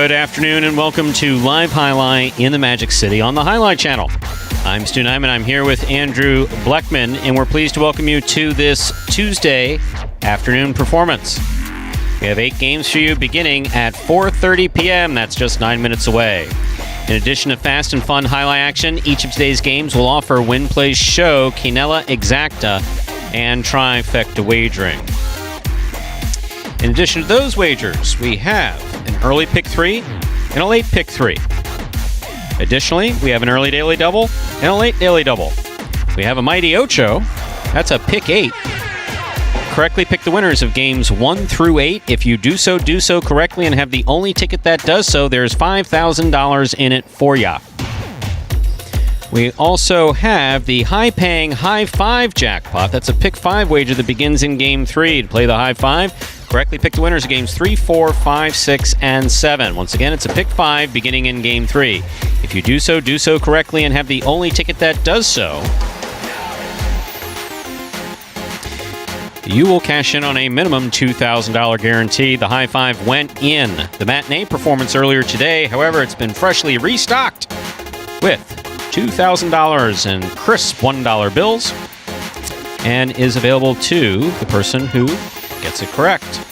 Good afternoon and welcome to Live Highlight in the Magic City on the Highlight Channel. I'm Stu Nyman. I'm here with Andrew Bleckman, and we're pleased to welcome you to this Tuesday afternoon performance. We have 8 games for you beginning at 4:30 p.m. That's just 9 minutes away. In addition to fast and fun highlight action, each of today's games will offer Win Play Show, Quinella Exacta, and Trifecta Wagering. In addition to those wagers, we have an early pick 3 and a late pick 3. Additionally, we have an early daily double and a late daily double. We have a mighty Ocho. That's a pick 8. Correctly pick the winners of games 1 through 8. If you do so correctly and have the only ticket that does so, there's $5,000 in it for ya. We also have the high-paying High 5 jackpot. That's a pick 5 wager that begins in game 3. To play the High 5, correctly pick the winners of games 3, 4, 5, 6, and 7. Once again, it's a pick 5 beginning in game 3. If you do so correctly and have the only ticket that does so, you will cash in on a minimum $2,000 guarantee. The High 5 went in the matinee performance earlier today. However, it's been freshly restocked with $2,000 in crisp $1 bills and is available to the person who gets it correct.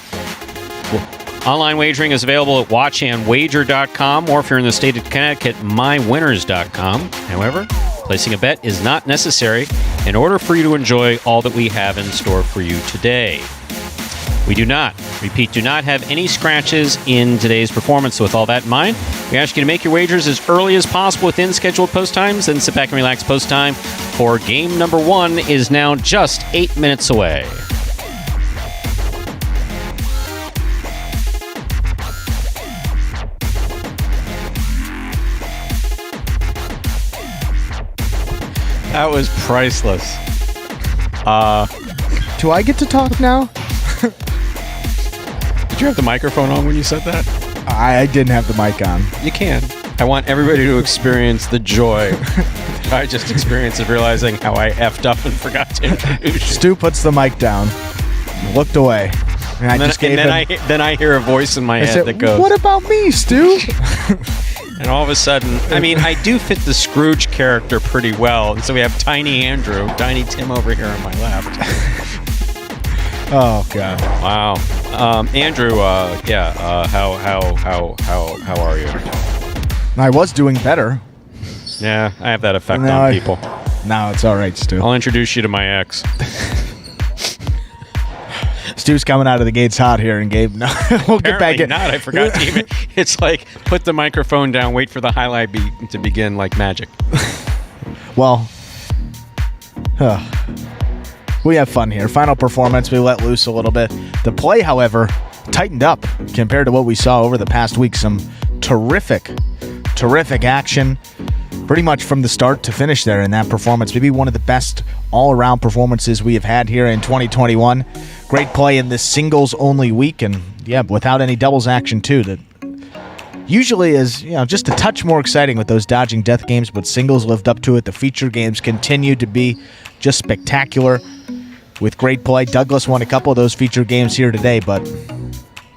Online wagering is available at watchandwager.com, or if you're in the state of Connecticut, mywinners.com. However, placing a bet is not necessary in order for you to enjoy all that we have in store for you today. We do not have any scratches in today's performance. So with all that in mind, we ask you to make your wagers as early as possible within scheduled post times, then sit back and relax. Post time for game number 1 is now just 8 minutes away. That was priceless. Do I get to talk now? Did you have the microphone on when you said that? I didn't have the mic on. You can. I want everybody to experience the joy that I just experienced of realizing how I effed up and forgot to introduce you. Stu puts the mic down, looked away, and then I hear a voice in my head said, that goes, "What about me, Stu?" And all of a sudden, I mean, I do fit the Scrooge character pretty well. And so we have Tiny Andrew, Tiny Tim over here on my left. Oh God! Wow, Andrew. How are you? I was doing better. Yeah, I have that effect on people. No, it's all right, Stu. I'll introduce you to my ex. Stu's coming out of the gates hot here, and Gabe, no, we'll get back in. Not. I forgot to even. It's like put the microphone down, wait for the highlight to begin, like magic. Well, we have fun here. Final performance, we let loose a little bit. The play, however, tightened up compared to what we saw over the past week. Some terrific action, pretty much from the start to finish there in that performance. Maybe one of the best all-around performances we have had here in 2021. Great play in this singles-only week, and yeah, without any doubles action too. That usually is, just a touch more exciting with those dodging death games, but singles lived up to it. The feature games continue to be just spectacular with great play. Douglas won a couple of those feature games here today, but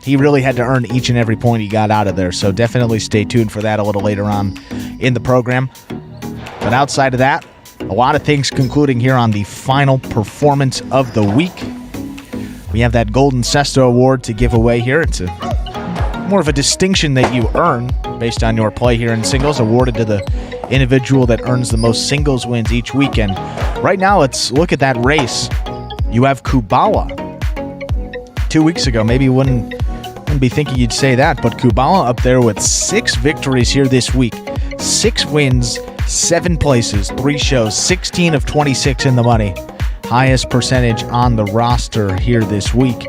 he really had to earn each and every point he got out of there, so definitely stay tuned for that a little later on in the program. But outside of that, a lot of things concluding here on the final performance of the week. We have that Golden Sesto Award to give away here. It's more of a distinction that you earn based on your play here in singles, awarded to the individual that earns the most singles wins each weekend. Right now, let's look at that race. You have Kubala. 2 weeks ago, maybe you wouldn't be thinking you'd say that, but Kubala up there with 6 victories here this week. 6 wins, 7 places, 3 shows, 16 of 26 in the money. Highest percentage on the roster here this week.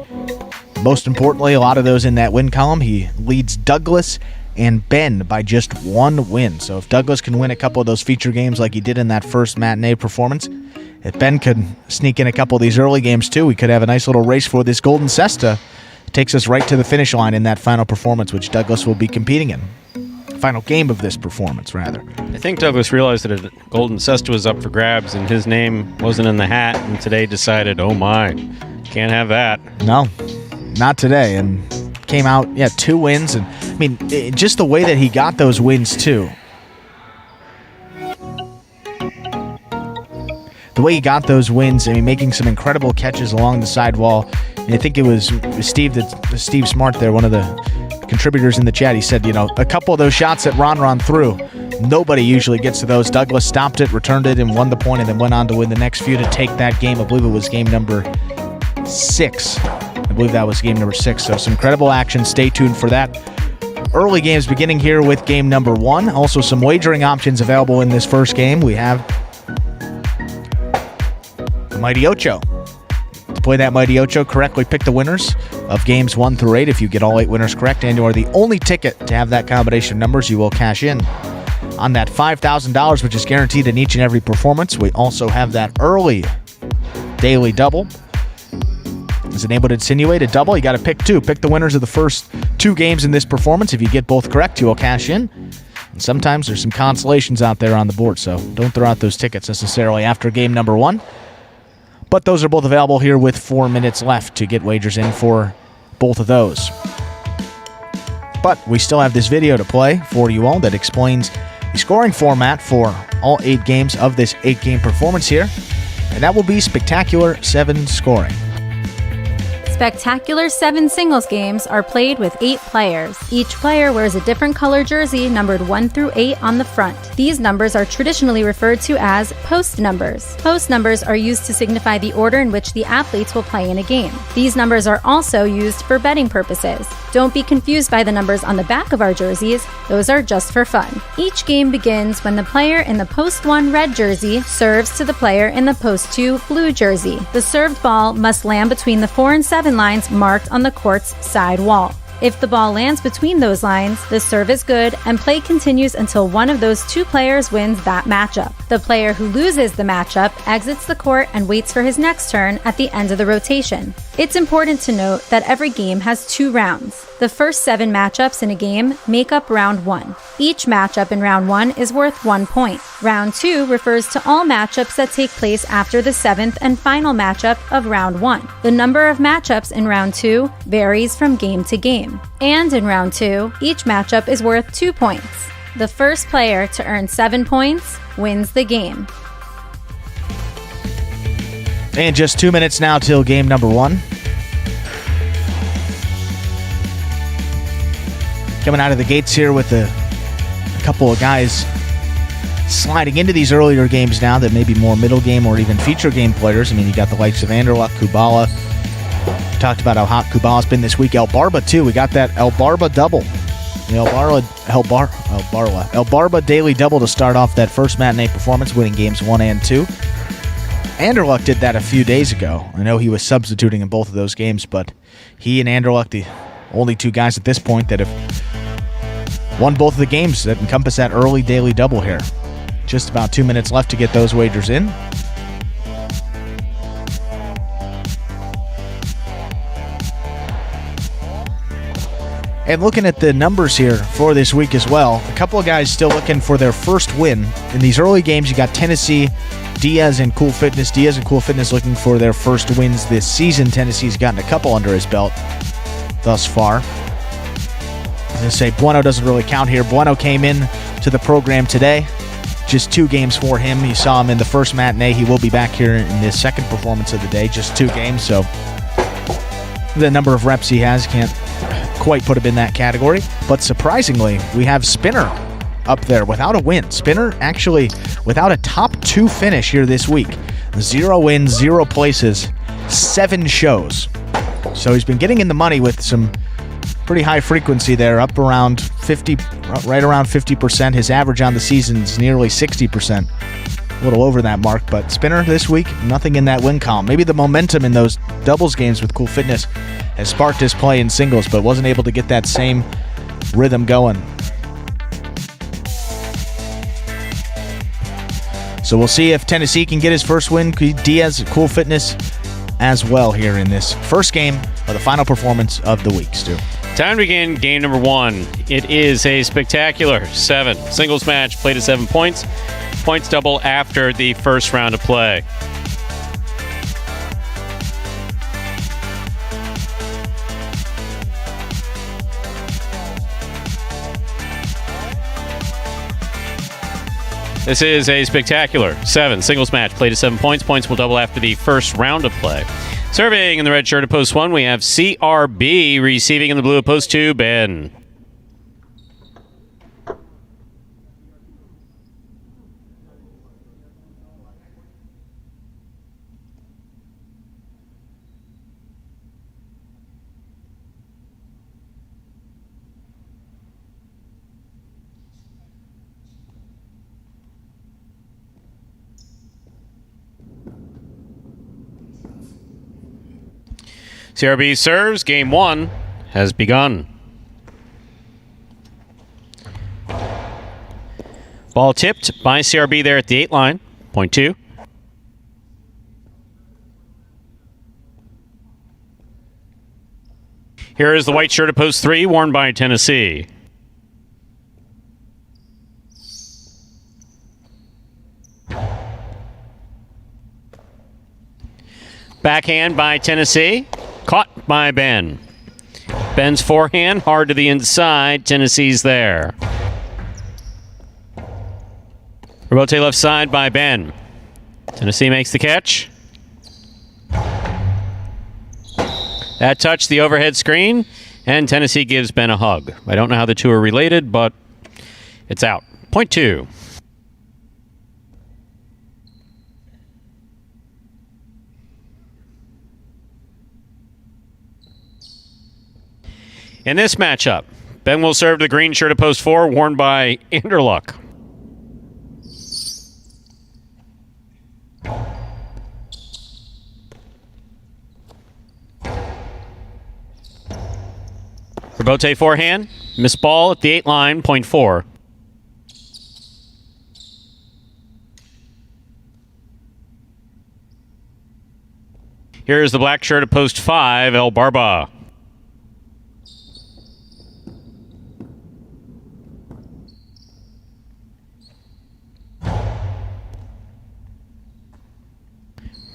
Most importantly, a lot of those in that win column, he leads Douglas and Ben by just 1 win. So if Douglas can win a couple of those feature games like he did in that first matinee performance, if Ben could sneak in a couple of these early games too, we could have a nice little race for this Golden Cesta. Takes us right to the finish line in that final performance, which Douglas will be competing in. Final game of this performance, rather. I think Douglas realized that a Golden Cesta was up for grabs and his name wasn't in the hat, and today decided, oh my, can't have that. No, not today. And came out, 2 wins, and I mean, just the way that he got those wins, too. The way he got those wins, I mean, making some incredible catches along the sidewall. And I think it was Steve Smart there, one of the contributors in the chat. He said, a couple of those shots that Ron threw, nobody usually gets to those. Douglas stopped it, returned it, and won the point, and then went on to win the next few to take that game. I believe it was game number 6. I believe that was game number 6. So some incredible action. Stay tuned for that. Early games beginning here with game number 1. Also some wagering options available in this first game. We have the Mighty Ocho. To play that Mighty Ocho correctly, pick the winners of games 1 through 8. If you get all 8 winners correct and you are the only ticket to have that combination of numbers, you will cash in on that $5,000, which is guaranteed in each and every performance. We also have that early daily double. Is it able to insinuate a double? You got to pick 2. Pick the winners of the first 2 games in this performance. If you get both correct, you will cash in. And sometimes there's some consolations out there on the board, so don't throw out those tickets necessarily after game number 1. But those are both available here with 4 minutes left to get wagers in for both of those. But we still have this video to play for you all that explains the scoring format for all 8 games of this 8-game performance here. And that will be Spectacular 7 scoring. Spectacular 7 singles games are played with 8 players. Each player wears a different color jersey numbered 1 through 8 on the front. These numbers are traditionally referred to as post numbers. Post numbers are used to signify the order in which the athletes will play in a game. These numbers are also used for betting purposes. Don't be confused by the numbers on the back of our jerseys. Those are just for fun. Each game begins when the player in the post 1 red jersey serves to the player in the post 2 blue jersey. The served ball must land between the 4 and 7 lines marked on the court's side wall. If the ball lands between those lines, the serve is good and play continues until one of those 2 players wins that matchup. The player who loses the matchup exits the court and waits for his next turn at the end of the rotation. It's important to note that every game has 2 rounds. The first 7 matchups in a game make up round 1. Each matchup in round 1 is worth 1 point. Round 2 refers to all matchups that take place after the 7th and final matchup of round 1. The number of matchups in round 2 varies from game to game. And in round 2, each matchup is worth 2 points. The first player to earn 7 points wins the game. And just 2 minutes now till game number 1. Coming out of the gates here with a couple of guys sliding into these earlier games now that may be more middle game or even feature game players. I mean, you got the likes of Anderlecht, Kubala. We talked about how hot Kubala's been this week. El Barba, too. We got that El Barba double. The El Barba daily double to start off that first matinee performance, winning games 1 and 2. Anderlecht did that a few days ago. I know he was substituting in both of those games, but he and Anderlecht, the only 2 guys at this point that have won both of the games that encompass that early daily double here. Just about 2 minutes left to get those wagers in. And looking at the numbers here for this week as well, a couple of guys still looking for their first win. In these early games, you got Tennessee, Diaz, and Cool Fitness. Diaz and Cool Fitness looking for their first wins this season. Tennessee's gotten a couple under his belt thus far. I was going to say Bueno doesn't really count here. Bueno came in to the program today. Just 2 games for him. You saw him in the first matinee. He will be back here in this second performance of the day. Just 2 games, so the number of reps he has can't quite put him in that category. But surprisingly, we have Spinner up there without a win. Spinner actually without a top 2 finish here this week. 0 wins, 0 places, 7 shows. So he's been getting in the money with some pretty high frequency there, up around 50, right around 50%. His average on the season is nearly 60%. A little over that mark, but Spinner this week, nothing in that win column. Maybe the momentum in those doubles games with Cool Fitness has sparked his play in singles, but wasn't able to get that same rhythm going. So we'll see if Tennessee can get his first win. Diaz, Cool Fitness as well here in this first game of the final performance of the week, Stu. Time to begin game number 1. It is a spectacular 7 singles match played at 7 points. Points double after the first round of play. This is a spectacular 7 singles match played at 7 points. Points will double after the first round of play. Serving in the red shirt at post 1, we have CRB. Receiving in the blue at post 2, Ben. CRB serves. Game 1 has begun. Ball tipped by CRB there at the 8 line. Point 2. Here is the white shirt at post 3, worn by Tennessee. Backhand by Tennessee. Caught by Ben. Ben's forehand, hard to the inside. Tennessee's there. Rebote left side by Ben. Tennessee makes the catch. That touched the overhead screen, and Tennessee gives Ben a hug. I don't know how the two are related, but it's out. Point 2. In this matchup, Ben will serve the green shirt at post 4, worn by Anderluck. Rebote forehand, miss ball at the 8 line, point 4. Here's the black shirt at post 5, El Barba.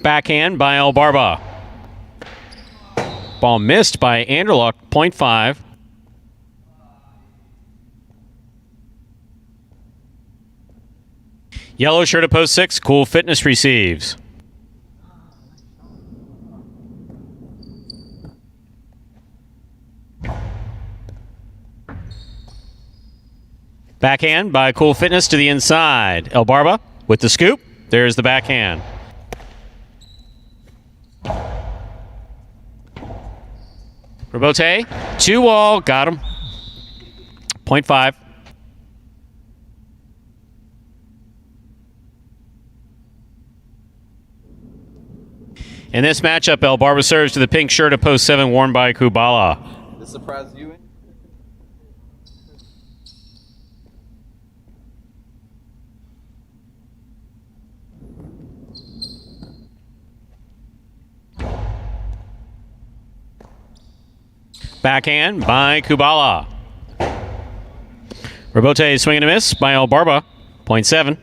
Backhand by El Barba. Ball missed by Anderluck, point 5. Yellow shirt at post 6, Cool Fitness receives. Backhand by Cool Fitness to the inside. El Barba with the scoop. There's the backhand. Rebote, 2-wall, got him. Point 5. In this matchup, El Barba serves to the pink shirt at post 7, worn by Kubala. This surprised you? Backhand by Kubala. Rebote swing and a miss by El Barba. Point 7.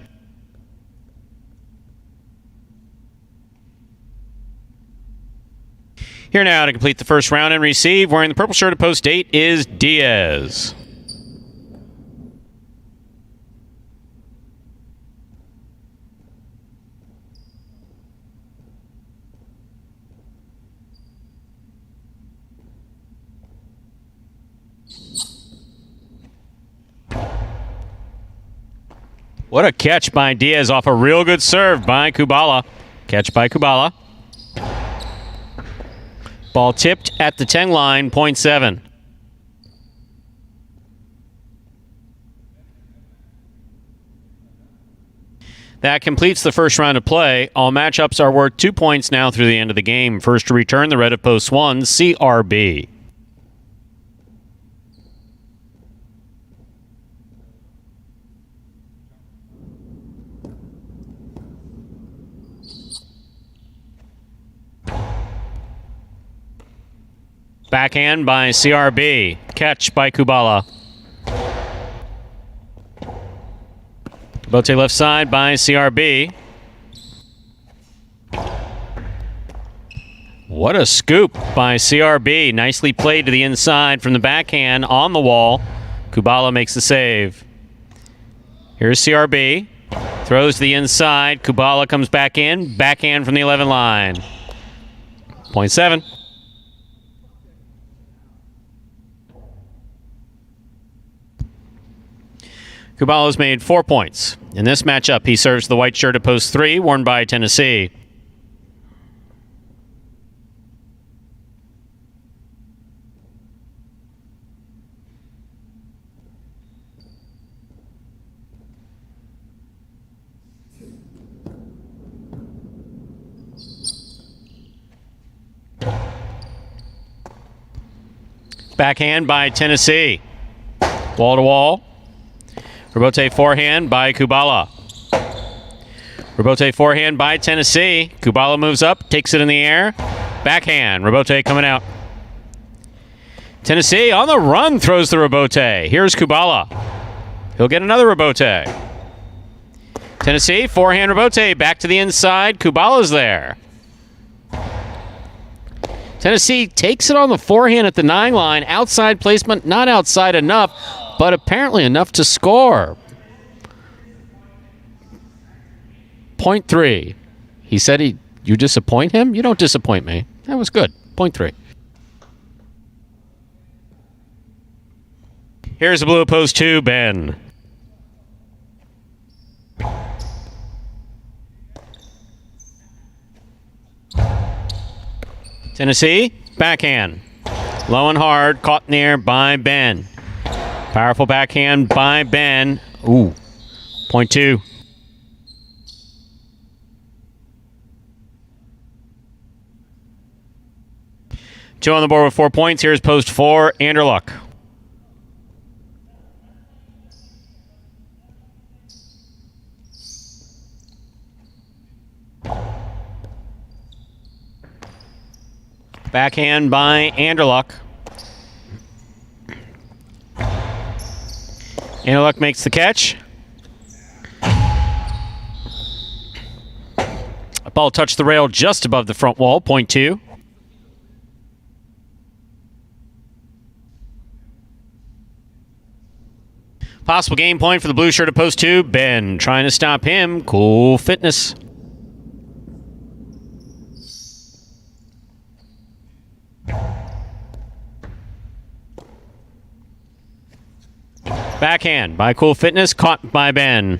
Here now to complete the first round and receive, wearing the purple shirt at post 8, is Diaz. What a catch by Diaz off a real good serve by Kubala. Catch by Kubala. Ball tipped at the 10 line, point 7. That completes the first round of play. All matchups are worth 2 points now through the end of the game. First to return, the red of post 1, CRB. Backhand by CRB. Catch by Kubala. Bote left side by CRB. What a scoop by CRB. Nicely played to the inside from the backhand on the wall. Kubala makes the save. Here's CRB. Throws to the inside. Kubala comes back in. Backhand from the 11 line. Point 7. Kubala's made 4 points. In this matchup, he serves the white shirt at post 3, worn by Tennessee. Backhand by Tennessee. Wall to wall. Rebote forehand by Kubala. Rebote forehand by Tennessee. Kubala moves up, takes it in the air. Backhand. Rebote coming out. Tennessee on the run throws the rebote. Here's Kubala. He'll get another rebote. Tennessee, forehand rebote. Back to the inside. Kubala's there. Tennessee takes it on the forehand at the 9 line. Outside placement, not outside enough, but apparently enough to score. Point 3. He said you disappoint him? You don't disappoint me. That was good. Point 3. Here's the blue post 2, Ben. Tennessee, backhand. Low and hard, caught in the air by Ben. Powerful backhand by Ben. Ooh, point 2. Two on the board with 4 points. Here's post 4, Anderluck. Backhand by Anderluck. Anderluck makes the catch. A ball touched the rail just above the front wall, point 2. Possible game point for the blue shirt at post 2. Ben trying to stop him. Cool fitness. Backhand by Cool Fitness, caught by Ben.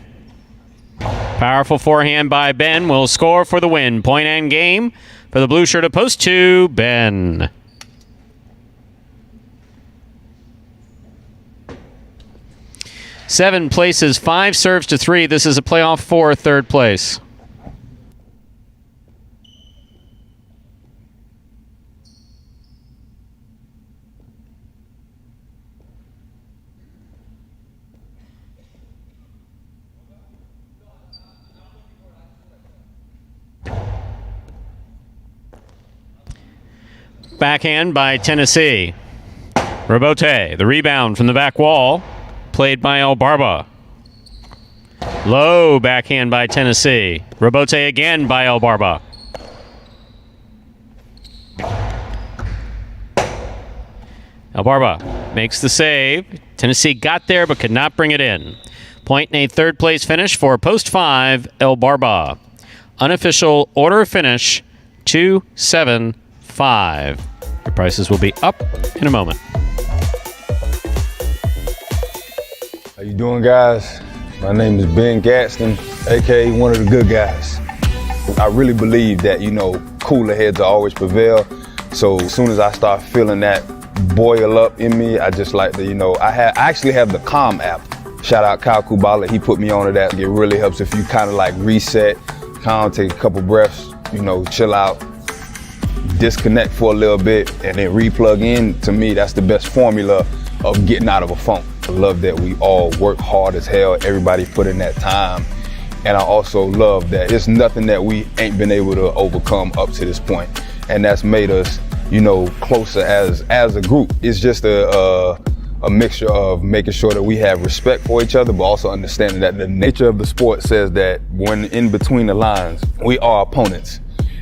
Powerful forehand by Ben will score for the win. Point and game for the blue shirt at post 2, Ben. Seven places, 5 serves to 3. This is a playoff for third place. Backhand by Tennessee. Rebote, the rebound from the back wall, played by El Barba. Low backhand by Tennessee. Rebote again by El Barba. El Barba makes the save. Tennessee got there but could not bring it in. Point and a third place finish for post 5, El Barba. Unofficial order of finish 2-7-5. Your prices will be up in a moment. How you doing, guys? My name is Ben Gadsden, aka one of the good guys. I really believe that, cooler heads always prevail. So as soon as I start feeling that boil up in me, I just like to, I actually have the Calm app. Shout out Kyle Kubala, he put me onto that. It really helps if you kind of like reset, calm, take a couple breaths, chill out, disconnect for a little bit, and then re-plug in. To me, that's the best formula of getting out of a funk. I love that we all work hard as hell. Everybody put in that time. And I also love that it's nothing that we ain't been able to overcome up to this point. And that's made us, closer as a group. It's just a mixture of making sure that we have respect for each other, but also understanding that the nature of the sport says that when in between the lines, we are opponents.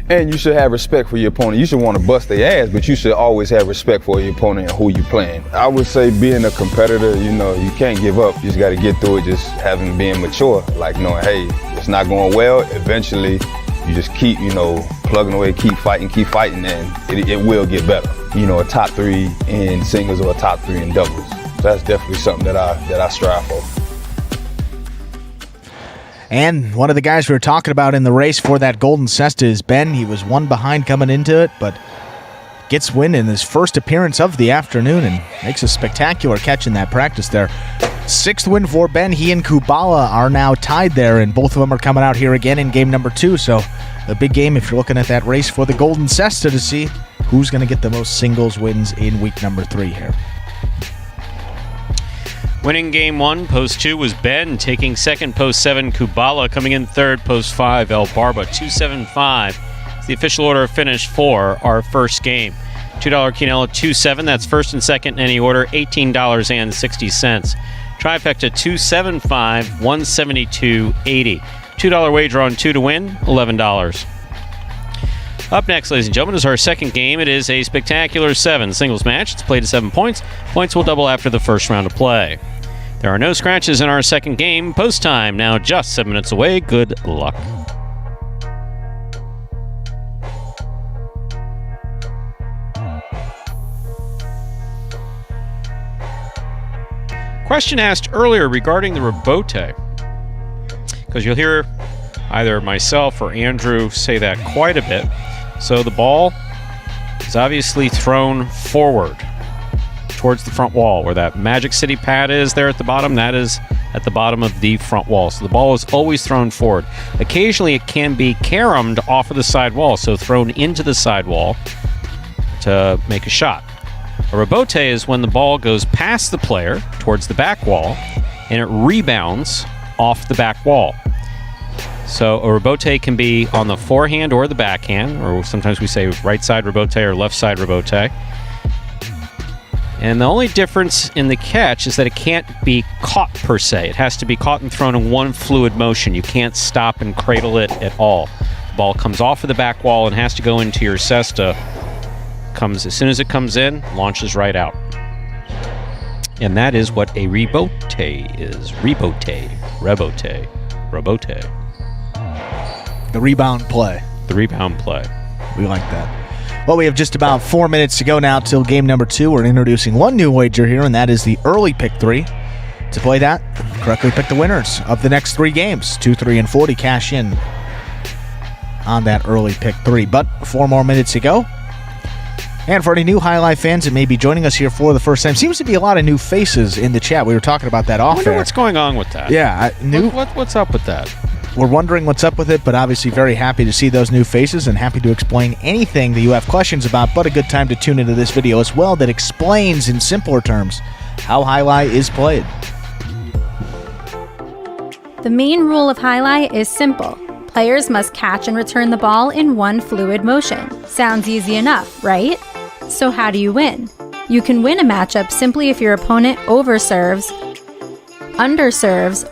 And you should have respect for your opponent. You should want to bust their ass, but you should always have respect for your opponent and who you're playing. I would say being a competitor, you can't give up. You just got to get through it, just being mature, like knowing, hey, that's not going well, eventually you just keep, plugging away, keep fighting, and it will get better. A top 3 in singles or a top 3 in doubles. So that's definitely something that I strive for. And one of the guys we were talking about in the race for that golden cesta is Ben. He was one behind coming into it, but gets win in his first appearance of the afternoon and makes a spectacular catch in that practice there. 6th win for Ben. He and Kubala are now tied there, and both of them are coming out here again in game number 2. So a big game if you're looking at that race for the golden cesta to see who's going to get the most singles wins in week number 3 here. Winning game 1, post 2 was Ben. Taking second, post 7, Kubala. Coming in third, post 5, El Barba. 2-7-5 is the official order of finish for our first game. $2 quinella 2-7. That's first and second in any order. $18.60. Trifecta 2-7-5. 172.80. $2 wager on 2 to win. $11. Up next, ladies and gentlemen, is our second game. It is a spectacular 7 singles match. It's played at 7 points. Points will double after the first round of play. There are no scratches in our second game. Post time now just 7 minutes away. Good luck. Question asked earlier regarding the rebote, because you'll hear either myself or Andrew say that quite a bit. So the ball is obviously thrown forward towards the front wall, where that Magic City pad is there at the bottom. That is at the bottom of the front wall. So the ball is always thrown forward. Occasionally it can be caromed off of the side wall, so thrown into the side wall to make a shot. A rebote is when the ball goes past the player towards the back wall and it rebounds off the back wall. So a rebote can be on the forehand or the backhand, or sometimes we say right side rebote or left side rebote. And the only difference in the catch is that it can't be caught per se. It has to be caught and thrown in one fluid motion. You can't stop and cradle it at all. The ball comes off of the back wall and has to go into your cesta. As soon as it comes in, launches right out. And that is what a rebote is. Rebote. The rebound play. The rebound play. We like that. Well, we have just about 4 minutes to go now till game number 2. We're introducing one new wager here, and that is the early pick 3. To play that, correctly pick the winners of the next 3 games. 2, 3, and 40 cash in on that early pick 3. But 4 more minutes to go. And for any new Highlight fans that may be joining us here for the first time, seems to be a lot of new faces in the chat. We were talking about that off I wonder air. what's going on with that. Yeah, What's up with that? We're wondering what's up with it, but obviously very happy to see those new faces and happy to explain anything that you have questions about, but a good time to tune into this video as well that explains in simpler terms how Highlight is played. The main rule of Highlight is simple. Players must catch and return the ball in one fluid motion. Sounds easy enough, right? So how do you win? You can win a matchup simply if your opponent overserves, underserves,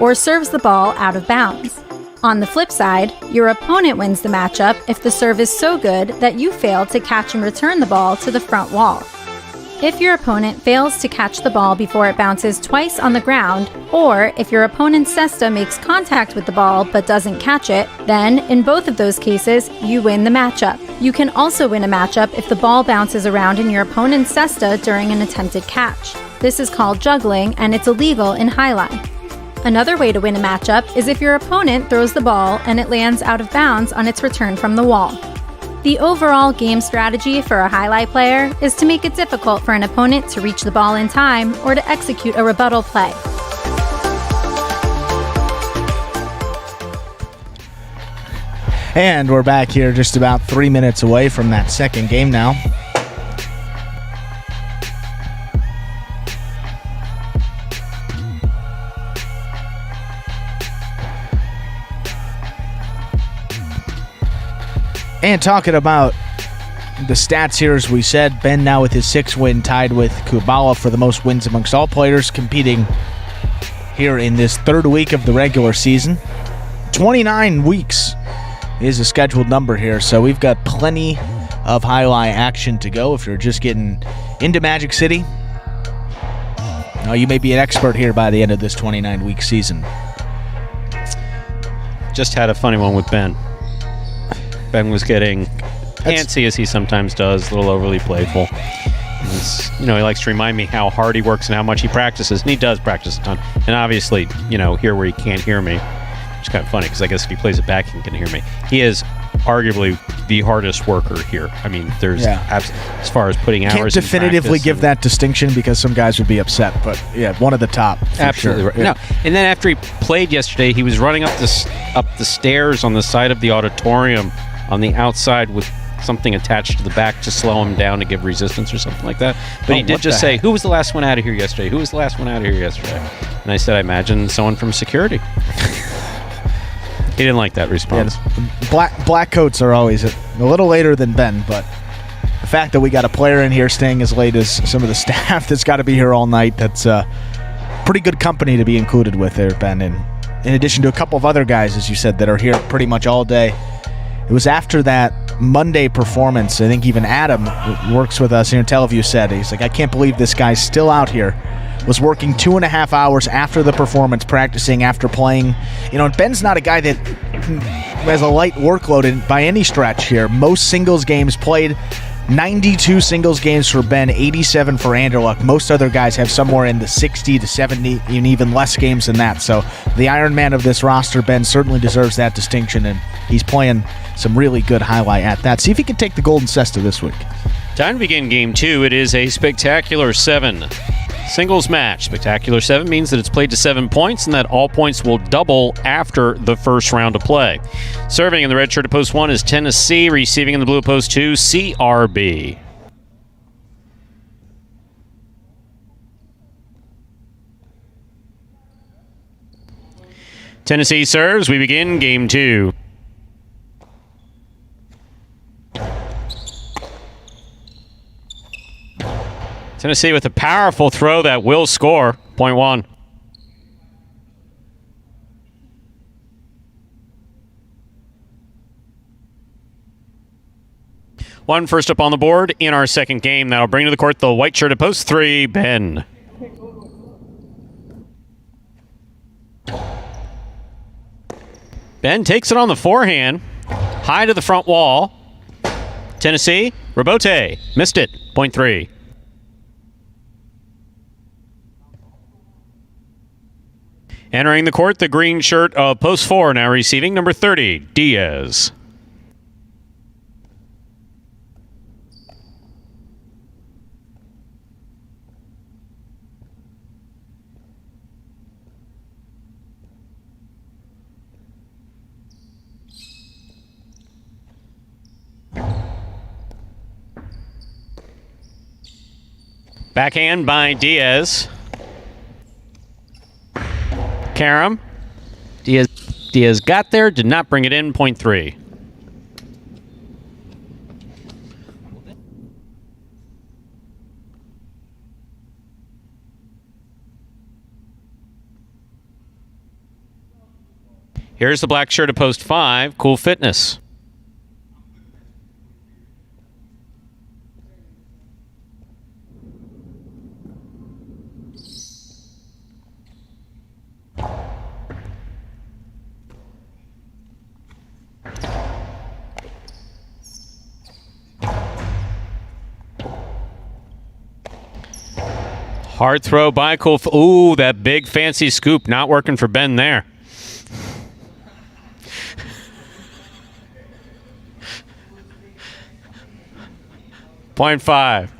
or serves the ball out of bounds. On the flip side, your opponent wins the matchup if the serve is so good that you fail to catch and return the ball to the front wall. If your opponent fails to catch the ball before it bounces twice on the ground, or if your opponent's cesta makes contact with the ball but doesn't catch it, then in both of those cases, you win the matchup. You can also win a matchup if the ball bounces around in your opponent's cesta during an attempted catch. This is called juggling, and it's illegal in Highlight. Another way to win a matchup is if your opponent throws the ball and it lands out of bounds on its return from the wall. The overall game strategy for a Highlight player is to make it difficult for an opponent to reach the ball in time or to execute a rebuttal play. And we're back here just about 3 minutes away from that second game now. And talking about the stats here, as we said, Ben now with his 6th win, tied with Kubala for the most wins amongst all players competing here in this 3rd week of the regular season. 29 weeks is a scheduled number here, so we've got plenty of Highlight action to go. If you're just getting into Magic City, you may be an expert here by the end of this 29-week season. just had a funny one with Ben. Ben was getting antsy, as he sometimes does, a little overly playful. He likes to remind me how hard he works and how much he practices, and he does practice a ton. And obviously, here where he can't hear me, it's kind of funny, because I guess if he plays it back, he can hear me. He is arguably the hardest worker here. I mean, as far as putting hours in practice. Can't definitively give that distinction, because some guys would be upset, but yeah, one of the top. Absolutely sure. right. Yeah. No, and then after he played yesterday, he was running up the stairs on the side of the auditorium on the outside with something attached to the back to slow him down to give resistance or something like that. But he did just say, "Who was the last one out of here yesterday? Who was the last one out of here yesterday?" And I said, "I imagine someone from security." He didn't like that response. Yeah, black coats are always a little later than Ben, but the fact that we got a player in here staying as late as some of the staff that's got to be here all night, that's pretty good company to be included with there, Ben. And in addition to a couple of other guys, as you said, that are here pretty much all day. It was after that Monday performance, I think even Adam, who works with us here in Teleview, said, he's like, I can't believe this guy's still out here. Was working 2.5 hours after the performance, practicing after playing. Ben's not a guy that has a light workload by any stretch here. Most singles games played, 92 singles games for Ben, 87 for Anderluck. Most other guys have somewhere in the 60 to 70 and even less games than that. So the Iron Man of this roster, Ben, certainly deserves that distinction, and he's playing some really good highlight at that. See if he can take the Golden Cesta this week. Time to begin Game 2. It is a spectacular 7 singles match. Spectacular 7 means that it's played to 7 points and that all points will double after the first round of play. Serving in the red shirt at post 1 is Tennessee. Receiving in the blue at post 2, CRB. Tennessee serves. We begin Game 2. Tennessee with a powerful throw that will score. Point 1. One first up on the board in our second game. That'll bring to the court the white shirt at post 3, Ben. Ben takes it on the forehand. High to the front wall. Tennessee, Rebote. Missed it. Point 3. Entering the court, the green shirt of post 4, now receiving number 30, Diaz. Backhand by Diaz. Karam. Diaz got there, did not bring it in. Point 3. Here's the black shirt at post 5, Cool Fitness. Hard throw by Cool. Ooh, that big fancy scoop not working for Ben there. Point 5.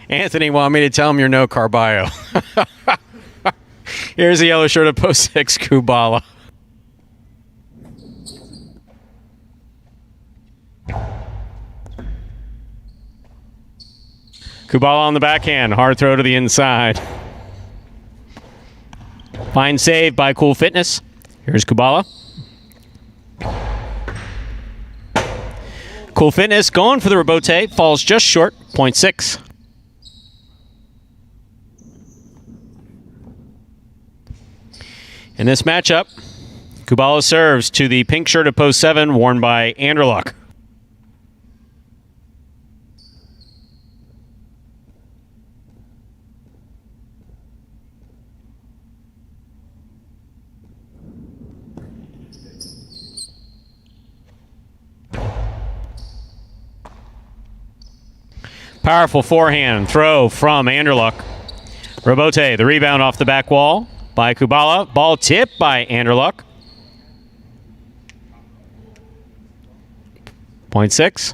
Anthony wanted me to tell him you're no Carballo. Here's the yellow shirt of post 6, Kubala. Kubala on the backhand. Hard throw to the inside. Fine save by Cool Fitness. Here's Kubala. Cool Fitness going for the rebote. Falls just short. Point 6. In this matchup, Kubala serves to the pink shirt of post 7, worn by Anderluck. Powerful forehand throw from Anderluck. Robote, the rebound off the back wall by Kubala. Ball tipped by Anderluck. Point 6.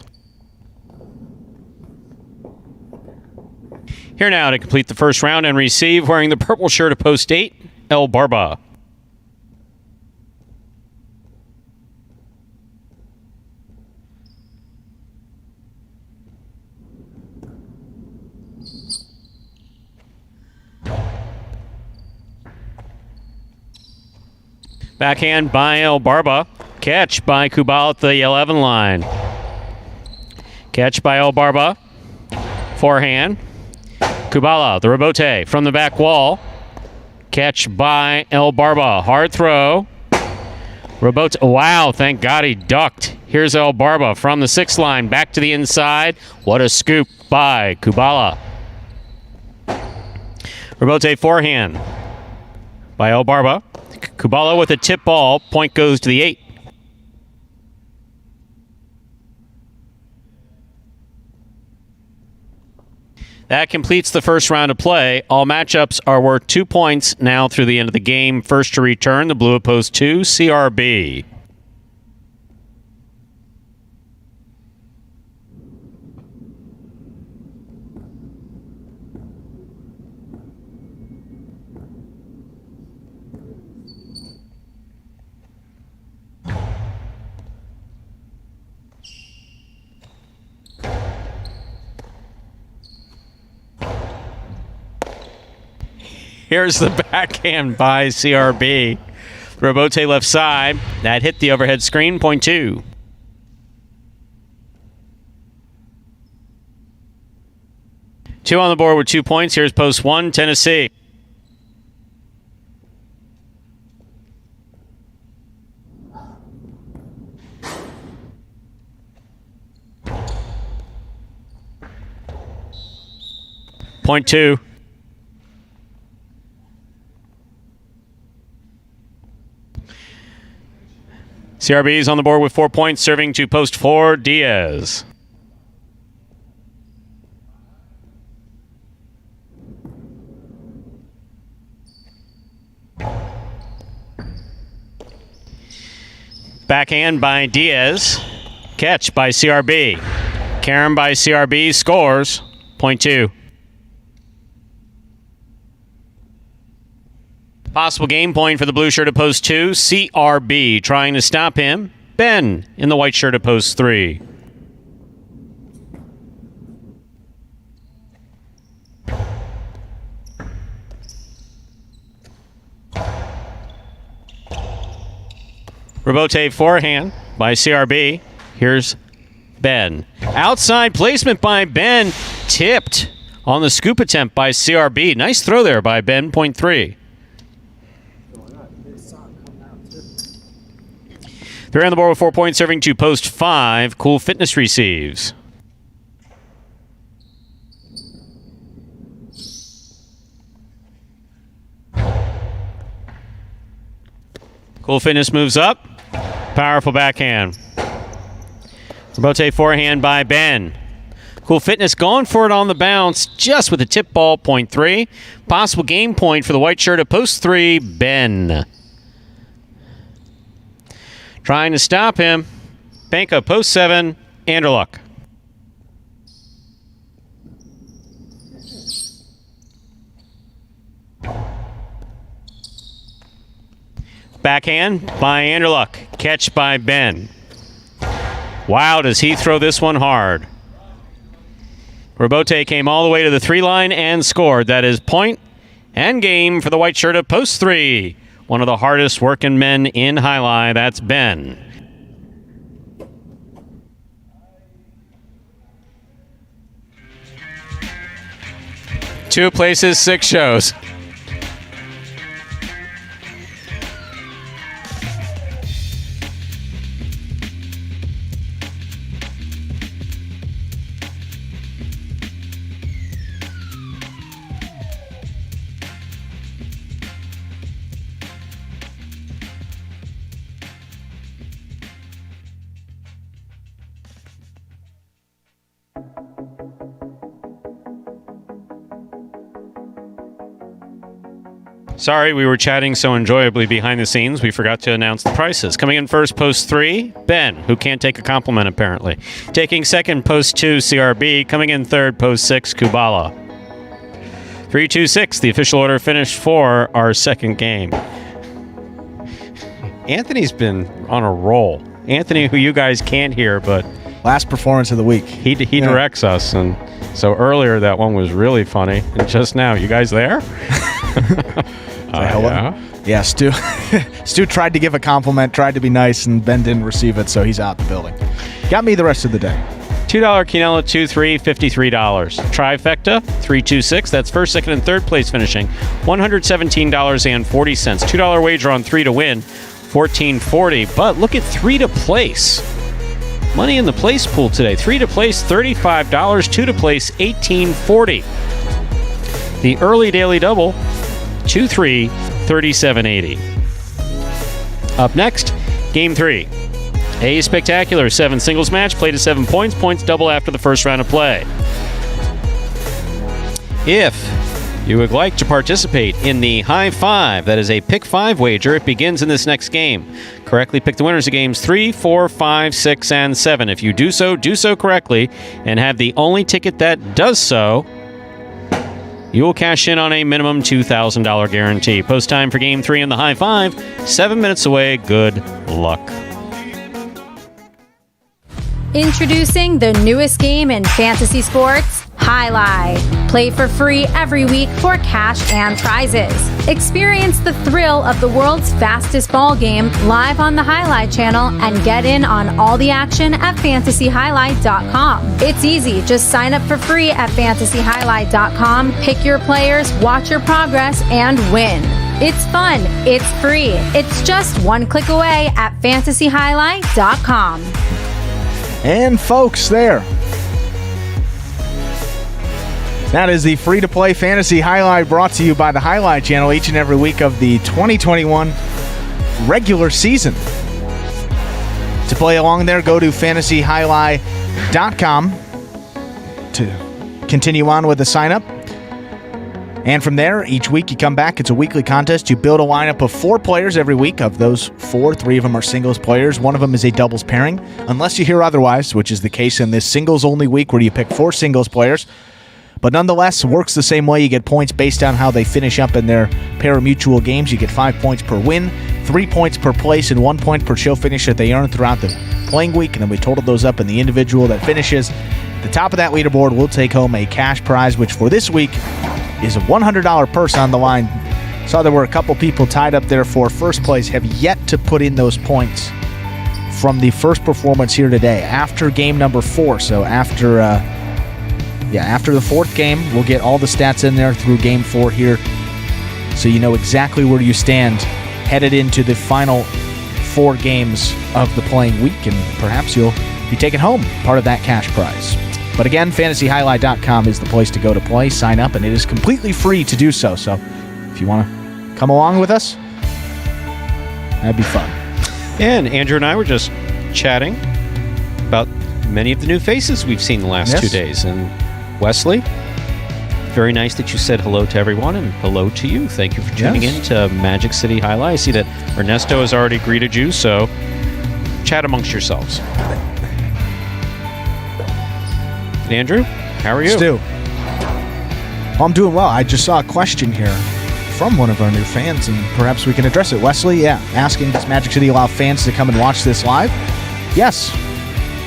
Here now to complete the first round and receive, wearing the purple shirt of post 8, El Barba. Backhand by El Barba. Catch by Kubal at the 11 line. Catch by El Barba. Forehand. Kubala, the rebote from the back wall. Catch by El Barba. Hard throw. Rebote. Wow, thank God he ducked. Here's El Barba from the 6 line. Back to the inside. What a scoop by Kubala. Rebote forehand by El Barba. Kubala with a tip ball. Point goes to the 8. That completes the first round of play. All matchups are worth 2 points now through the end of the game. First to return, the blue at post 2, CRB. Here's the backhand by CRB. Robote left side. That hit the overhead screen. Point 2. Two on the board with 2 points. Here's post 1, Tennessee. Point 2. CRB is on the board with 4 points, serving to post 4, Diaz. Backhand by Diaz. Catch by CRB. Karen by CRB scores. Point 2. Possible game point for the blue shirt at post 2. CRB trying to stop him. Ben in the white shirt at post 3. Robote forehand by CRB. Here's Ben. Outside placement by Ben. Tipped on the scoop attempt by CRB. Nice throw there by Ben. Point 3. 3 on the board with 4 points, serving to post 5. Cool Fitness receives. Cool Fitness moves up. Powerful backhand. Robote forehand by Ben. Cool Fitness going for it on the bounce, just with a tip ball. Point 3. Possible game point for the white shirt at post 3, Ben. Trying to stop him. Banka post 7, Anderluck. Backhand by Anderluck. Catch by Ben. Wow, does he throw this one hard. Robote came all the way to the 3 line and scored. That is point and game for the white shirt at post 3. One of the hardest working men in Jai-Alai, that's Ben. Two places, 6 shows. Sorry, we were chatting so enjoyably behind the scenes, we forgot to announce the prices. Coming in first, post 3, Ben, who can't take a compliment apparently. Taking second, post 2, CRB. Coming in third, post 6, Kubala. 3-2-6, the official order finished for our second game. Anthony's been on a roll. Anthony, who you guys can't hear, but Last performance of the week. he directs us, and so earlier that one was really funny. And just now, you guys there? Hello? Yeah, Stu. Stu tried to give a compliment, tried to be nice, and Ben didn't receive it, so he's out the building. Got me the rest of the day. $2 Quinella 2-3, $53. Trifecta 3-2-6. That's first, second, and third place finishing. $117.40. $2 wager on 3 to win. $14.40. But look at 3 to place. Money in the place pool today. 3 to place $35. 2 to place $18.40. The early daily double 2-3 $37.80. Up next, game 3. A spectacular 7 singles match played at 7 points. Points double after the first round of play. If you would like to participate in the High 5, that is a pick 5 wager, it begins in this next game. Correctly pick the winners of games 3, 4, 5, 6, and 7. If you do so correctly and have the only ticket that does so, you will cash in on a minimum $2,000 guarantee. Post time for Game 3 in the High 5. 7 minutes away. Good luck. Introducing the newest game in fantasy sports, Jai-Alai. Play for free every week for cash and prizes. Experience the thrill of the world's fastest ball game live on the Jai-Alai channel and get in on all the action at fantasyhighlight.com. It's easy. Just sign up for free at fantasyhighlight.com, pick your players, watch your progress, and win. It's fun. It's free. It's just one click away at fantasyhighlight.com. And folks, there. That is the free-to-play Fantasy Highlight brought to you by the Highlight Channel each and every week of the 2021 regular season. To play along there, go to fantasyhighlight.com to continue on with the sign-up. And from there, each week you come back. It's a weekly contest. You build a lineup of 4 players every week. Of those 4, 3 of them are singles players. 1 of them is a doubles pairing, unless you hear otherwise, which is the case in this singles-only week where you pick 4 singles players. But nonetheless, works the same way. You get points based on how they finish up in their Parimutuel games. You get 5 points per win, 3 points per place, and 1 point per show finish that they earn throughout the playing week. And then we total those up in the individual that finishes. The top of that leaderboard will take home a cash prize, which for this week is a $100 purse on the line. Saw there were a couple people tied up there for first place, have yet to put in those points from the first performance here today after game number 4. So after the 4th game, we'll get all the stats in there through game 4 here, so you know exactly where you stand headed into the final 4 games of the playing week, and perhaps you'll be taking home part of that cash prize. But again, fantasyhighlight.com is the place to go to play. Sign up, and it is completely free to do so. So if you want to come along with us, that'd be fun. And Andrew and I were just chatting about many of the new faces we've seen the last 2 days. And Wesley, very nice that you said hello to everyone, and hello to you. Thank you for tuning in to Magic City Jai-Alai. I see that Ernesto has already greeted you, so chat amongst yourselves. Andrew, how are you? Stu. Well, I'm doing well. I just saw a question here from one of our new fans, and perhaps we can address it. Wesley, asking, does Magic City allow fans to come and watch this live? Yes,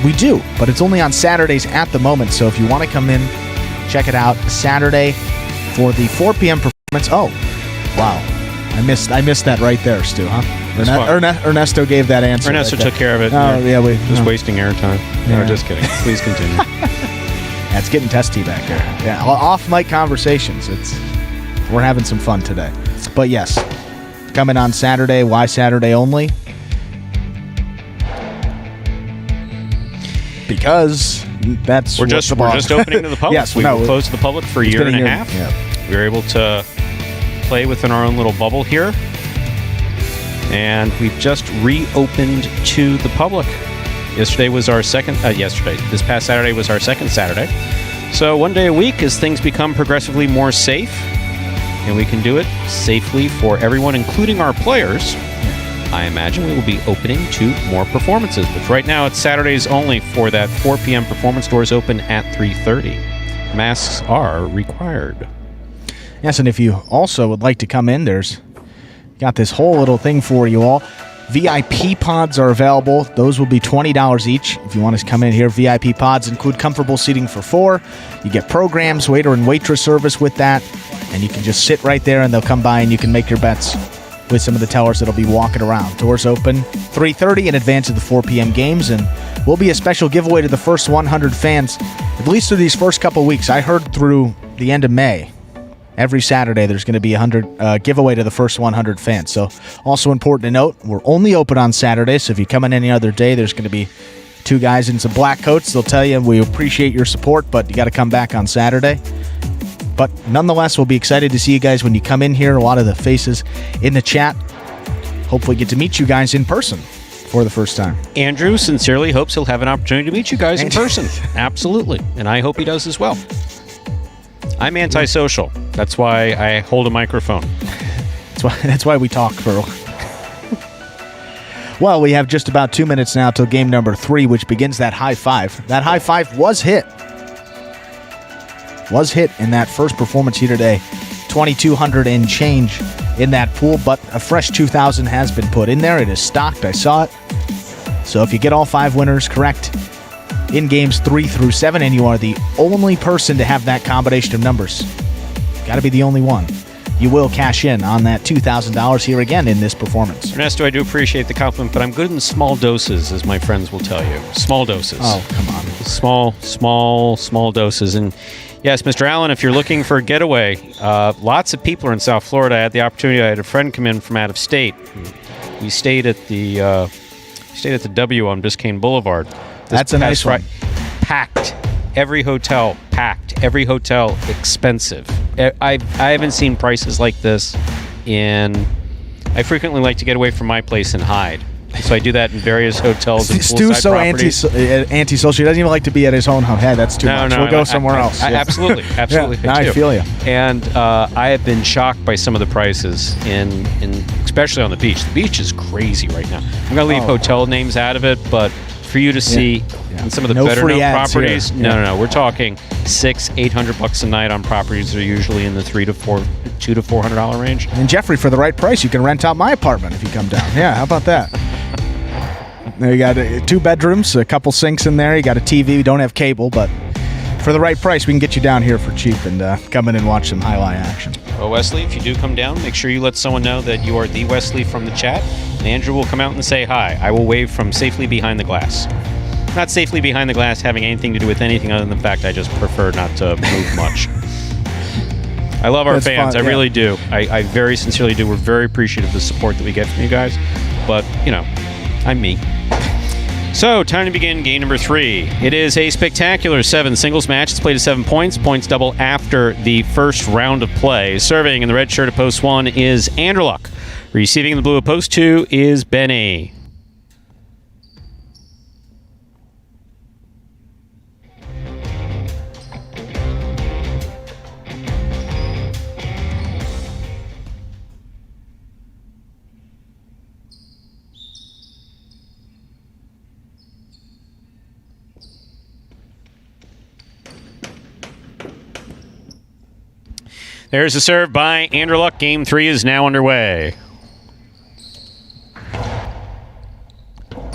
we do, but it's only on Saturdays at the moment, so if you want to come in, check it out Saturday for the 4 p.m. performance. Oh, wow. I missed that right there, Stu, huh? Ernesto gave that answer. Ernesto took care of it. Oh, yeah. Just wasting airtime. Yeah. No, just kidding. Please continue. It's getting testy back there. Yeah, off-mic conversations. We're having some fun today. But yes, coming on Saturday. Why Saturday only? Because we're just opening to the public. Yes, we were closed to the public for a year and a half. Yeah. We were able to play within our own little bubble here, and we've just reopened to the public. Yesterday was our second. This past Saturday was our second Saturday. So 1 day a week as things become progressively more safe. and we can do it safely for everyone, including our players, I imagine we will be opening 2 more performances. But right now, it's Saturdays only for that 4 p.m. performance. Doors open at 3:30. Masks are required. Yes, and if you also would like to come in, there's got this whole little thing for you all. VIP pods are available. Those will be $20 each. If you want to come in here, VIP pods include comfortable seating for 4. You get programs, waiter and waitress service with that, and you can just sit right there and they'll come by and you can make your bets with some of the tellers that'll be walking around. Doors open 3:30 in advance of the 4 p.m. games, and will be a special giveaway to the first 100 fans, at least through these first couple weeks. I heard through the end of May, every Saturday there's going to be a 100 giveaway to the first 100 fans. So also important to note, we're only open on Saturday, so if you come in any other day, there's going to be 2 guys in some black coats. They'll tell you, we appreciate your support, but you got to come back on Saturday. But nonetheless, we'll be excited to see you guys when you come in here. A lot of the faces in the chat. Hopefully get to meet you guys in person for the first time. Andrew sincerely hopes he'll have an opportunity to meet you guys in person. Absolutely. And I hope he does as well. I'm antisocial. That's why I hold a microphone. That's why we talk for a while. Well, we have just about 2 minutes now till game number 3, which begins that high 5. That high 5 was hit in that first performance here today. 2,200 and change in that pool, but a fresh 2,000 has been put in there. It is stocked. I saw it. So if you get all 5 winners correct in games 3 through 7, and you are the only person to have that combination of numbers, got to be the only one, you will cash in on that $2,000 here again in this performance. Ernesto, I do appreciate the compliment, but I'm good in small doses, as my friends will tell you. Small doses. Oh, come on. Small doses. And yes, Mr. Allen, if you're looking for a getaway, lots of people are in South Florida. I had the opportunity. I had a friend come in from out of state. We stayed at the W on Biscayne Boulevard. That's a nice one. Packed. Every hotel packed. Every hotel expensive. I haven't seen prices like this I frequently like to get away from my place and hide. So I do that in various hotels and Stu's so antisocial. He doesn't even like to be at his own home. Hey, that's too much. We'll go somewhere else. Absolutely. Yeah, I feel you. And I have been shocked by some of the prices, especially on the beach. The beach is crazy right now. I'm going to leave hotel names out of it, but for you to see in some of the better known properties, no. We're talking $600-800 a night on properties that are usually in the $200 to $400 range. And Jeffrey, for the right price, you can rent out my apartment if you come down. Yeah, how about that? There you got 2 bedrooms, a couple sinks in there. You got a TV. We don't have cable, but for the right price, we can get you down here for cheap and come in and watch some highlight action. Well, Wesley, if you do come down, make sure you let someone know that you are the Wesley from the chat. And Andrew will come out and say hi. I will wave from safely behind the glass. Not safely behind the glass having anything to do with anything other than the fact I just prefer not to move much. I love our fans. I really do. I very sincerely do. We're very appreciative of the support that we get from you guys. But, I'm me. So, time to begin game number 3. It is a spectacular 7 singles match. It's played at 7 points. Points double after the first round of play. Serving in the red shirt at post 1 is Anderluck. Receiving in the blue at post 2 is Benny. There's a serve by Anderluck. Game 3 is now underway.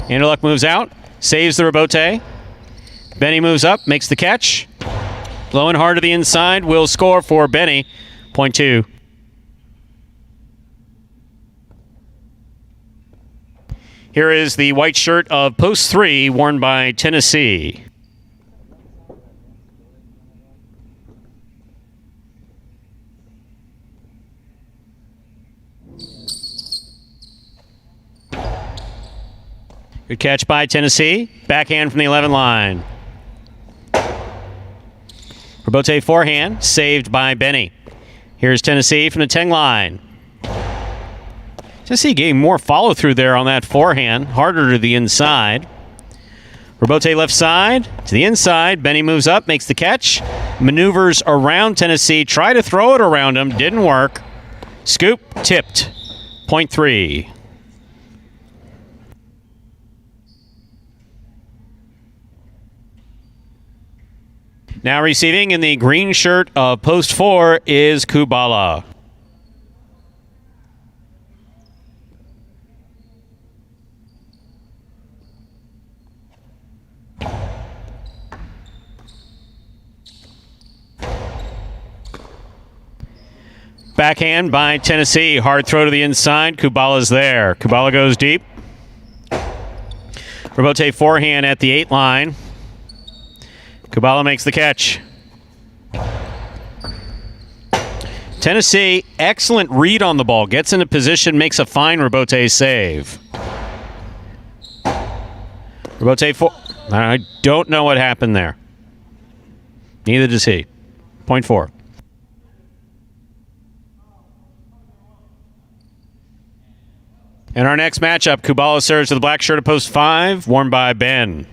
Anderluck moves out, saves the rebote. Benny moves up, makes the catch. Low and hard to the inside, will score for Benny. Point 2. Here is the white shirt of post 3 worn by Tennessee. Good catch by Tennessee. Backhand from the 11 line. Rebote forehand, saved by Benny. Here's Tennessee from the 10 line. Tennessee getting more follow-through there on that forehand. Harder to the inside. Robote left side to the inside. Benny moves up, makes the catch. Maneuvers around Tennessee. Try to throw it around him. Didn't work. Scoop, tipped. Point 3. Now receiving in the green shirt of post 4 is Kubala. Backhand by Tennessee. Hard throw to the inside. Kubala's there. Kubala goes deep. Robote forehand at the 8 line. Kubala makes the catch. Tennessee, excellent read on the ball. Gets into position, makes a fine Robote save. Robote I don't know what happened there. Neither does he. Point 4. In our next matchup, Kubala serves to the black shirt of post 5, worn by Ben.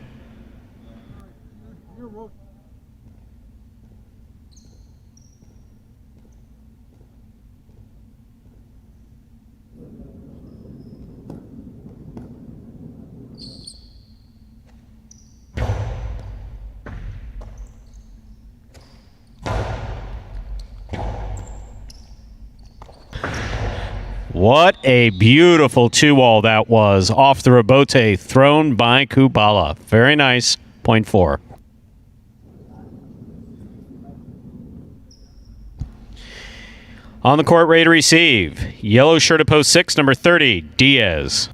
What a beautiful 2-wall that was off the Robote, thrown by Kubala. Very nice. Point 4. On the court, ready to receive. Yellow shirt of post 6, number 30, Diaz.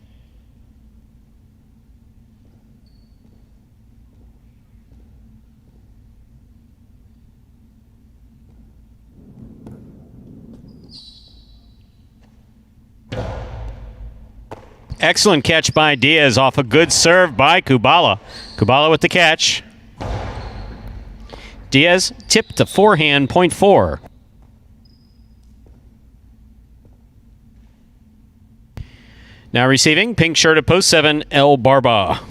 Excellent catch by Diaz off a good serve by Kubala. Kubala with the catch. Diaz tipped to forehand, point 4. Now receiving, pink shirt of post 7, El Barba.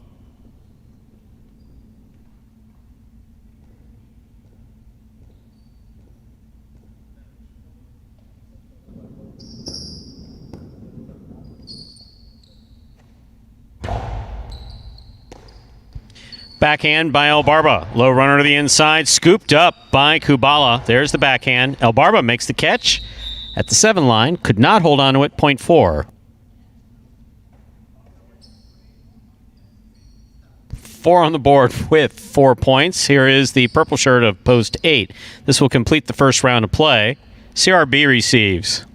Backhand by El Barba. Low runner to the inside. Scooped up by Kubala. There's the backhand. El Barba makes the catch at the 7 line. Could not hold on to it. Point 4. 4 on the board with 4 points. Here is the purple shirt of post 8. This will complete the first round of play. CRB receives.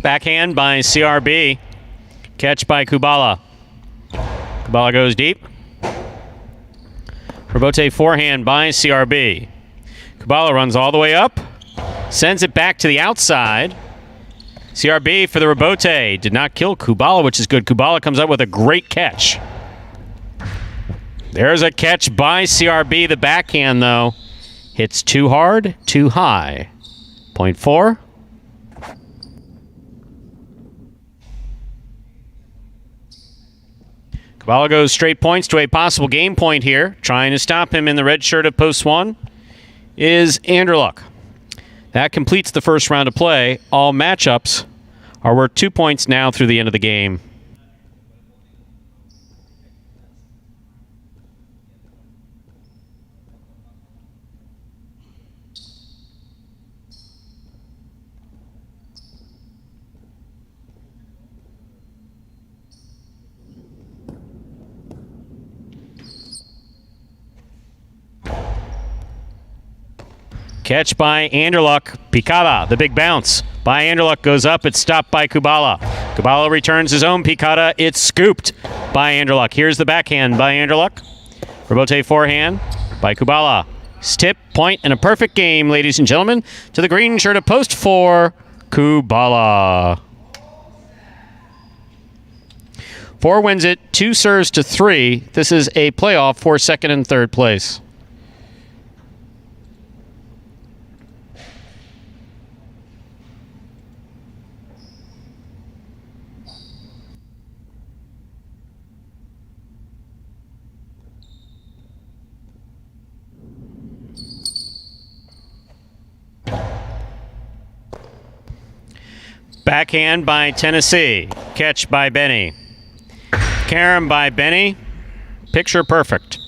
Backhand by CRB. Catch by Kubala. Kubala goes deep. Robote forehand by CRB. Kubala runs all the way up. Sends it back to the outside. CRB for the Robote. Did not kill Kubala, which is good. Kubala comes up with a great catch. There's a catch by CRB. The backhand, though, hits too hard, too high. Point 4. Kubala goes straight points to a possible game point here. Trying to stop him in the red shirt of post 1 is Anderluck. That completes the first round of play. All matchups are worth 2 points now through the end of the game. Catch by Anderluck. Picada, the big bounce by Anderluck goes up. It's stopped by Kubala. Kubala returns his own Picada. It's scooped by Anderluck. Here's the backhand by Anderluck. Robote forehand by Kubala. tip, point, and a perfect game, ladies and gentlemen, to the green shirt of post 4, Kubala. 4 wins it, 2 serves to 3. This is a playoff for second and third place. Backhand by Tennessee. Catch by Benny. Carom by Benny. Picture perfect.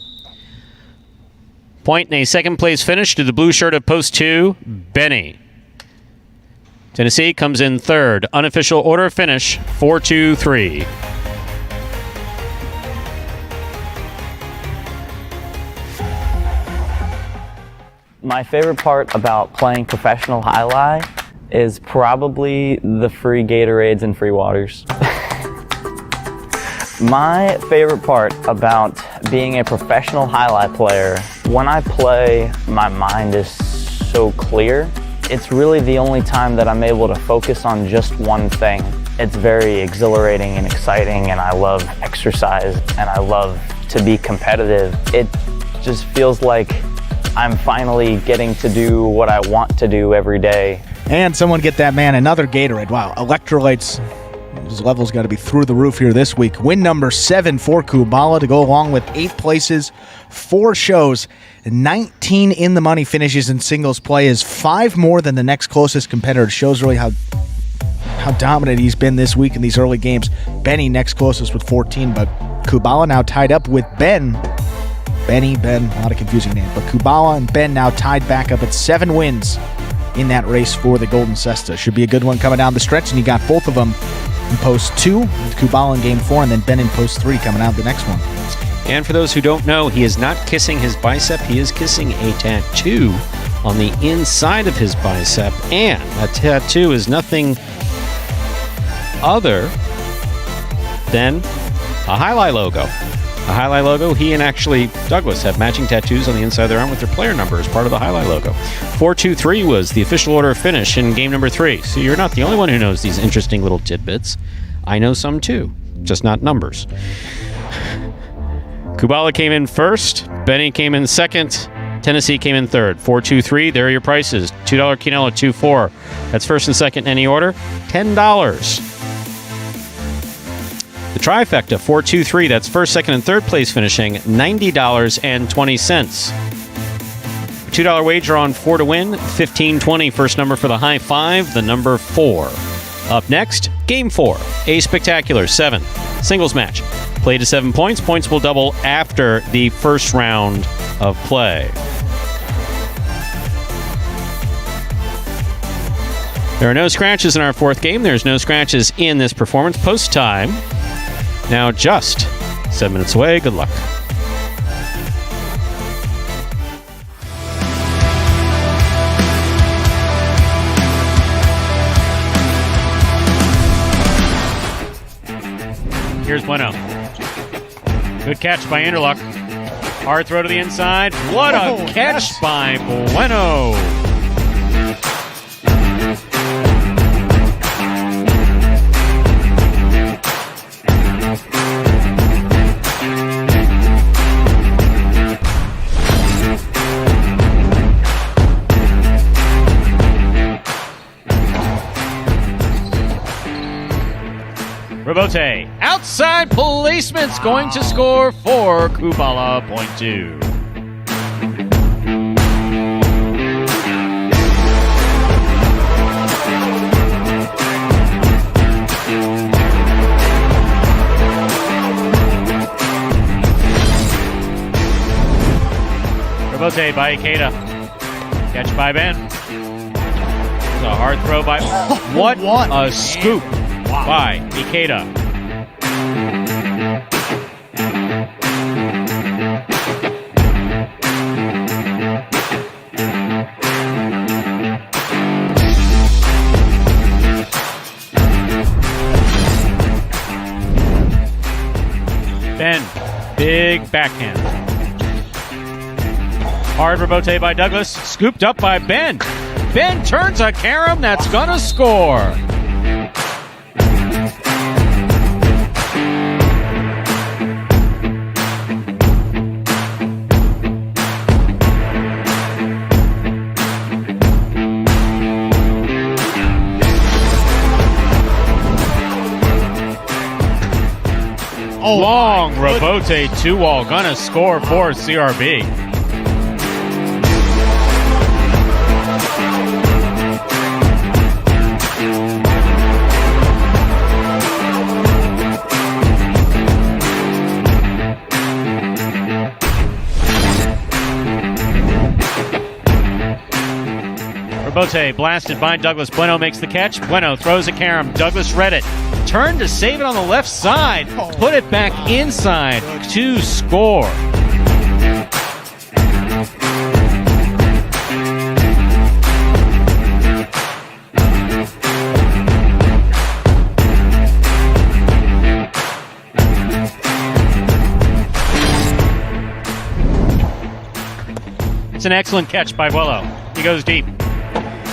Point in a second place finish to the blue shirt of post 2, Benny. Tennessee comes in third. Unofficial order of finish, 4-2-3. My favorite part about playing professional Jai-Alai is probably the free Gatorades and free waters. My favorite part about being a professional Jai-Alai player, when I play, my mind is so clear. It's really the only time that I'm able to focus on just one thing. It's very exhilarating and exciting, and I love exercise, and I love to be competitive. It just feels like I'm finally getting to do what I want to do every day. And someone get that man another Gatorade. Wow, electrolytes, his level's got to be through the roof here this week. Win number 7 for Kubala to go along with 8 places, 4 shows, 19 in the money finishes in singles play is 5 more than the next closest competitor. It shows really how dominant he's been this week in these early games. Benny next closest with 14, but Kubala now tied up with Ben, a lot of confusing names, but Kubala and Ben now tied back up at 7 wins in that race for the Golden Cesta. Should be a good one coming down the stretch, and you got both of them in post 2, with Kubala in game 4, and then Ben in post 3 coming out the next one. And for those who don't know, he is not kissing his bicep, he is kissing a tattoo on the inside of his bicep, and that tattoo is nothing other than a Jai-Alai logo. A Jai-Alai logo. He and actually Douglas have matching tattoos on the inside of their arm with their player number as part of the Jai-Alai logo. 4-2-3 was the official order of finish in game number 3. So you're not the only one who knows these interesting little tidbits. I know some too, just not numbers. Kubala came in first. Benny came in second. Tennessee came in third. 4-2-3. There are your prices. $2 quinella, 2-4. That's first and second in any order. $10. The trifecta, 4-2-3, that's first, second, and third place finishing, $90.20. $2 wager on 4 to win, $15.20. First number for the high 5, the number 4. Up next, game 4, a spectacular 7 singles match. Play to 7 points. Points will double after the first round of play. There are no scratches in our 4th game. There's no scratches in this performance. Post time. Now just 7 minutes away. Good luck. Here's Bueno. Good catch by Anderluck. Hard throw to the inside. What a catch by Bueno. Rabote, outside placement's going to score for Kubala, point 2. Rabote by Ikeda. Catch by Ben. It's a hard throw by... What a scoop by Ikeda. Ben, big backhand. Hard rebote by Douglas, scooped up by Ben. Ben turns a carom that's gonna score. Long rebote, two-wall, gonna score for CRB. Rebote blasted by Douglas. Bueno makes the catch. Bueno throws a carom. Douglas read it. Turned to save it on the left side. Put it back inside to score. It's an excellent catch by Buello. He goes deep.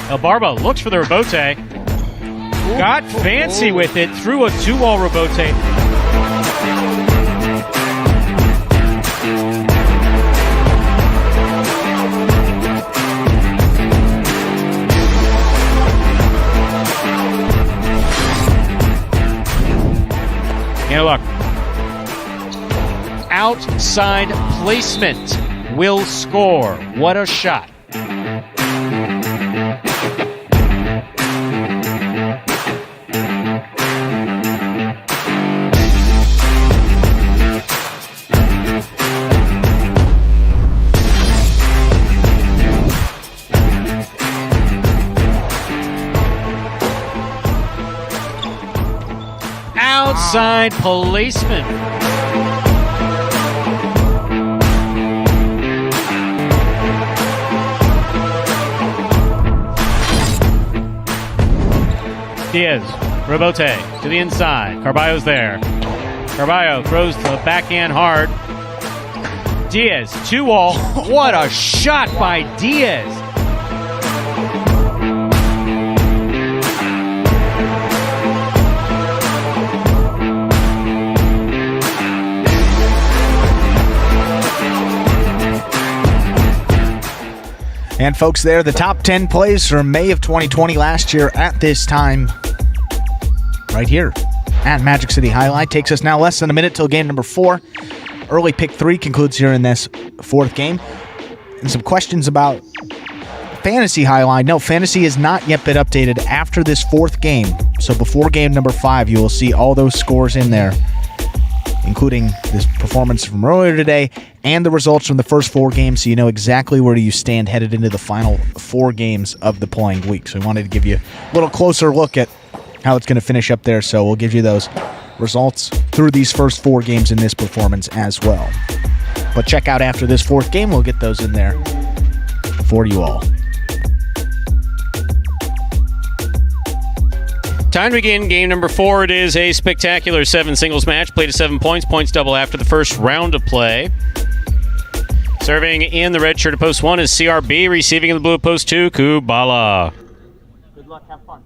El Barba looks for the rebote. Got fancy with it, threw a two-wall rebote. And look. Outside placement will score. What a shot. Outside placement. Diaz, rebote to the inside. Carballo's there. Carballo throws the backhand hard. Diaz, two-wall. What a shot by Diaz. And folks, there, the top 10 plays from May of 2020 last year at this time, right here at Magic City Jai-Alai. Takes us now less than a minute till game number 4. Early pick 3 concludes here in this 4th game. And some questions about Fantasy Jai-Alai. No, Fantasy has not yet been updated after this 4th game. So before game number 5, you will see all those scores in there, including this performance from earlier today and the results from the first 4 games, so you know exactly where you stand headed into the final 4 games of the playing week. So we wanted to give you a little closer look at how it's going to finish up there, so we'll give you those results through these first 4 games in this performance as well. But check out after this 4th game, we'll get those in there for you all. Time to begin game number 4. It is a spectacular 7 singles match. Played to 7 points. Points double after the first round of play. Serving in the red shirt at post 1 is CRB. Receiving in the blue at post 2, Kubala. Good luck. Have fun.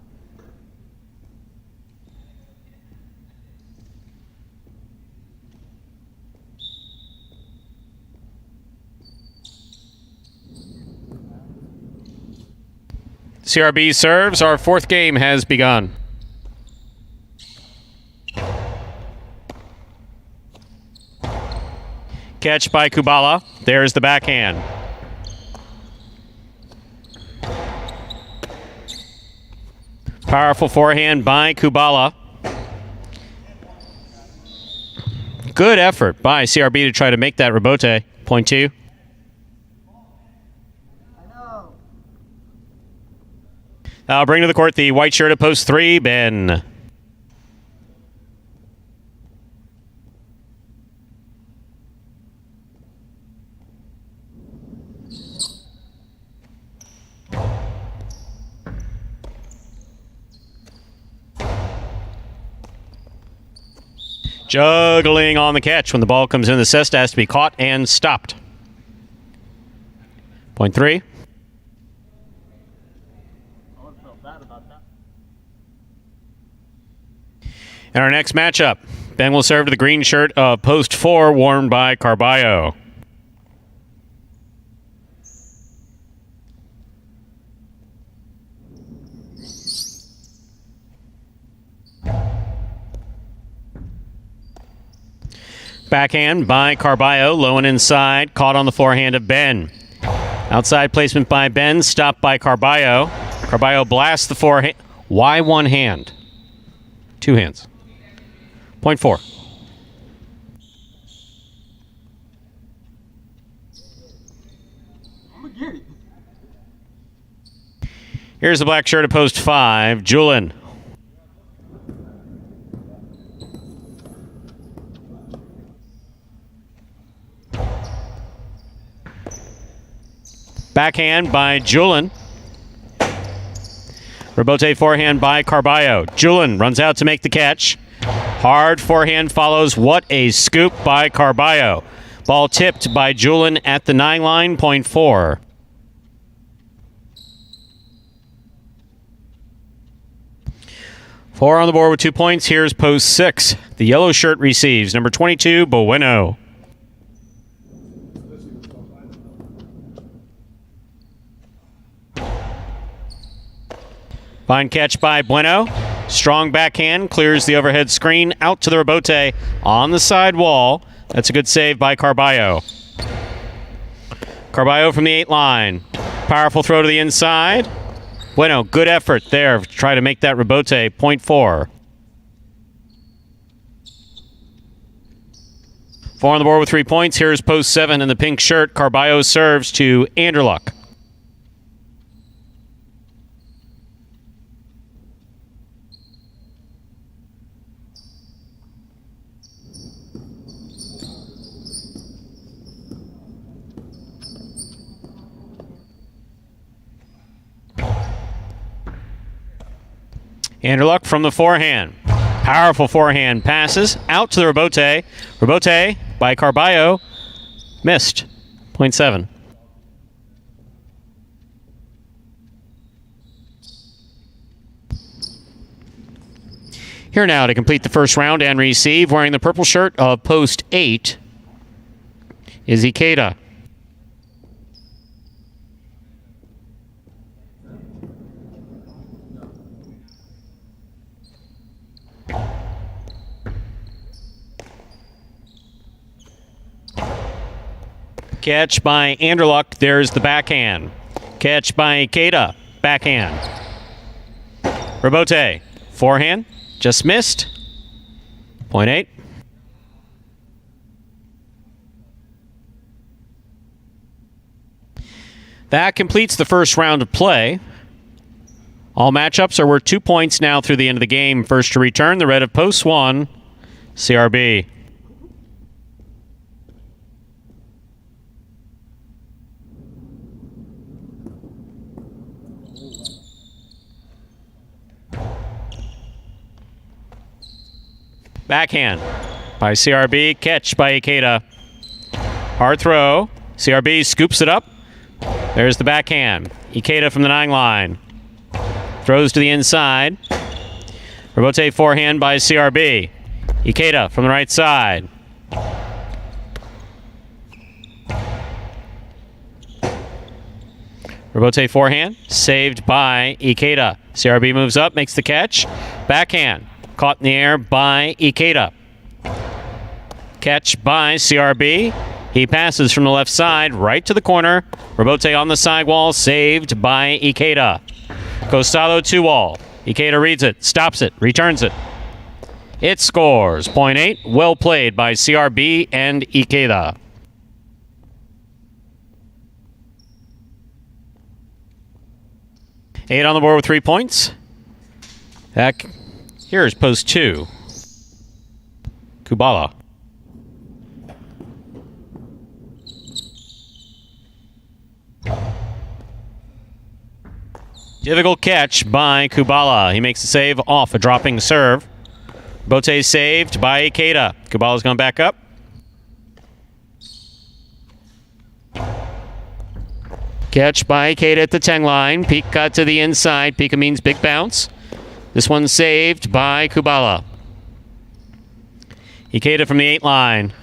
CRB serves. Our 4th game has begun. Catch by Kubala. There's the backhand. Powerful forehand by Kubala. Good effort by CRB to try to make that rebote. Point 2. I'll bring to the court the white shirt at post 3, Ben. Juggling on the catch when the ball comes in. The cesta has to be caught and stopped. Point 3. And our next matchup, Ben will serve to the green shirt of post 4, worn by Carballo. Backhand by Carballo, low and inside, caught on the forehand of Ben. Outside placement by Ben, stopped by Carballo. Carballo blasts the forehand. Why one hand? Two hands. Point 4. Here's the black shirt of post 5, Julian. Backhand by Julian. Rebote forehand by Carballo. Julian runs out to make the catch. Hard forehand follows. What a scoop by Carballo. Ball tipped by Julian at the 9 line, point 4. Four on the board with 2 points. Here's post 6. The yellow shirt receives. Number 22, Bueno. Fine catch by Bueno. Strong backhand. Clears the overhead screen. Out to the rebote on the side wall. That's a good save by Carballo. Carballo from the 8 line. Powerful throw to the inside. Bueno, good effort there. Try to make that rebote. Point 4. 4 on the board with 3 points. Here's post 7 in the pink shirt. Carballo serves to Anderluck. Anderluck from the forehand. Powerful forehand passes out to the rebote. Rebote by Carballo. Missed. Point 7. Here now to complete the first round and receive, wearing the purple shirt of post 8, is Ikeda. Catch by Anderluck. There's the backhand. Catch by Ikeda. Backhand. Rebote. Forehand. Just missed. Point 8. That completes the first round of play. All matchups are worth 2 points now through the end of the game. First to return, the red of post 1, CRB. Backhand by CRB. Catch by Ikeda. Hard throw. CRB scoops it up. There's the backhand. Ikeda from the 9 line. Throws to the inside. Rebote forehand by CRB. Ikeda from the right side. Rebote forehand. Saved by Ikeda. CRB moves up, makes the catch. Backhand. Caught in the air by Ikeda. Catch by CRB. He passes from the left side right to the corner. Rebote on the sidewall, saved by Ikeda. Costado 2-wall. Ikeda reads it, stops it, returns it. It scores. Point 8. Well played by CRB and Ikeda. Eight on the board with 3 points. Here's post 2. Kubala. Difficult catch by Kubala. He makes the save off a dropping serve. Bote saved by Ikeda. Kubala's going back up. Catch by Ikeda at the 10 line. Pika to the inside. Pika means big bounce. This one's saved by Kubala. Ikeda from the 8 line.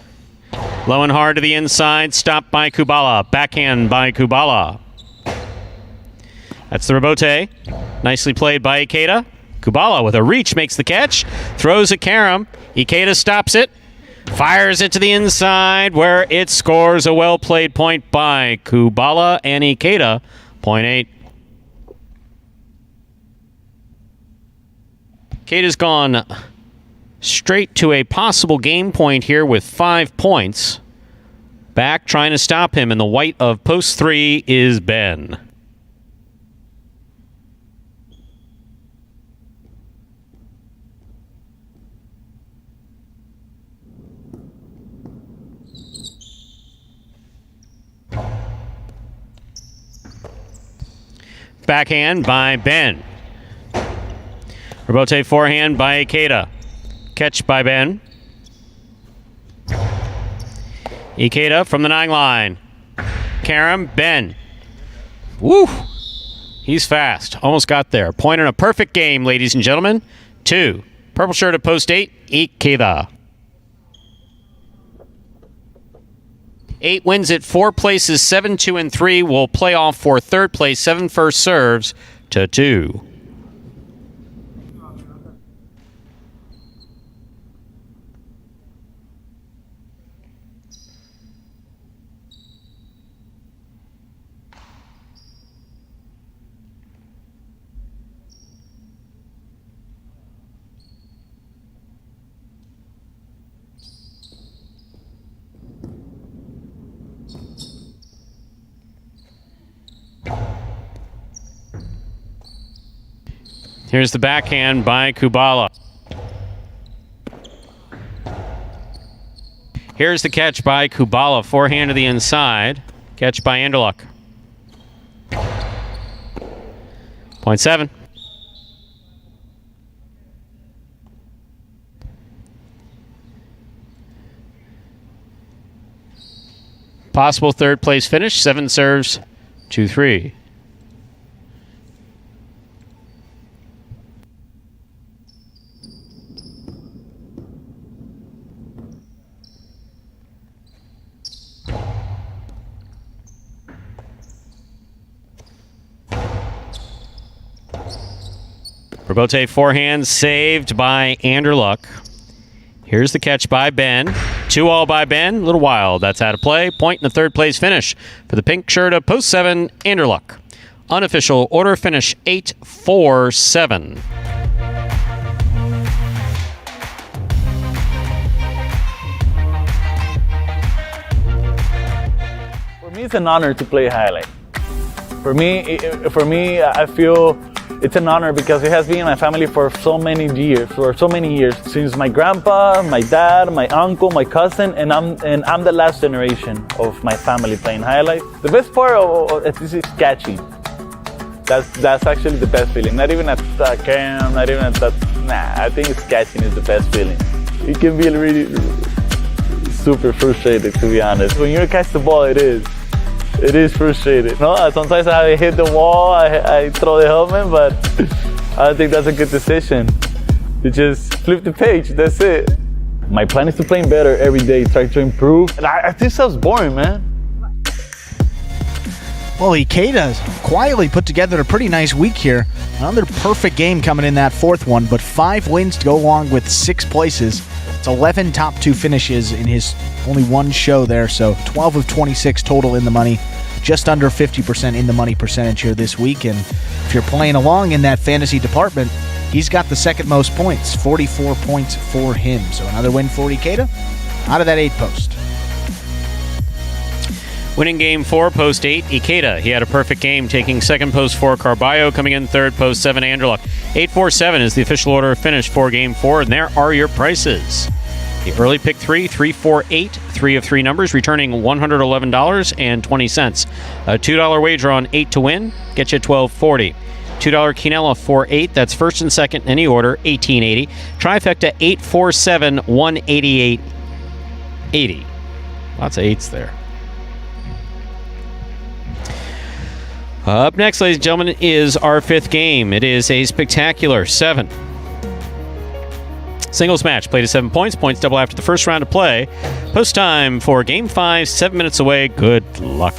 Low and hard to the inside. Stopped by Kubala. Backhand by Kubala. That's the rebote. Nicely played by Ikeda. Kubala with a reach makes the catch. Throws at Karam. Ikeda stops it. Fires it to the inside where it scores a well-played point by Kubala and Ikeda. Point 8. Ikeda's gone straight to a possible game point here with 5 points. Back trying to stop him in the white of post 3 is Ben. Backhand by Ben. Rebote forehand by Ikeda. Catch by Ben. Ikeda from the 9 line. Karam, Ben. Woo! He's fast. Almost got there. Point in a perfect game, ladies and gentlemen. 2. Purple shirt at post 8, Ikeda. 8 wins at 4 places, 7, 2, and 3 will play off for 3rd place. 7 first serves to 2. Here's the backhand by Kubala. Here's the catch by Kubala. Forehand to the inside. Catch by Anderluck. Point 7. Possible 3rd place finish. 7 serves, 2-3. Rebote forehand saved by Anderluck. Here's the catch by Ben. 2 all by Ben. A little wild. That's out of play. Point in the 3rd place finish for the pink shirt of post 7, Anderluck. Unofficial order finish 8-4-7. For me, it's an honor to play Highlight. For me, I feel it's an honor because it has been in my family for so many years. Since my grandpa, my dad, my uncle, my cousin, and I'm the last generation of my family playing Highlight. The best part of this is catching. That's actually the best feeling. Not even at cam, not even at that. Nah, I think it's catching is the best feeling. It can be really super frustrated, to be honest. When you catch the ball, it is frustrating. No, sometimes I hit the wall, I throw the helmet, but I don't think that's a good decision. You just flip the page, that's it. My plan is to play better every day, try to improve. And I think sounds boring, man. Well, Ikeda's quietly put together a pretty nice week here. Another perfect game coming in that 4th one, but 5 wins to go along with 6 places. It's 11 top 2 finishes in his only 1 show there, so 12 of 26 total in the money. Just under 50% in the money percentage here this week, and if you're playing along in that fantasy department, he's got the 2nd most points, 44 points for him. So another win for Ikeda out of that 8 post. Winning game 4, post 8, Ikeda. He had a perfect game, taking 2nd post 4, Carballo, coming in 3rd post 7, Anderluck. 8-4-7 is the official order of finish for game 4, and there are your prices. The early pick 3, 3-4-8, 3 of 3 numbers, returning $111.20. A $2 wager on 8 to win, get you $12.40. $2 Quinella 4-8, that's 1st and 2nd in any order, $18.80. Trifecta 8-4-7, $188.80. Lots of 8s there. Up next, ladies and gentlemen, is our fifth game. It is a spectacular 7 singles match. Played to 7 points. Points double after the first round of play. Post time for Game 5, 7 minutes away. Good luck.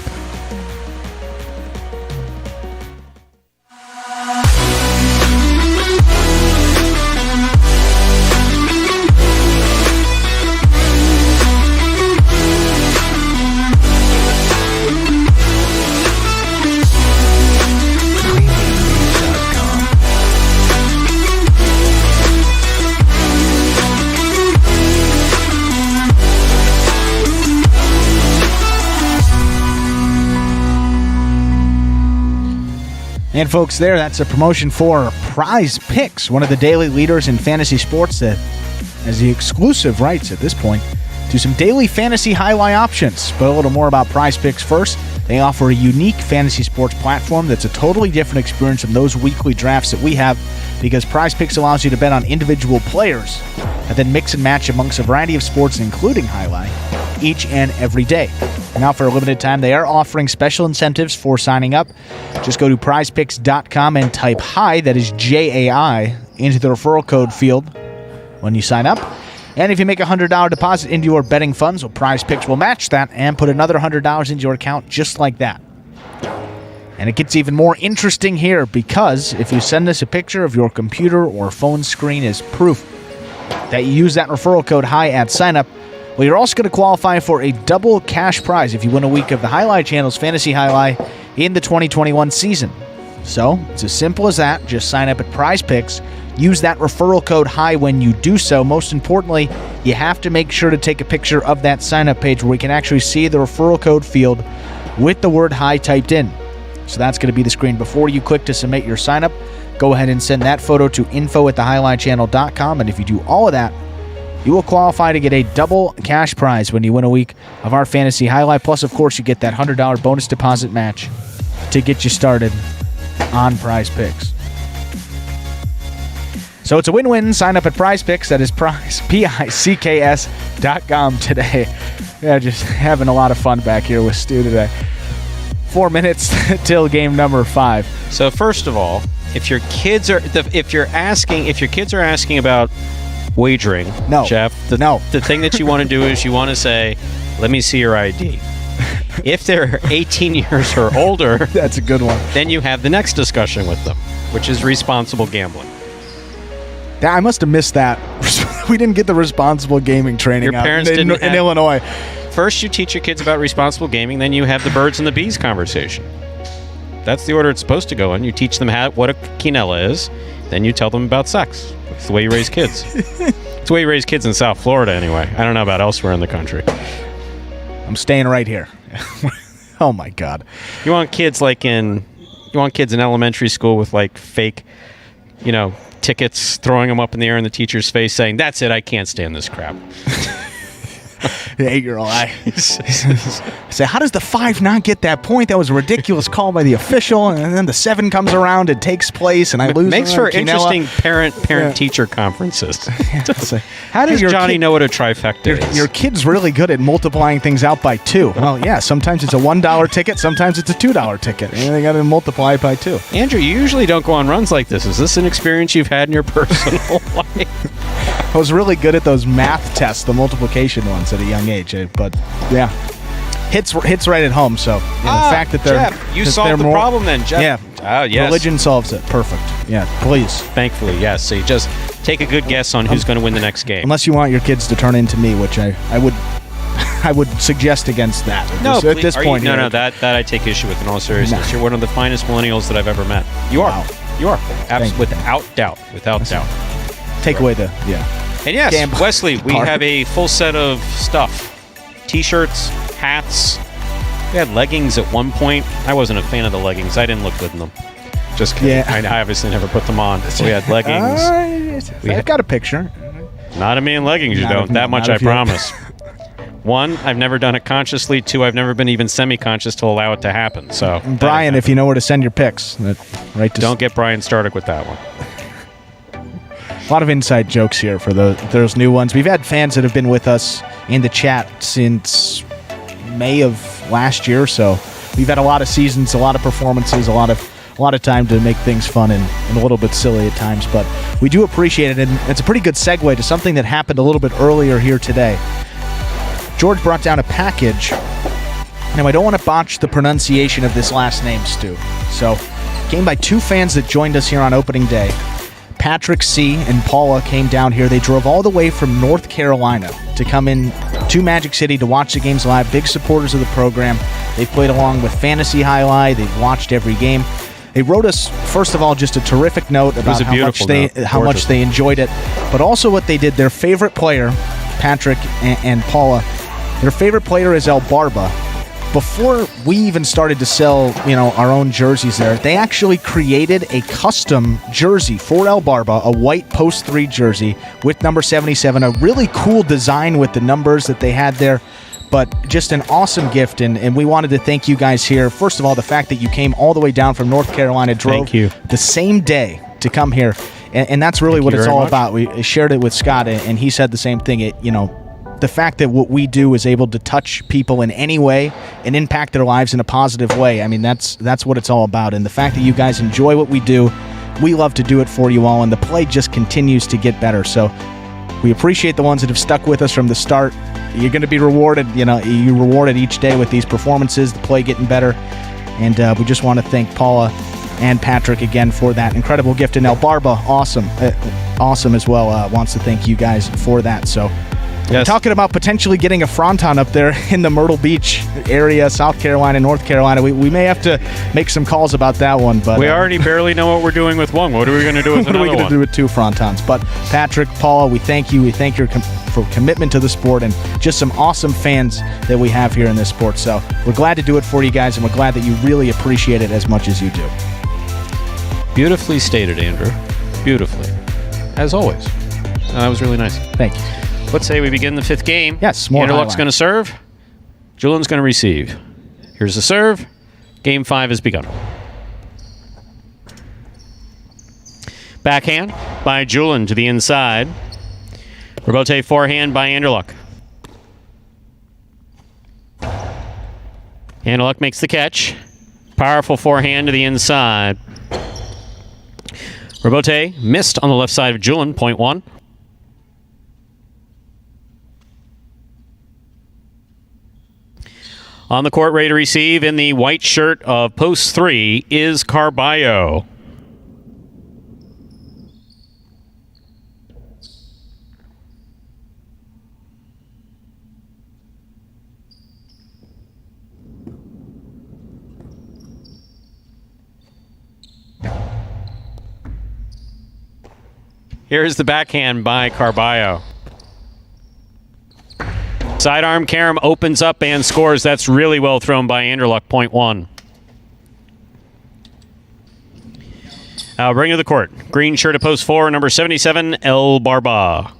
And folks, that's a promotion for Prize Picks, one of the daily leaders in fantasy sports that has the exclusive rights at this point to some daily fantasy highlight options. But a little more about Prize Picks first. They offer a unique fantasy sports platform that's a totally different experience from those weekly drafts that we have, because Prize Picks allows you to bet on individual players and then mix and match amongst a variety of sports, including highlight, each and every day. Now, for a limited time, they are offering special incentives for signing up. Just go to prizepicks.com and type HI, that is J-A-I, into the referral code field when you sign up. And if you make a $100 deposit into your betting funds, well, Prize Picks will match that and put another $100 into your account just like that. And it gets even more interesting here, because if you send us a picture of your computer or phone screen as proof that you use that referral code HI at sign up, well, you're also going to qualify for a double cash prize if you win a week of the Highlight Channel's Fantasy Highlight in the 2021 season. So, it's as simple as that. Just sign up at Prize Picks. Use that referral code HI when you do so. Most importantly, you have to make sure to take a picture of that sign-up page where we can actually see the referral code field with the word HI typed in. So that's going to be the screen before you click to submit your sign-up. Go ahead and send that photo to info@thehighlightchannel.com, and if you do all of that, you will qualify to get a double cash prize when you win a week of our Fantasy Highlight. Plus, of course, you get that $100 bonus deposit match to get you started on Prize Picks. So it's a win-win. Sign up at Prize Picks. That is PICKS.com today. Yeah, just having a lot of fun back here with Stu today. 4 minutes till game number 5. So first of all, if your kids are asking about wagering, no, Jeff, the thing that you want to do is you want to say, "Let me see your ID." If they're 18 years or older, that's a good one. Then you have the next discussion with them, which is responsible gambling. I must have missed that. We didn't get the responsible gaming training Your parents didn't in Illinois. First, you teach your kids about responsible gaming, then you have the birds and the bees conversation. That's the order it's supposed to go in. You teach them what a quinella is, then you tell them about sex. It's the way you raise kids. It's the way you raise kids in South Florida, anyway. I don't know about elsewhere in the country. I'm staying right here. Oh my God! You want kids in elementary school with like fake, tickets, throwing them up in the air in the teacher's face, saying, "That's it, I can't stand this crap." The 8-year-old, I say, how does the 5 not get that point? That was a ridiculous call by the official, and then the 7 comes around and takes place, and I lose. Makes for interesting parent-teacher conferences. How does your Johnny know what a trifecta is? Your kid's really good at multiplying things out by 2. Well, yeah, sometimes it's a $1 ticket, sometimes it's a $2 ticket, and they got to multiply it by 2. Andrew, you usually don't go on runs like this. Is this an experience you've had in your personal life? I was really good at those math tests, the multiplication ones at a young age, but yeah, hits right at home. So the fact that they're Jeff, you solved the problem then, Jeff. Yeah. Oh, yes. Religion solves it. Perfect. Yeah, please. Thankfully, yes. So you just take a good guess on who's going to win the next game. Unless you want your kids to turn into me, which I would suggest against that. At this point. No, that I take issue with in all seriousness. No. You're one of the finest millennials that I've ever met. You are. Wow. You are. Without doubt. Take away the And yes, Wesley, we have a full set of stuff. T-shirts, hats. We had leggings at one point. I wasn't a fan of the leggings. I didn't look good in them. Just kidding. Yeah. I obviously never put them on. So we had leggings. I've got a picture. Not of me in leggings, you don't. That much I promise. 1, I've never done it consciously. 2, I've never been even semi-conscious to allow it to happen. So, Brian, if you know where to send your pics, don't get Brian started with that one. A lot of inside jokes here for those new ones. We've had fans that have been with us in the chat since May of last year, so we've had a lot of seasons, a lot of performances, a lot of time to make things fun and a little bit silly at times, but we do appreciate it, and it's a pretty good segue to something that happened a little bit earlier here today. George brought down a package. Now, I don't want to botch the pronunciation of this last name, Stu. So, came by two fans that joined us here on opening day. Patrick C. and Paula came down here. They drove all the way from North Carolina to come in to Magic City to watch the games live. Big supporters of the program. They've played along with Fantasy Jai-Alai. They've watched every game. They wrote us, first of all, just a terrific note about how much they enjoyed it, but also what they did. Their favorite player, Patrick and Paula, their favorite player is El Barba. Before we even started to sell, our own jerseys there, they actually created a custom jersey for El Barba, a white post 3 jersey with number 77, a really cool design with the numbers that they had there, but just an awesome gift, and we wanted to thank you guys here. First of all, the fact that you came all the way down from North Carolina, drove the same day to come here, and that's really what it's all about. We shared it with Scott, and he said the same thing. The fact that what we do is able to touch people in any way and impact their lives in a positive way, I mean, that's what it's all about. And the fact that you guys enjoy what we do, we love to do it for you all, and the play just continues to get better. So we appreciate the ones that have stuck with us from the start. You're going to be rewarded. You're rewarded each day with these performances, the play getting better. And we just want to thank Paula and Patrick again for that incredible gift. And El Barba, awesome as well, wants to thank you guys for that. So, yes. Talking about potentially getting a fronton up there in the Myrtle Beach area, South Carolina, North Carolina. We may have to make some calls about that one. But we already barely know what we're doing with one. What are we going to do with another one? What are we going to do with 2 frontons? But Patrick, Paula, we thank you. We thank your for commitment to the sport and just some awesome fans that we have here in this sport. So we're glad to do it for you guys, and we're glad that you really appreciate it as much as you do. Beautifully stated, Andrew. Beautifully. As always. That was really nice. Thank you. Let's say we begin the 5th game. Yes, more Anderluck's going to serve. Julian's going to receive. Here's the serve. Game 5 has begun. Backhand by Julian to the inside. Rebote forehand by Anderluck. Anderluck makes the catch. Powerful forehand to the inside. Rebote missed on the left side of Julian, point 1. On the court, ready to receive in the white shirt of post 3 is Carballo. Here's the backhand by Carballo. Sidearm carom opens up and scores. That's really well thrown by Anderluck, point 1. Bring to the court. Green shirt at post 4, number 77, El Barba.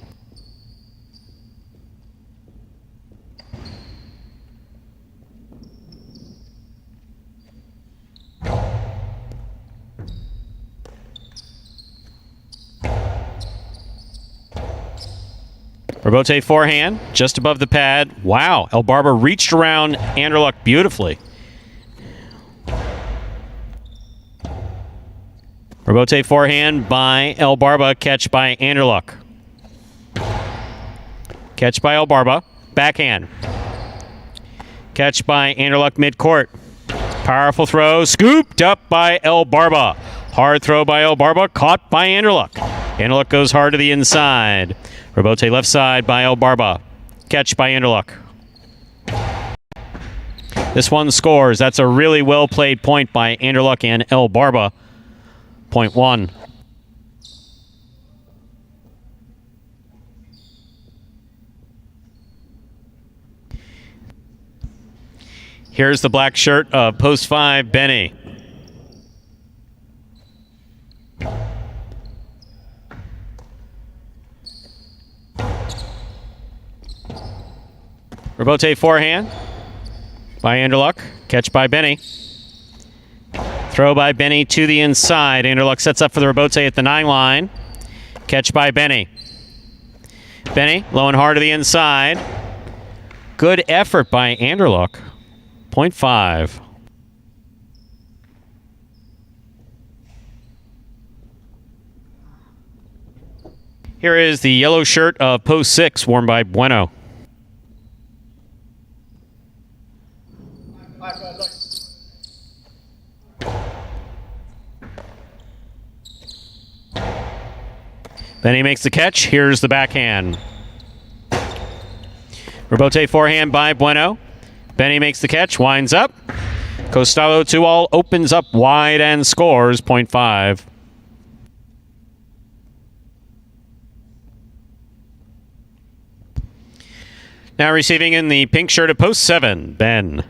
Rebote forehand, just above the pad. Wow, El Barba reached around Anderluck beautifully. Rebote forehand by El Barba, catch by Anderluck. Catch by El Barba, backhand. Catch by Anderluck midcourt. Powerful throw, scooped up by El Barba. Hard throw by El Barba, caught by Anderluck. Anderluck goes hard to the inside. Rebote left side by El Barba. Catch by Anderluck. This one scores. That's a really well-played point by Anderluck and El Barba. Point 1. Here's the black shirt of post 5, Benny. Rebote forehand by Anderluck. Catch by Benny. Throw by Benny to the inside. Anderluck sets up for the rebote at the 9 line. Catch by Benny. Benny low and hard to the inside. Good effort by Anderluck. Point 5. Here is the yellow shirt of post 6 worn by Bueno. Benny makes the catch. Here's the backhand. Rebote forehand by Bueno. Benny makes the catch, winds up. Costalo 2-all opens up wide and scores, 0.5. Now receiving in the pink shirt of post 7, Ben.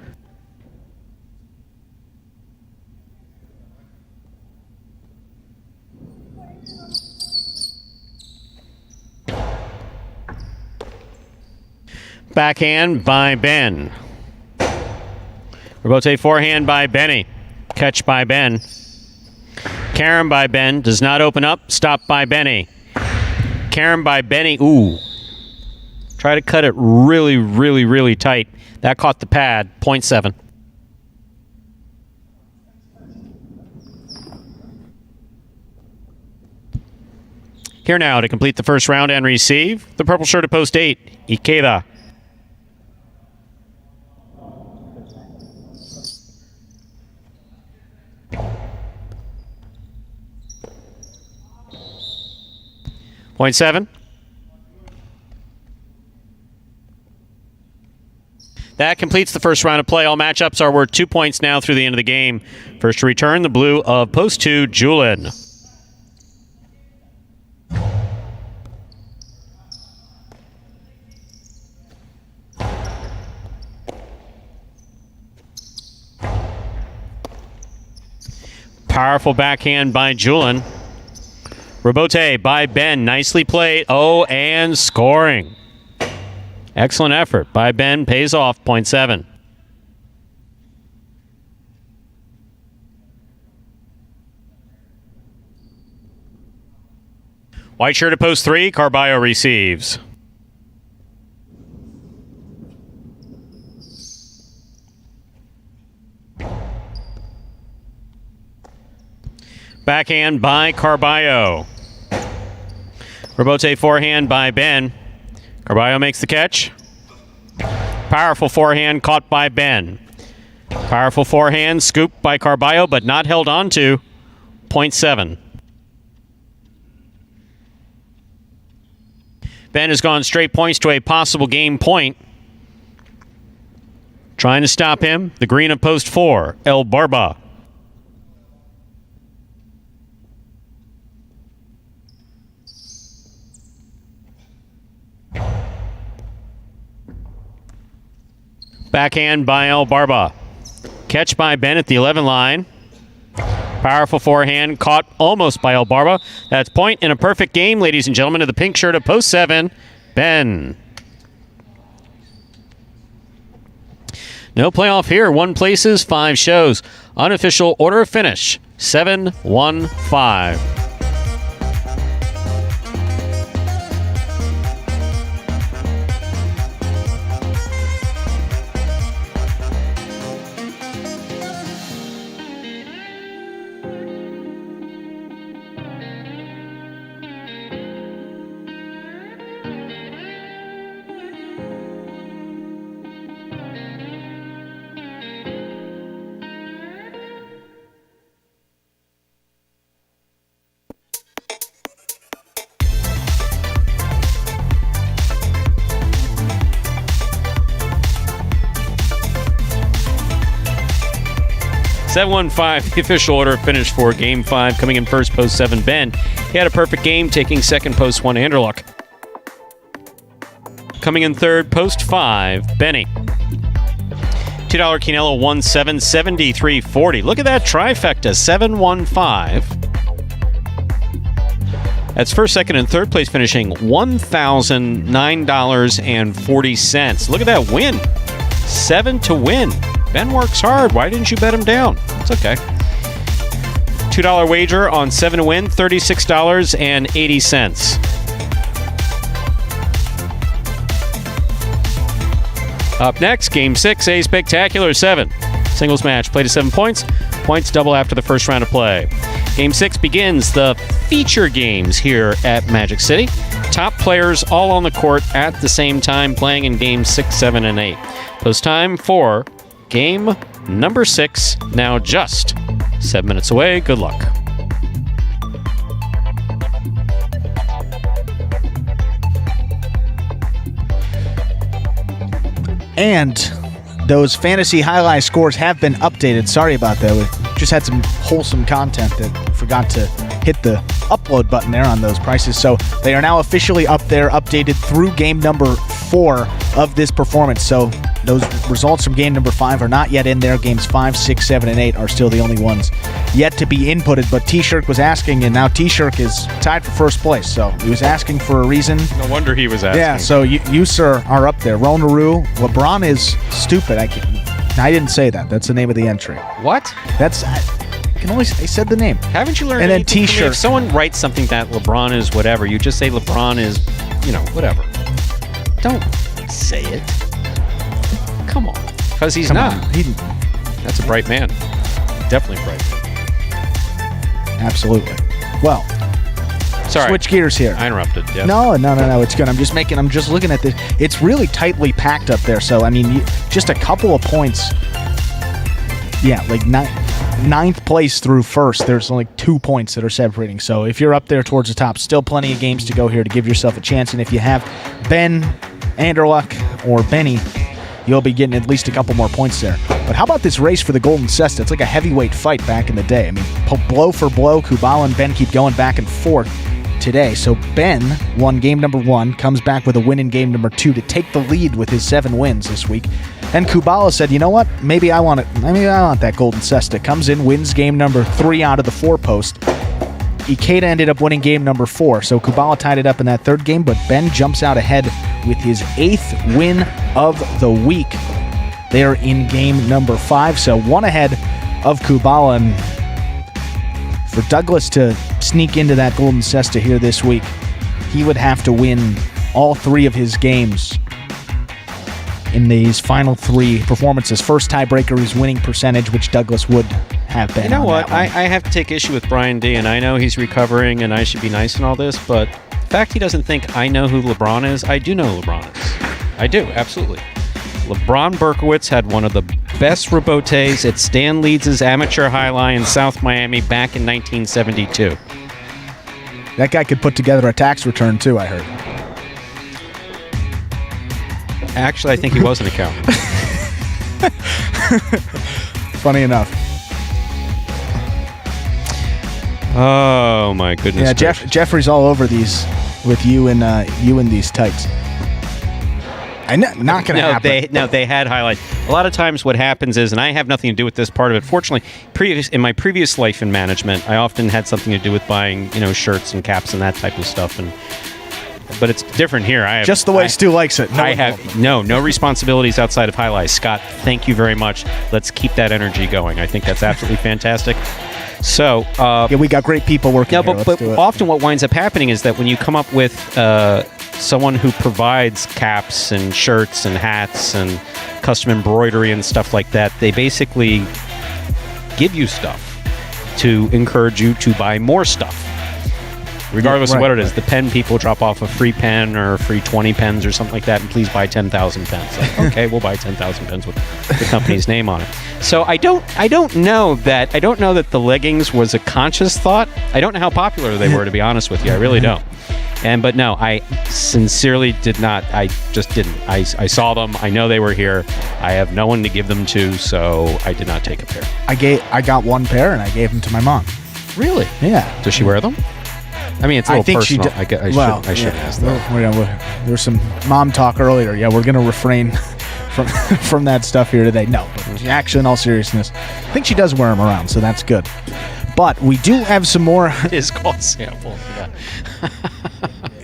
Backhand by Ben. Rebote forehand by Benny. Catch by Ben. Carom by Ben. Does not open up. Stop by Benny. Carom by Benny. Ooh. Try to cut it really, really, really tight. That caught the pad. 0.7. Here now to complete the first round and receive the purple shirt of post 8, Ikeda. Point 7. That completes the first round of play. All matchups are worth 2 points now through the end of the game. First to return, the blue of post 2, Julin. Powerful backhand by Julin. Rebote by Ben. Nicely played. Oh, and scoring. Excellent effort by Ben. Pays off. 0.7. White shirt at post 3. Carballo receives. Backhand by Carballo. Rebote forehand by Ben. Carballo makes the catch. Powerful forehand caught by Ben. Powerful forehand scooped by Carballo, but not held on to. 0.7. Ben has gone straight points to a possible game point. Trying to stop him, the green of post 4, El Barba. Backhand by El Barba. Catch by Ben at the 11 line. Powerful forehand caught almost by El Barba. That's point in a perfect game, ladies and gentlemen, of the pink shirt of post 7, Ben. No playoff here. 1 places, 5 shows. Unofficial order of finish, 7-1-5. That 1-5, the official order finished for Game 5. Coming in first, post 7, Ben. He had a perfect game, taking second, post 1, Anderluck. Coming in third, post 5, Benny. $2 Quinello 1-7, 73-40. Look at that trifecta, 7-1-5. That's first, second, and third place finishing $1,009.40. Look at that win. 7 to win. Ben works hard. Why didn't you bet him down? It's okay. $2 wager on 7 to win, $36.80. Up next, Game 6, a spectacular 7. Singles match, play to 7 points. Points double after the first round of play. Game 6 begins the feature games here at Magic City. top players all on the court at the same time, playing in games 6, 7, and 8. Post time for game number 6, now just 7 minutes away. Good luck. And those fantasy highlight scores have been updated. Sorry about that. We just had some wholesome content that forgot to hit the upload button there on those prices. So they are now officially up there, updated through game number 4 of this performance. So those results from game number 5 are not yet in there. Games 5, 6, 7, and 8 are still the only ones yet to be inputted. But T-Shirk was asking, and now T-Shirk is tied for first place. So he was asking for a reason. No wonder he was asking. Yeah, so you sir, are up there. Ronaru, LeBron is stupid. I didn't say that. That's the name of the entry. What? I said the name. Haven't you learned And then anything from me? T-Shirt. If someone writes something that LeBron is whatever, you just say LeBron is, whatever. Don't say it. Come on. Because he's not. That's a bright man. Definitely bright man. Absolutely. Well, Sorry. switch gears here. I interrupted. Yeah. No, it's good. I'm just looking at this. It's really tightly packed up there. So, I mean, just a couple of points. Yeah, like ninth place through first, there's only 2 points that are separating. So if you're up there towards the top, still plenty of games to go here to give yourself a chance. And if you have Ben, Anderluck, or Benny, you'll be getting at least a couple more points there. But how about this race for the Golden Cesta? It's like a heavyweight fight back in the day. I mean, blow for blow, Kubala and Ben keep going back and forth today. So Ben won game number 1, comes back with a win in game number 2 to take the lead with his 7 wins this week. And Kubala said, you know what? Maybe I want it. Maybe I want that Golden Cesta. Comes in, wins game number 3 out of the 4 post. Ikeda ended up winning game number 4, so Kubala tied it up in that 3rd game, but Ben jumps out ahead with his 8th win of the week. They're in game number 5, so 1 ahead of Kubala. And for Douglas to sneak into that Golden Cesta here this week, he would have to win all 3 of his games in these final 3 performances. First tiebreaker is winning percentage, which Douglas would have been. You know on what? that one. I have to take issue with Brian D, and I know he's recovering, and I should be nice and all this, but the fact he doesn't think I know who LeBron is, I do know who LeBron is. I do, absolutely. LeBron Berkowitz had one of the best rebotes at Stan Leeds' amateur highlight in South Miami back in 1972. That guy could put together a tax return, too, I heard. Actually, I think he was an accountant. Funny enough. Oh my goodness! Yeah, gracious. Jeffrey's all over these with you in these tights. Not going to happen. They had highlights. A lot of times, what happens is, and I have nothing to do with this part of it. Fortunately, in my previous life in management, I often had something to do with buying, shirts and caps and that type of stuff. But it's different here. Just the way Stu likes it. I have no responsibilities outside of highlights. Scott, thank you very much. Let's keep that energy going. I think that's absolutely fantastic. So we got great people working here. But often what winds up happening is that when you come up with someone who provides caps and shirts and hats and custom embroidery and stuff like that, they basically give you stuff to encourage you to buy more stuff. Regardless of what it is, the pen people drop off a free pen or free 20 pens or something like that, and please buy 10,000 pens. Like, okay, we'll buy 10,000 pens with the company's name on it. So I don't know that the leggings was a conscious thought. I don't know how popular they were, to be honest with you. I really don't. But no, I sincerely did not. I just didn't. I saw them. I know they were here. I have no one to give them to, so I did not take a pair. I got 1 pair and I gave them to my mom. Really? Yeah. Does she wear them? I mean, it's a little personal. I should ask that. There was some mom talk earlier. Yeah, we're going to refrain from that stuff here today. No, but actually, in all seriousness, I think she does wear them around, so that's good. But we do have some more. It is called samples.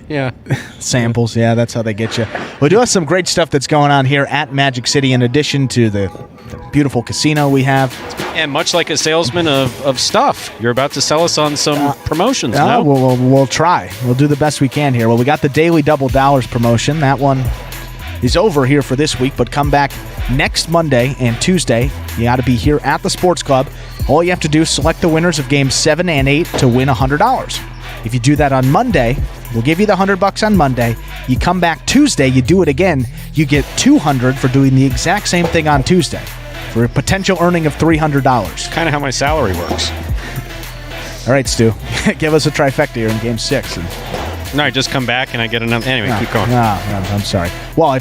Yeah. Samples, yeah, that's how they get you. We do have some great stuff that's going on here at Magic City, in addition to the beautiful casino we have. And much like a salesman of stuff, you're about to sell us on some promotions, no? We'll try. We'll do the best we can here. Well, we got the Daily Double Dollars promotion. That one is over here for this week, but come back next Monday and Tuesday. You got to be here at the Sports Club. All you have to do is select the winners of games 7 and 8 to win $100. If you do that on Monday, we'll give you the $100 on Monday. You come back Tuesday, you do it again, you get $200 for doing the exact same thing on Tuesday, for a potential earning of $300. Kind of how my salary works. All right, Stu, give us a trifecta here in Game 6. No, I just come back and I get enough. Anyway, keep going. No, I'm sorry. Well,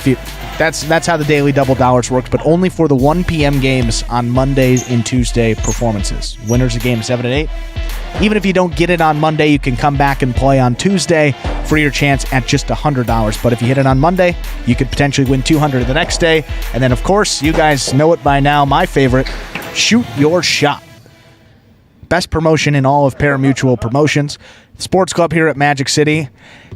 that's how the daily double dollars works, but only for the 1 p.m. games on Mondays and Tuesday performances. Winners of Game 7 and 8. Even if you don't get it on Monday, you can come back and play on Tuesday for your chance at just $100. But if you hit it on Monday, you could potentially win $200 the next day. And then, of course, you guys know it by now, my favorite, Shoot Your Shot. Best promotion in all of Parimutuel promotions. Sports Club here at Magic City.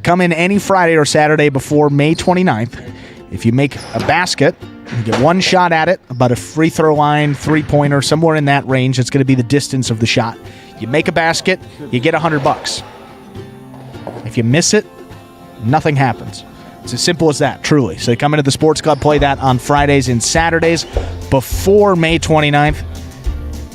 Come in any Friday or Saturday before May 29th. If you make a basket, you get one shot at it, about a free throw line, three-pointer, somewhere in that range. It's going to be the distance of the shot. You make a basket, you get $100. If you miss it, nothing happens. It's as simple as that, truly. So you come into the Sports Club, play that on Fridays and Saturdays before May 29th.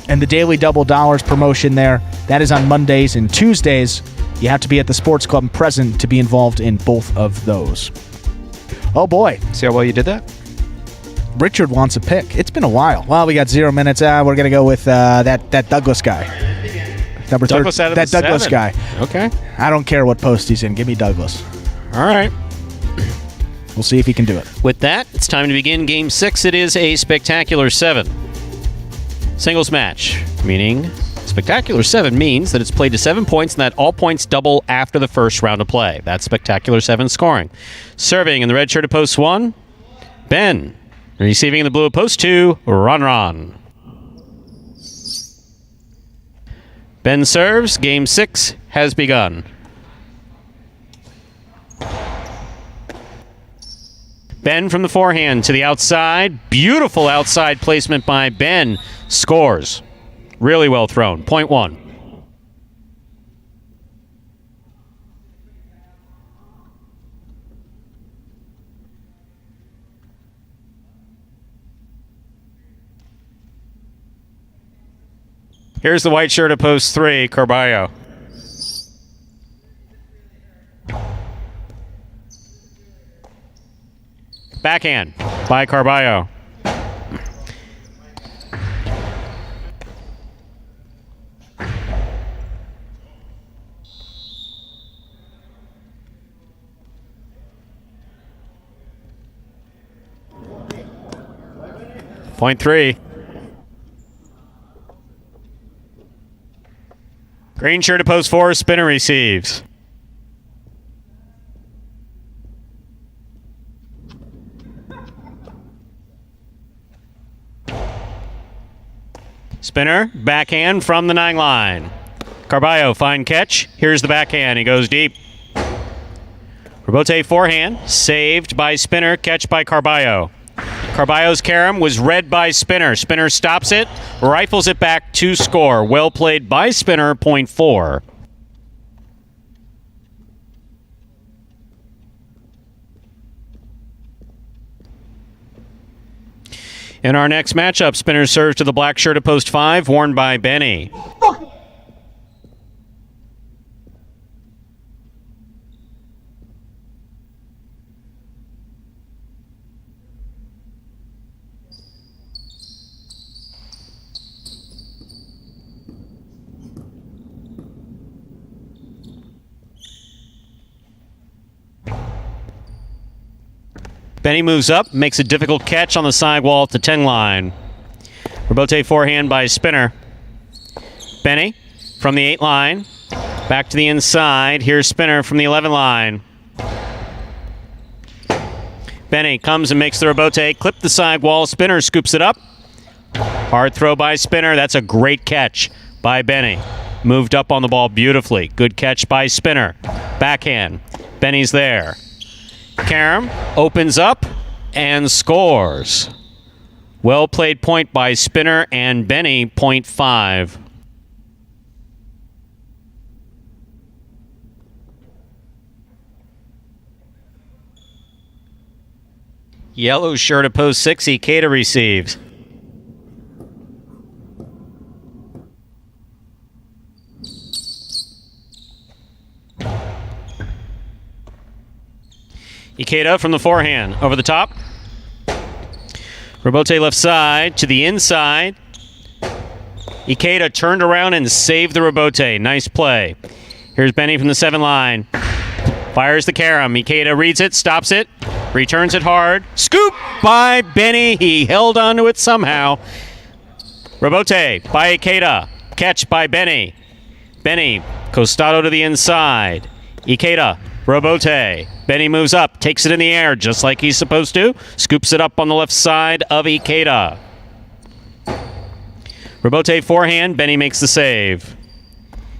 And the Daily Double Dollars promotion there, that is on Mondays and Tuesdays. You have to be at the Sports Club present to be involved in both of those. Oh, boy. See how well you did that? Richard wants a pick. It's been a while. Well, we got 0 minutes. We're going to go with that Douglas guy. Number Douglas out of that the Douglas 7. guy. Okay. I don't care what post he's in. Give me Douglas. All right. We'll see if he can do it. With that, it's time to begin Game 6. It is a Spectacular 7. Singles match, meaning Spectacular 7 means that it's played to 7 points and that all points double after the first round of play. That's Spectacular 7 scoring. Serving in the red shirt at post 1, Ben. Receiving in the blue at post 2, Ron. Ben serves. Game 6 has begun. Ben from the forehand to the outside. Beautiful outside placement by Ben. Scores. Really well thrown. Point 1. Here's the white shirt at post 3, Carballo. Backhand by Carballo. Point 3. Green shirt to post 4, spinner receives. Spinner, backhand from the 9 line. Carballo, fine catch. Here's the backhand. He goes deep. Rebote forehand, saved by Spinner, catch by Carballo. Carballo's carom was read by Spinner. Spinner stops it, rifles it back to score. Well played by Spinner, point 4. In our next matchup, Spinner serves to the black shirt at post 5, worn by Benny. Benny moves up, makes a difficult catch on the sidewall at the 10 line. Rebote forehand by Spinner. Benny from the 8 line, back to the inside. Here's Spinner from the 11 line. Benny comes and makes the rebote, clip the sidewall. Spinner scoops it up. Hard throw by Spinner. That's a great catch by Benny. Moved up on the ball beautifully. Good catch by Spinner. Backhand. Benny's there. Carom opens up and scores. Well played point by Spinner and Benny, point 5. Yellow shirt at post 6, Ikeda receives. Ikeda from the forehand. Over the top. Robote left side to the inside. Ikeda turned around and saved the Robote. Nice play. Here's Benny from the 7 line. Fires the carom. Ikeda reads it, stops it, returns it hard. Scoop by Benny. He held onto it somehow. Robote by Ikeda. Catch by Benny. Benny, Costado to the inside. Ikeda, Robote. Benny moves up, takes it in the air just like he's supposed to. Scoops it up on the left side of Ikeda. Robote forehand, Benny makes the save.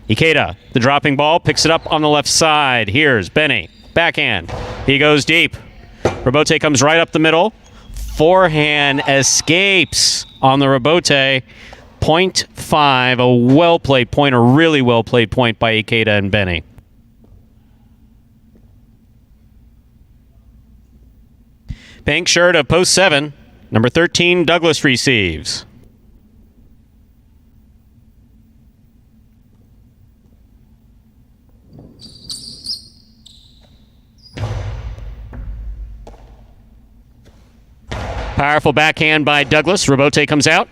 Ikeda, the dropping ball, picks it up on the left side. Here's Benny, backhand. He goes deep. Robote comes right up the middle. Forehand escapes on the Robote. 0.5, a well-played point, a really well-played point by Ikeda and Benny. Pink shirt of post 7. Number 13, Douglas receives. Powerful backhand by Douglas. Robote comes out.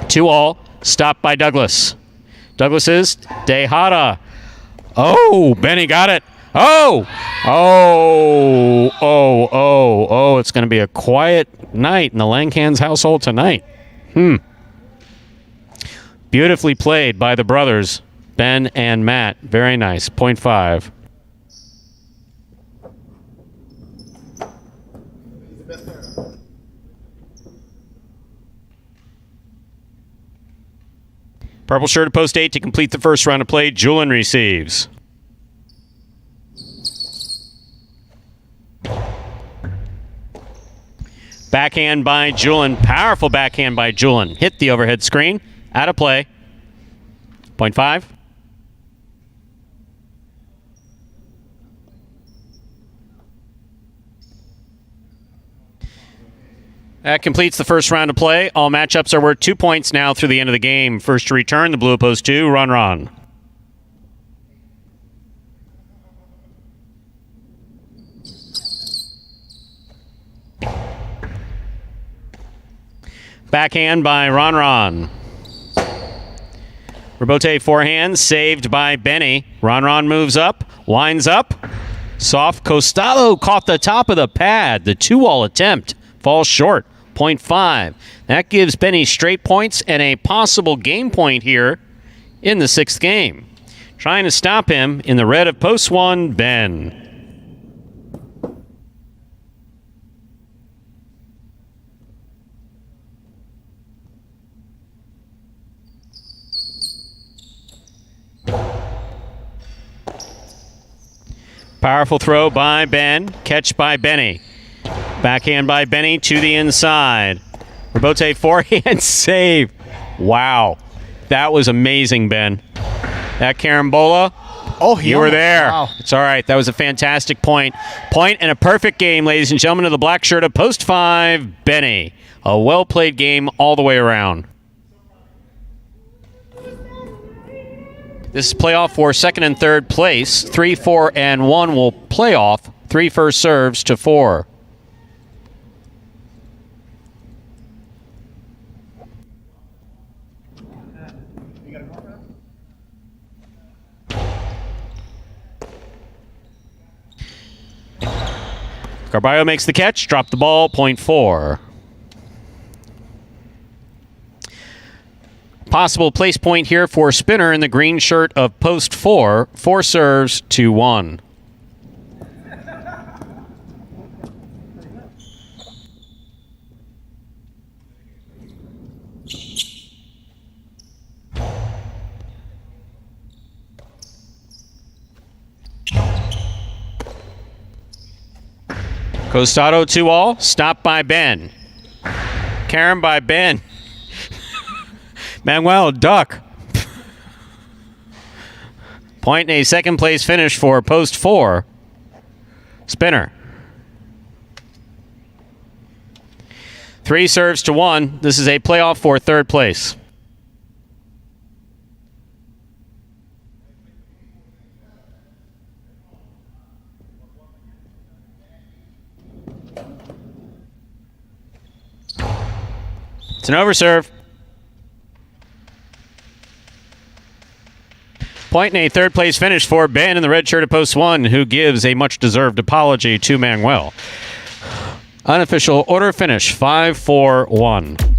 2-all. Stopped by Douglas. Douglas's Dehada. Oh, Benny got it. Oh! Oh, it's going to be a quiet night in the Langhans household tonight. Beautifully played by the brothers, Ben and Matt. Very nice. 0.5. Purple shirt at post 8 to complete the first round of play. Julian receives. Backhand by Julian. Powerful backhand by Julian. Hit the overhead screen. Out of play. 0.5. That completes the first round of play. All matchups are worth 2 points now through the end of the game. First to return, the blue at post 2, Ron. Backhand by Ron. Robote forehand, saved by Benny. Ron moves up, winds up. Soft Costado caught the top of the pad. The 2-all attempt falls short. 0.5. That gives Benny straight points and a possible game point here in the 6th game. Trying to stop him in the red of post 1, Ben. Powerful throw by Ben. Catch by Benny. Backhand by Benny to the inside. Robote forehand save. Wow. That was amazing, Ben. That carambola. Oh, you were there. Wow. It's all right. That was a fantastic point. Point and a perfect game, ladies and gentlemen, of the black shirt of post 5, Benny. A well-played game all the way around. This is playoff for 2nd and 3rd place. 3, 4, and 1 will play off 3 first serves to 4. Carballo makes the catch, dropped the ball, 0.4. Possible place point here for Spinner in the green shirt of post 4. 4 serves to 1. Costado 2-all, stopped by Ben. Carom by Ben. Manuel, duck. Point and a 2nd place finish for post 4. Spinner. 3 serves to 1. This is a playoff for 3rd place. It's an overserve. Point in a third-place finish for Ben in the red shirt at post 1, who gives a much-deserved apology to Manuel. Unofficial order of finish, 5-4-1.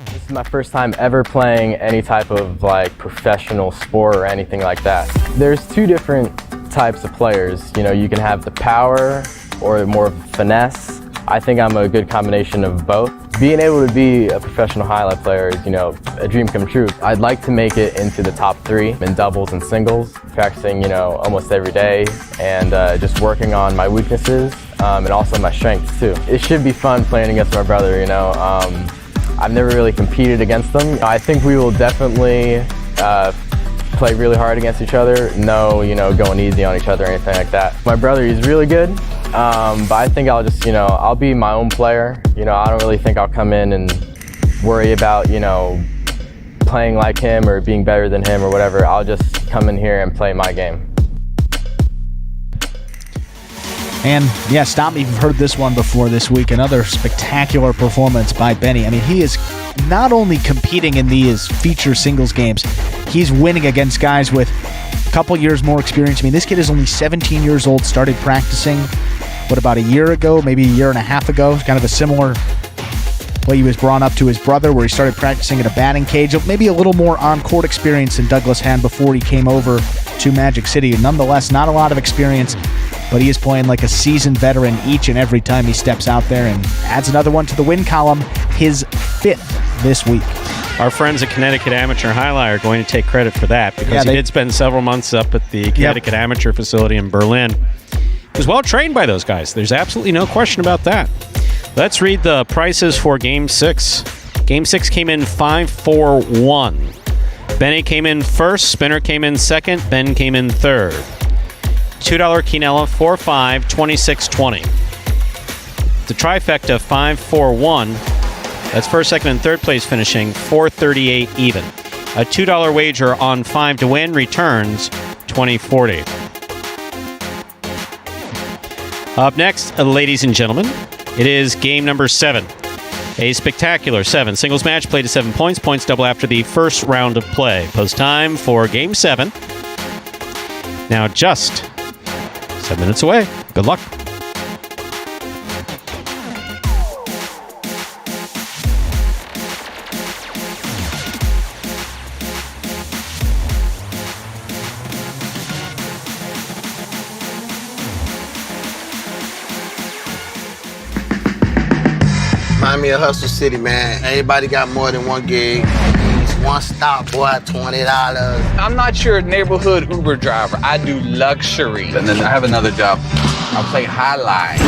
This is my first time ever playing any type of professional sport or anything like that. There's two different types of players. You know, you can have the power or more finesse. I think I'm a good combination of both. Being able to be a professional highlight player is, a dream come true. I'd like to make it into the top 3 in doubles and singles, practicing, almost every day, and just working on my weaknesses and also my strengths too. It should be fun playing against my brother, I've never really competed against them. I think we will definitely play really hard against each other. No, going easy on each other or anything like that. My brother, he's really good. But I think I'll just, I'll be my own player. I don't really think I'll come in and worry about, playing like him or being better than him or whatever. I'll just come in here and play my game. And yeah, stop me if you've heard this one before this week. Another spectacular performance by Benny. I mean, he is not only competing in these feature singles games, he's winning against guys with a couple years more experience. I mean, this kid is only 17 years old, started practicing, about a year ago, maybe a year and a half ago. Kind of a similar way he was brought up to his brother, where he started practicing at a batting cage. Maybe a little more on-court experience than Douglas had before he came over to Magic City. Nonetheless, not a lot of experience, but he is playing like a seasoned veteran each and every time he steps out there and adds another one to the win column, his 5th this week. Our friends at Connecticut Amateur Highlight are going to take credit for that, because he did spend several months up at the Connecticut Amateur facility in Berlin. He was well trained by those guys. There's absolutely no question about that. Let's read the prices for Game 6. Game 6 came in 5-4-1. Benny came in first. Spinner came in second. Ben came in third. $2 Quinella, 4-5, 26-20. The trifecta, 5-4-1. That's first, second, and third place finishing, 438 even. A $2 wager on 5 to win returns $20.40. Up next, ladies and gentlemen, it is game number 7. A spectacular 7 singles match played to 7 points. Points double after the first round of play. Post time for game 7. Now just 7 minutes away. Good luck. Remind me of Hustle City, man. Everybody got more than one gig. One stop, boy, $20. I'm not your neighborhood Uber driver. I do luxury. And then I have another job. I play highlight.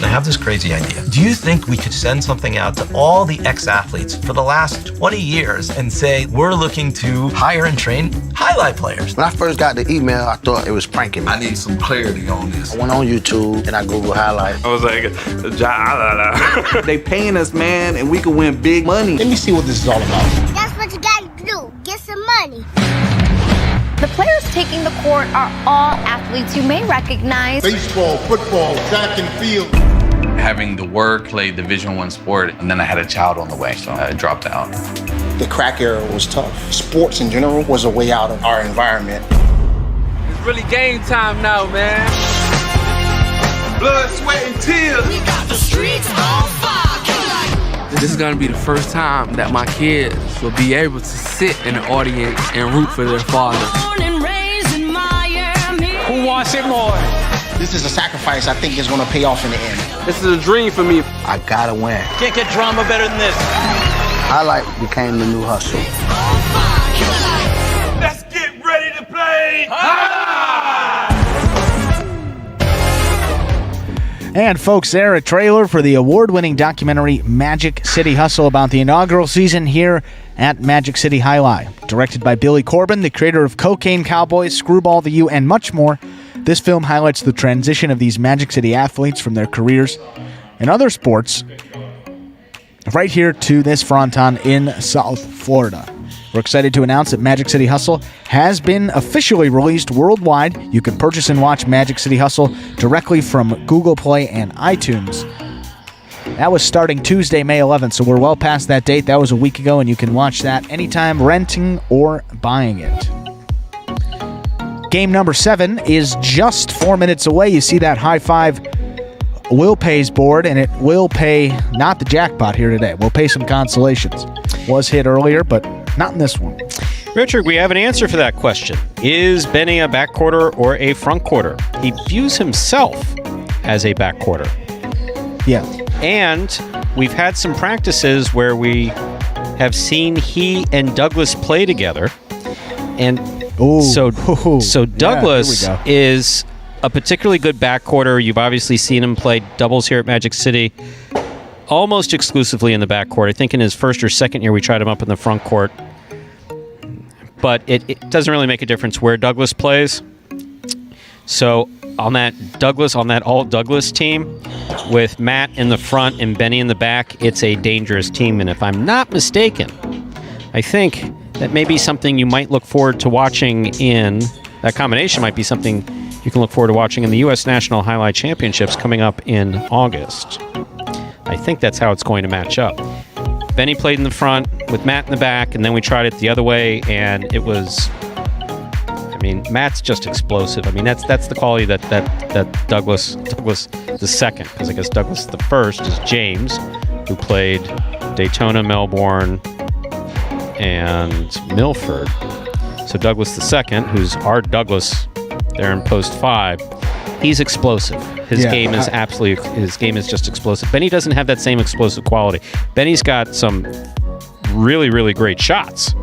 I have this crazy idea. Do you think we could send something out to all the ex-athletes for the last 20 years and say, we're looking to hire and train highlight players? When I first got the email, I thought it was pranking me. I need some clarity on this. I went on YouTube and I Googled highlight. I was like, Jai-Alai. They paying us, man, and we can win big money. Let me see what this is all about. That's what you gotta do. Get some money. The players taking the court are all athletes you may recognize. Baseball, football, track and field. Having the work, played Division I sport, and then I had a child on the way, so I dropped out. The crack era was tough. Sports in general was a way out of our environment. It's really game time now, man. Blood, sweat, and tears. We got the streets on fire. This is gonna be the first time that my kids will be able to sit in the audience and root for their father. Who wants it more? This is a sacrifice I think is going to pay off in the end. This is a dream for me. I gotta win. Can't get drama better than this. Highlight became the new hustle. Let's get ready to play. And folks, there a trailer for the award-winning documentary Magic City Hustle about the inaugural season here at Magic City Jai-Alai. Directed by Billy Corbin, the creator of Cocaine Cowboys, Screwball the U, and much more, this film highlights the transition of these Magic City athletes from their careers in other sports right here to this fronton in South Florida. We're excited to announce that Magic City Hustle has been officially released worldwide. You can purchase and watch Magic City Hustle directly from Google Play and iTunes. That was starting Tuesday, May 11th, so we're well past that date. That was a week ago, and you can watch that anytime renting or buying it. Game number 7 is just 4 minutes away. You see that high five will pays board, and it will pay not the jackpot here today. We'll pay some consolations. Was hit earlier, but not in this one. Richard, we have an answer for that question. Is Benny a backcourter or a frontcourter? He views himself as a backcourter. Yeah. And we've had some practices where we have seen he and Douglas play together. And so Douglas is a particularly good backcourter. You've obviously seen him play doubles here at Magic City almost exclusively in the backcourt. I think in his first or second year we tried him up in the front court. But it doesn't really make a difference where Douglas plays. So on that all Douglas team with Matt in the front and Benny in the back, it's a dangerous team. And if I'm not mistaken, I think that may be something you might look forward to watching in that combination might be something you can look forward to watching in the U.S. National Highlight Championships coming up in August. I think that's how it's going to match up. Benny played in the front with Matt in the back, and then we tried it the other way, and it was... Matt's just explosive. That's the quality that Douglas the second, because I guess Douglas the first is James, who played Daytona, Melbourne, and Milford. So Douglas the second, who's our Douglas there in post 5, he's explosive. His game is just explosive. Benny doesn't have that same explosive quality. Benny's got some really, really great shots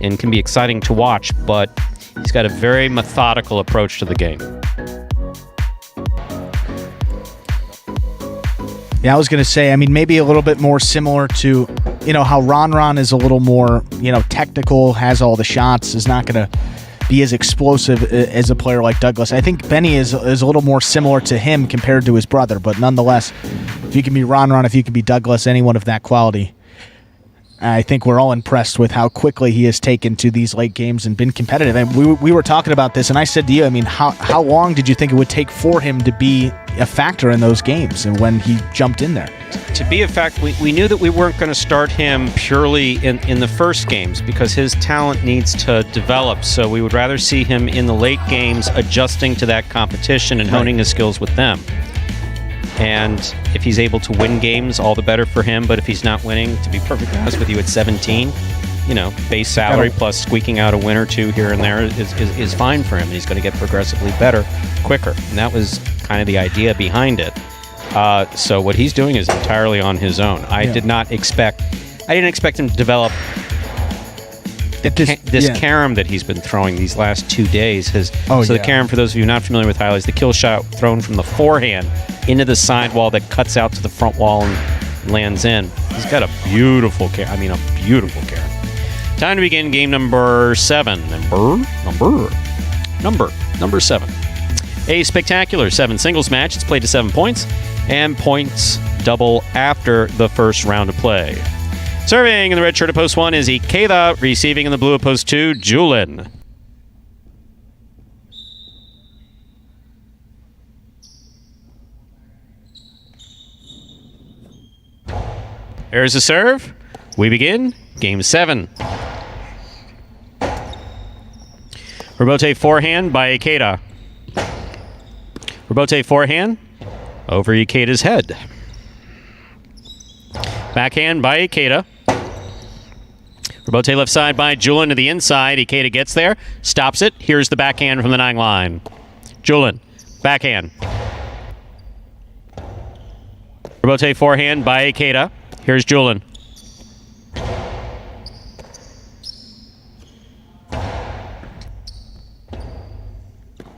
and can be exciting to watch, but he's got a very methodical approach to the game. Yeah, I was going to say, maybe a little bit more similar to, how Ron is a little more, technical, has all the shots, is not going to be as explosive as a player like Douglas. I think Benny is a little more similar to him compared to his brother, but nonetheless, if you can be Ron, if you can be Douglas, anyone of that quality, I think we're all impressed with how quickly he has taken to these late games and been competitive. And we were talking about this, and I said to you, how long did you think it would take for him to be a factor in those games and when he jumped in there? To be a fact, we knew that we weren't going to start him purely in the first games because his talent needs to develop. So we would rather see him in the late games adjusting to that competition and honing his skills with them. And if he's able to win games, all the better for him. But if he's not winning, to be perfectly honest with you, at 17, base salary plus squeaking out a win or two here and there is fine for him. And he's going to get progressively better quicker. And that was kind of the idea behind it. So what he's doing is entirely on his own. I didn't expect him to develop this carom that he's been throwing these last 2 days. The carom, for those of you not familiar with highlights, the kill shot thrown from the forehand into the sidewall that cuts out to the front wall and lands in. He's got a beautiful carom. Time to begin game number 7. Number 7. A spectacular 7 singles match. It's played to 7 points, and points double after the first round of play. Serving in the red shirt at post 1 is Ikeda. Receiving in the blue at post 2, Julin. There's a serve. We begin game 7. Rebote forehand by Ikeda. Rebote forehand over Ikeda's head. Backhand by Ikeda. Rebote left side by Julin to the inside. Ikeda gets there, stops it. Here's the backhand from the 9 line. Julin, backhand. Rebote forehand by Ikeda. Here's Julin.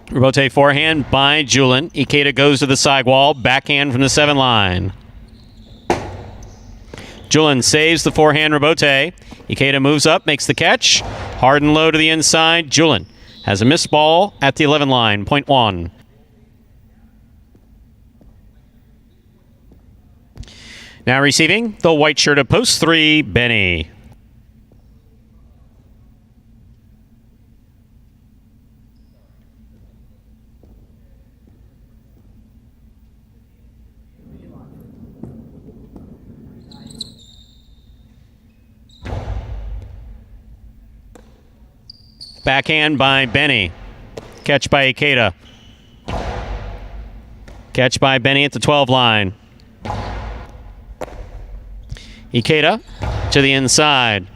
Rebote forehand by Julin. Ikeda goes to the sidewall. Backhand from the 7 line. Julin saves the forehand rebote. Ikeda moves up, makes the catch. Hard and low to the inside. Julin has a missed ball at the 11 line. Point 1. Now receiving the white shirt of post 3, Benny. Backhand by Benny. Catch by Ikeda. Catch by Benny at the 12 line. Ikeda to the inside.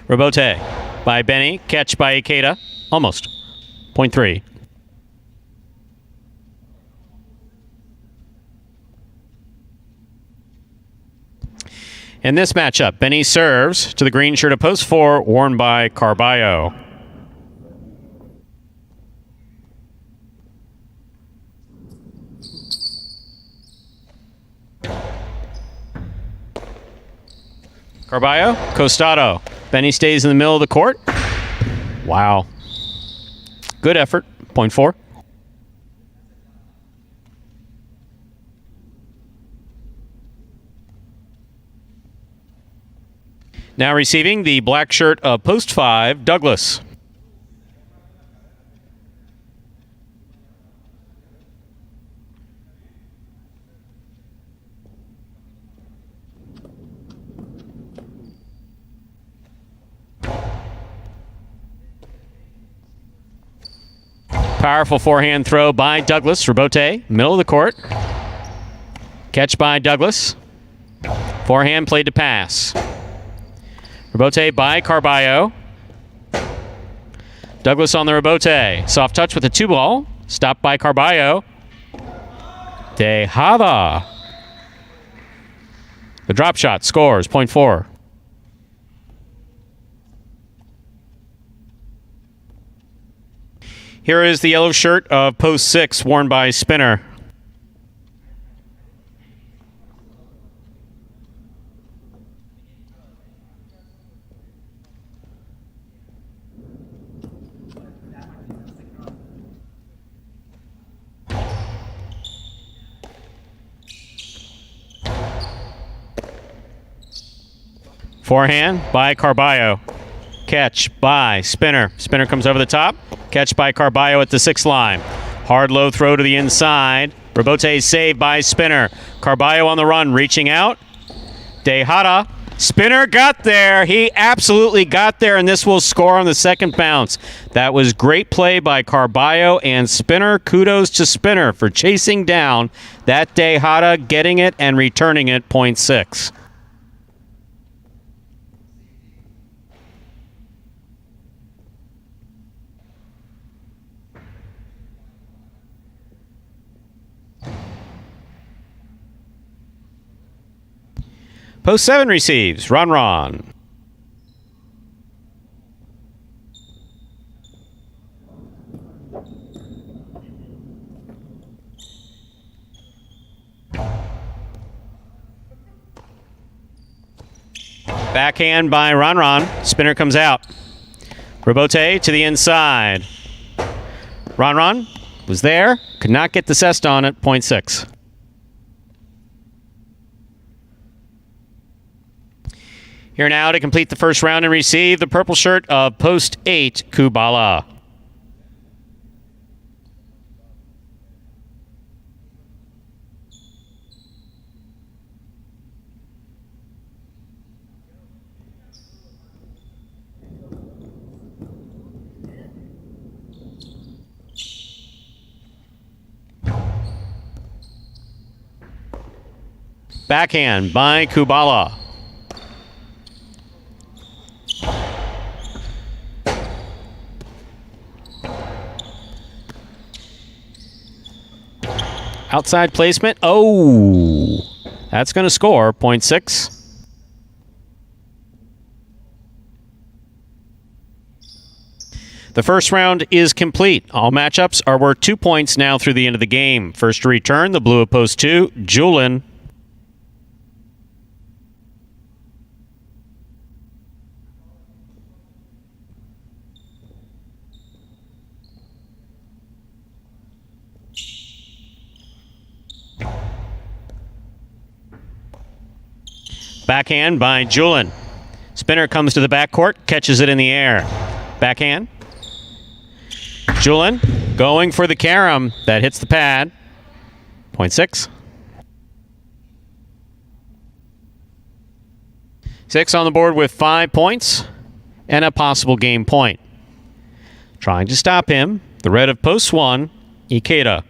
Rebote by Benny. Catch by Ikeda. Almost. Point 3. In this matchup, Benny serves to the green shirt of post 4, worn by Carballo. Carballo, Costado. Benny stays in the middle of the court. Wow. Good effort. Point 4. Now receiving the black shirt of post 5, Douglas. Powerful forehand throw by Douglas. Rebote, middle of the court. Catch by Douglas. Forehand played to pass. Rebote by Carballo. Douglas on the rebote. Soft touch with a 2-ball. Stopped by Carballo. Tejada. The drop shot scores. Point 4. Here is the yellow shirt of post 6, worn by Spinner. Forehand by Carballo. Catch by Spinner. Spinner comes over the top. Catch by Carballo at the 6th line. Hard low throw to the inside. Rebote saved by Spinner. Carballo on the run, reaching out. Tejada. Spinner got there. He absolutely got there, and this will score on the second bounce. That was great play by Carballo and Spinner. Kudos to Spinner for chasing down that Tejada, getting it and returning it. Point 6. Post 7 receives. Ron. Backhand by Ron. Spinner comes out. Rebote to the inside. Ron was there. Could not get the cest on it. Point 6. Here now to complete the first round and receive the purple shirt of post 8, Kubala. Backhand by Kubala. Outside placement. Oh, that's going to score. Point 6. The first round is complete. All matchups are worth 2 points now through the end of the game. First to return, the blue of post 2, Julin. Backhand by Julin. Spinner comes to the backcourt, catches it in the air. Backhand. Julin going for the carom. That hits the pad. Point 6. 6 on the board with 5 points. and a possible game point. Trying to stop him, the red of post 1, Ikeda.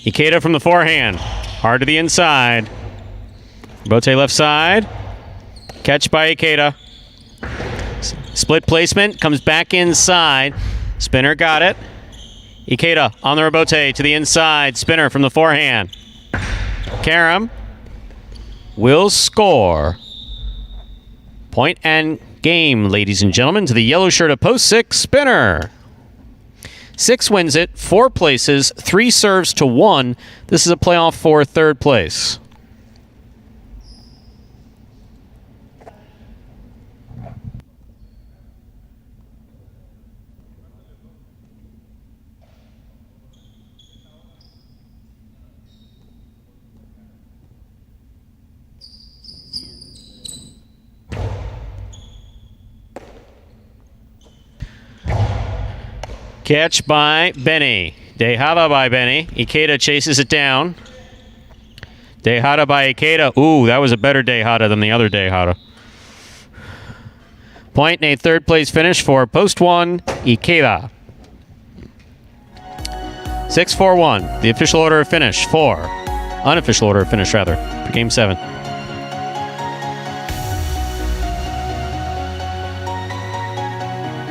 Ikeda from the forehand. Hard to the inside. Bote left side. Catch by Ikeda. Split placement. Comes back inside. Spinner got it. Ikeda on the rebote to the inside. Spinner from the forehand. Karam will score. Point and game, ladies and gentlemen, to the yellow shirt of post 6, Spinner. 6 wins it, 4 places, 3 serves to 1. This is a playoff for 3rd place. Catch by Benny. Dejada by Benny. Ikeda chases it down. Dejada by Ikeda. Ooh, that was a better Dejada than the other Dejada. Point and a 3rd place finish for post 1, Ikeda. 6-4-1. The official order of finish for unofficial order of finish, rather, for Game 7.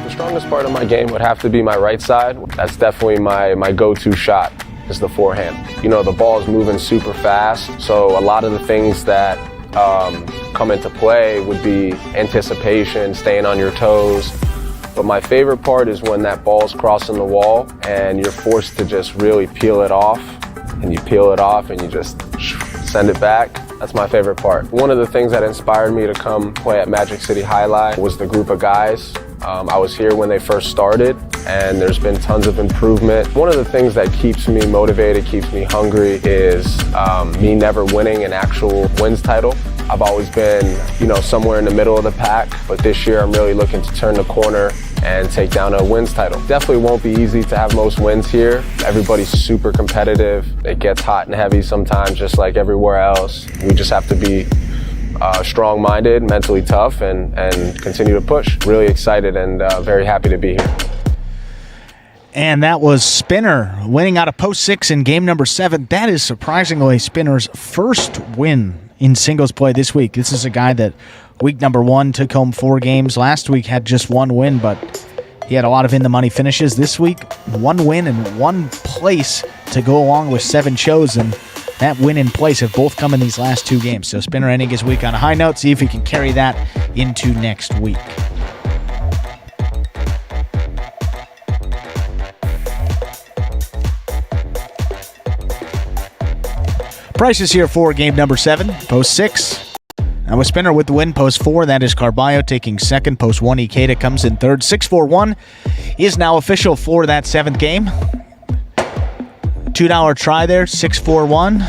The strongest part of my game would have to be my right side. That's definitely my go-to shot, is the forehand. You know, the ball is moving super fast, so a lot of the things that come into play would be anticipation, staying on your toes. But my favorite part is when that ball's crossing the wall and you're forced to just really peel it off, and you peel it off and you just send it back. That's my favorite part. One of the things that inspired me to come play at Magic City Jai-Alai was the group of guys. I was here when they first started, and there's been tons of improvement. One of the things that keeps me motivated, keeps me hungry, is me never winning an actual wins title. I've always been, somewhere in the middle of the pack, but this year I'm really looking to turn the corner and take down a wins title. Definitely won't be easy to have most wins here. Everybody's super competitive. It gets hot and heavy sometimes, just like everywhere else. We just have to be strong-minded, mentally tough, and continue to push. Really excited and very happy to be here. And that was Spinner winning out of post 6 in game number 7. That is surprisingly Spinner's first win in singles play this week. This is a guy that week number 1 took home 4 games. Last week had just 1 win, but he had a lot of in-the-money finishes. This week, 1 win and 1 place to go along with 7 shows, and that win and place have both come in these last 2 games. So Spinner ending his week on a high note. See if he can carry that into next week. Prices here for game number 7, post 6. Now with Spinner with the win, post 4, that is Carballo taking 2nd. Post 1, Ikeda comes in 3rd. 6-4-1 is now official for that 7th game. $2 try there, 6-4-1.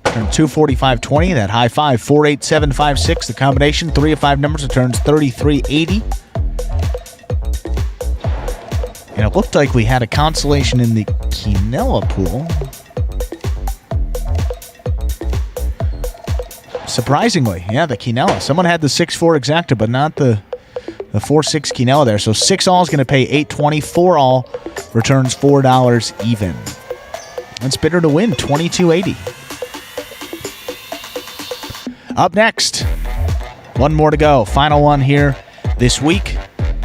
Turn 245.20, that high 5, 48756. The combination, 3 of 5 numbers, returns 3380. And it looked like we had a consolation in the Quinella pool. Surprisingly, yeah, the Quinella. Someone had the 6-4 exacta, but not the 4-6 Quinella there. So 6 all is going to pay $8.20. 4 all returns $4 even. And Spinner to win, $22.80. Up next, 1 more to go. Final one here this week.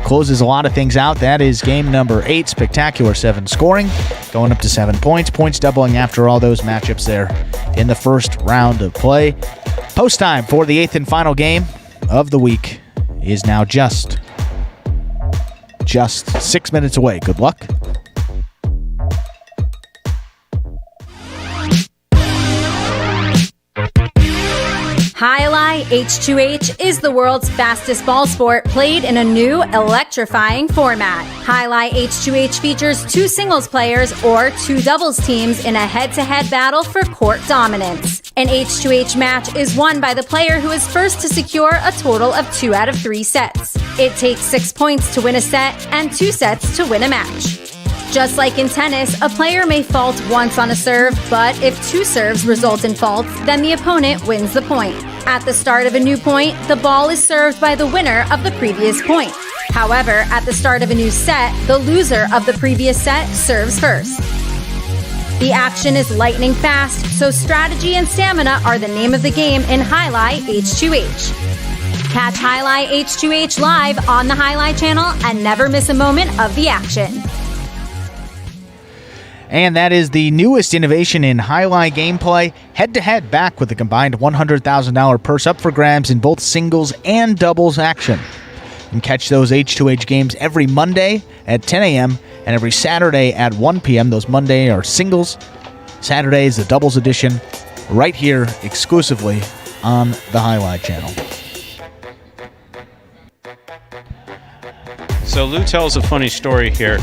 Closes a lot of things out. That is game number 8, spectacular 7 scoring, going up to 7 points. Points doubling after all those matchups there in the first round of play. Post time for the 8th and final game of the week is now just 6 minutes away. Good luck. Jai-Alai H2H is the world's fastest ball sport played in a new, electrifying format. Highlight H2H features 2 singles players or 2 doubles teams in a head-to-head battle for court dominance. An H2H match is won by the player who is first to secure a total of 2 out of 3 sets. It takes 6 points to win a set and 2 sets to win a match. Just like in tennis, a player may fault once on a serve, but if 2 serves result in faults, then the opponent wins the point. At the start of a new point, the ball is served by the winner of the previous point. However, at the start of a new set, the loser of the previous set serves first. The action is lightning fast, so strategy and stamina are the name of the game in Highlight H2H. Catch Highlight H2H live on the Highlight channel and never miss a moment of the action. And that is the newest innovation in Highlight gameplay, head-to-head back with a combined $100,000 purse up for grabs in both singles and doubles action. You can catch those H2H games every Monday at 10 a.m. and every Saturday at 1 p.m. Those Monday are singles, Saturday is the doubles edition, right here exclusively on the Highlight channel. So Lou tells a funny story here.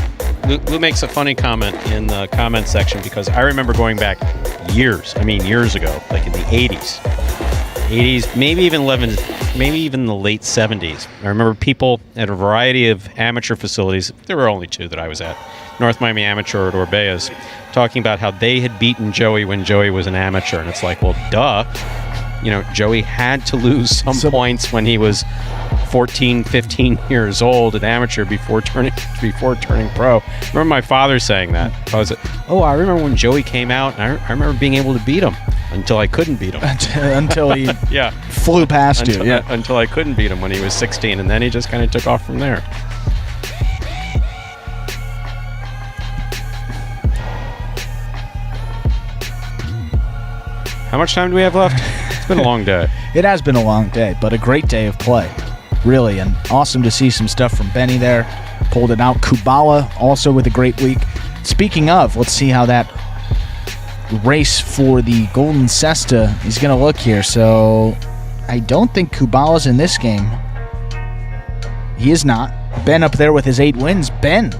Lou makes a funny comment in the comment section because I remember going back years ago, like in the 80s, maybe even the late 70s. I remember people at a variety of amateur facilities, there were only 2 that I was at, North Miami Amateur at Orbea's, talking about how they had beaten Joey when Joey was an amateur. And it's like, well, duh. You know, Joey had to lose some points when he was 14, 15 years old, an amateur, before turning pro. I remember my father saying that. I remember when Joey came out, and I remember being able to beat him until I couldn't beat him. Until he flew past you. Yeah. Until I couldn't beat him when he was 16, and then he just kind of took off from there. How much time do we have left? It's been a long day. It has been a long day, but a great day of play. Really, and awesome to see some stuff from Benny there. Pulled it out. Kubala also with a great week. Speaking of, let's see how that race for the Golden Cesta is going to look here. So I don't think Kubala's in this game. He is not. Ben up there with his 8 wins. Ben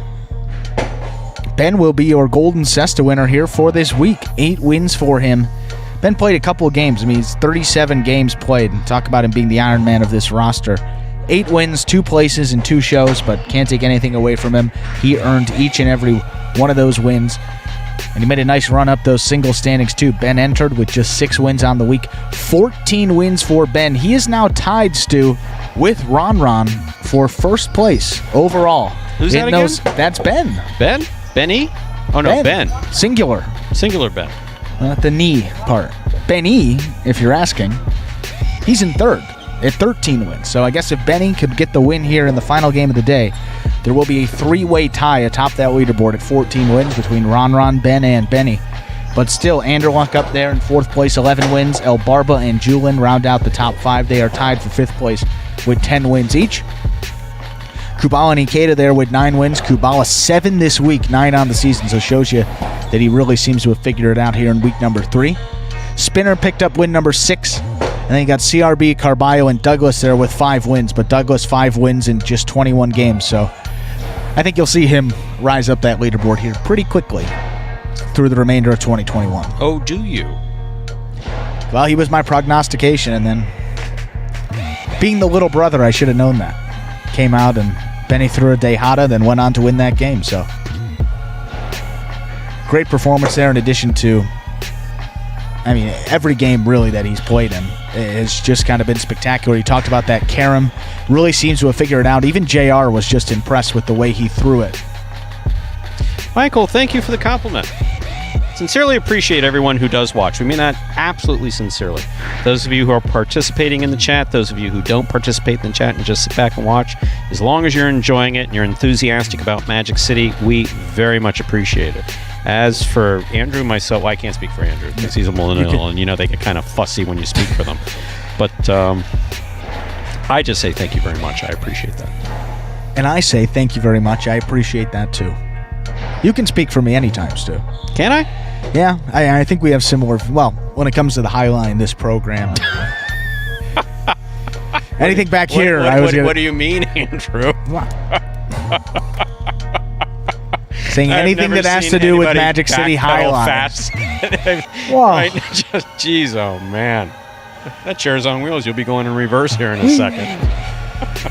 will be your Golden Cesta winner here for this week. 8 wins for him. Ben played a couple of games. I mean, he's 37 games played. Talk about him being the Iron Man of this roster. 8 wins, 2 places, and 2 shows, but can't take anything away from him. He earned each and every one of those wins, and he made a nice run up those single standings, too. Ben entered with just 6 wins on the week. 14 wins for Ben. He is now tied, Stu, with Ron for first place overall. Who's that again? That's Ben. Ben? Benny? Oh, no, Ben. Singular. Singular Ben. Not the knee part. Benny, if you're asking, he's in 3rd at 13 wins. So I guess if Benny could get the win here in the final game of the day, there will be a 3-way tie atop that leaderboard at 14 wins between Ron, Ben, and Benny. But still, Anderluck up there in 4th place, 11 wins. El Barba and Julin round out the top 5. They are tied for 5th place with 10 wins each. Kubala and Ikeda there with 9 wins. Kubala 7 this week, 9 on the season, so shows you that he really seems to have figured it out here in week number 3. Spinner picked up win number 6. And then you got CRB, Carballo, and Douglas there with 5 wins. But Douglas 5 wins in just 21 games. So I think you'll see him rise up that leaderboard here pretty quickly through the remainder of 2021. Oh, do you? Well, he was my prognostication. And then being the little brother, I should have known that. Came out and Benny threw a Dejada, then went on to win that game. So great performance there in addition to, every game really that he's played in has just kind of been spectacular. He talked about that Karam. Really seems to have figured it out. Even JR was just impressed with the way he threw it. Michael, thank you for the compliment. Sincerely appreciate everyone who does watch. We mean that absolutely sincerely. Those of you who are participating in the chat, those of you who don't participate in the chat and just sit back and watch, as long as you're enjoying it and you're enthusiastic about Magic City, we very much appreciate it. As for Andrew, myself, I can't speak for Andrew because he's a millennial and they get kind of fussy when you speak for them. But I just say thank you very much. I appreciate that. And I say thank you very much. I appreciate that too. You can speak for me anytime, Stu. Can I? Yeah, I think we have similar... Well, when it comes to the Highline, this program... Anything back here, I was what do you mean, Andrew? Saying anything that has to do with Magic City Jai-Alai. Right? Just, geez, oh man. That chair's on wheels. You'll be going in reverse here in a second.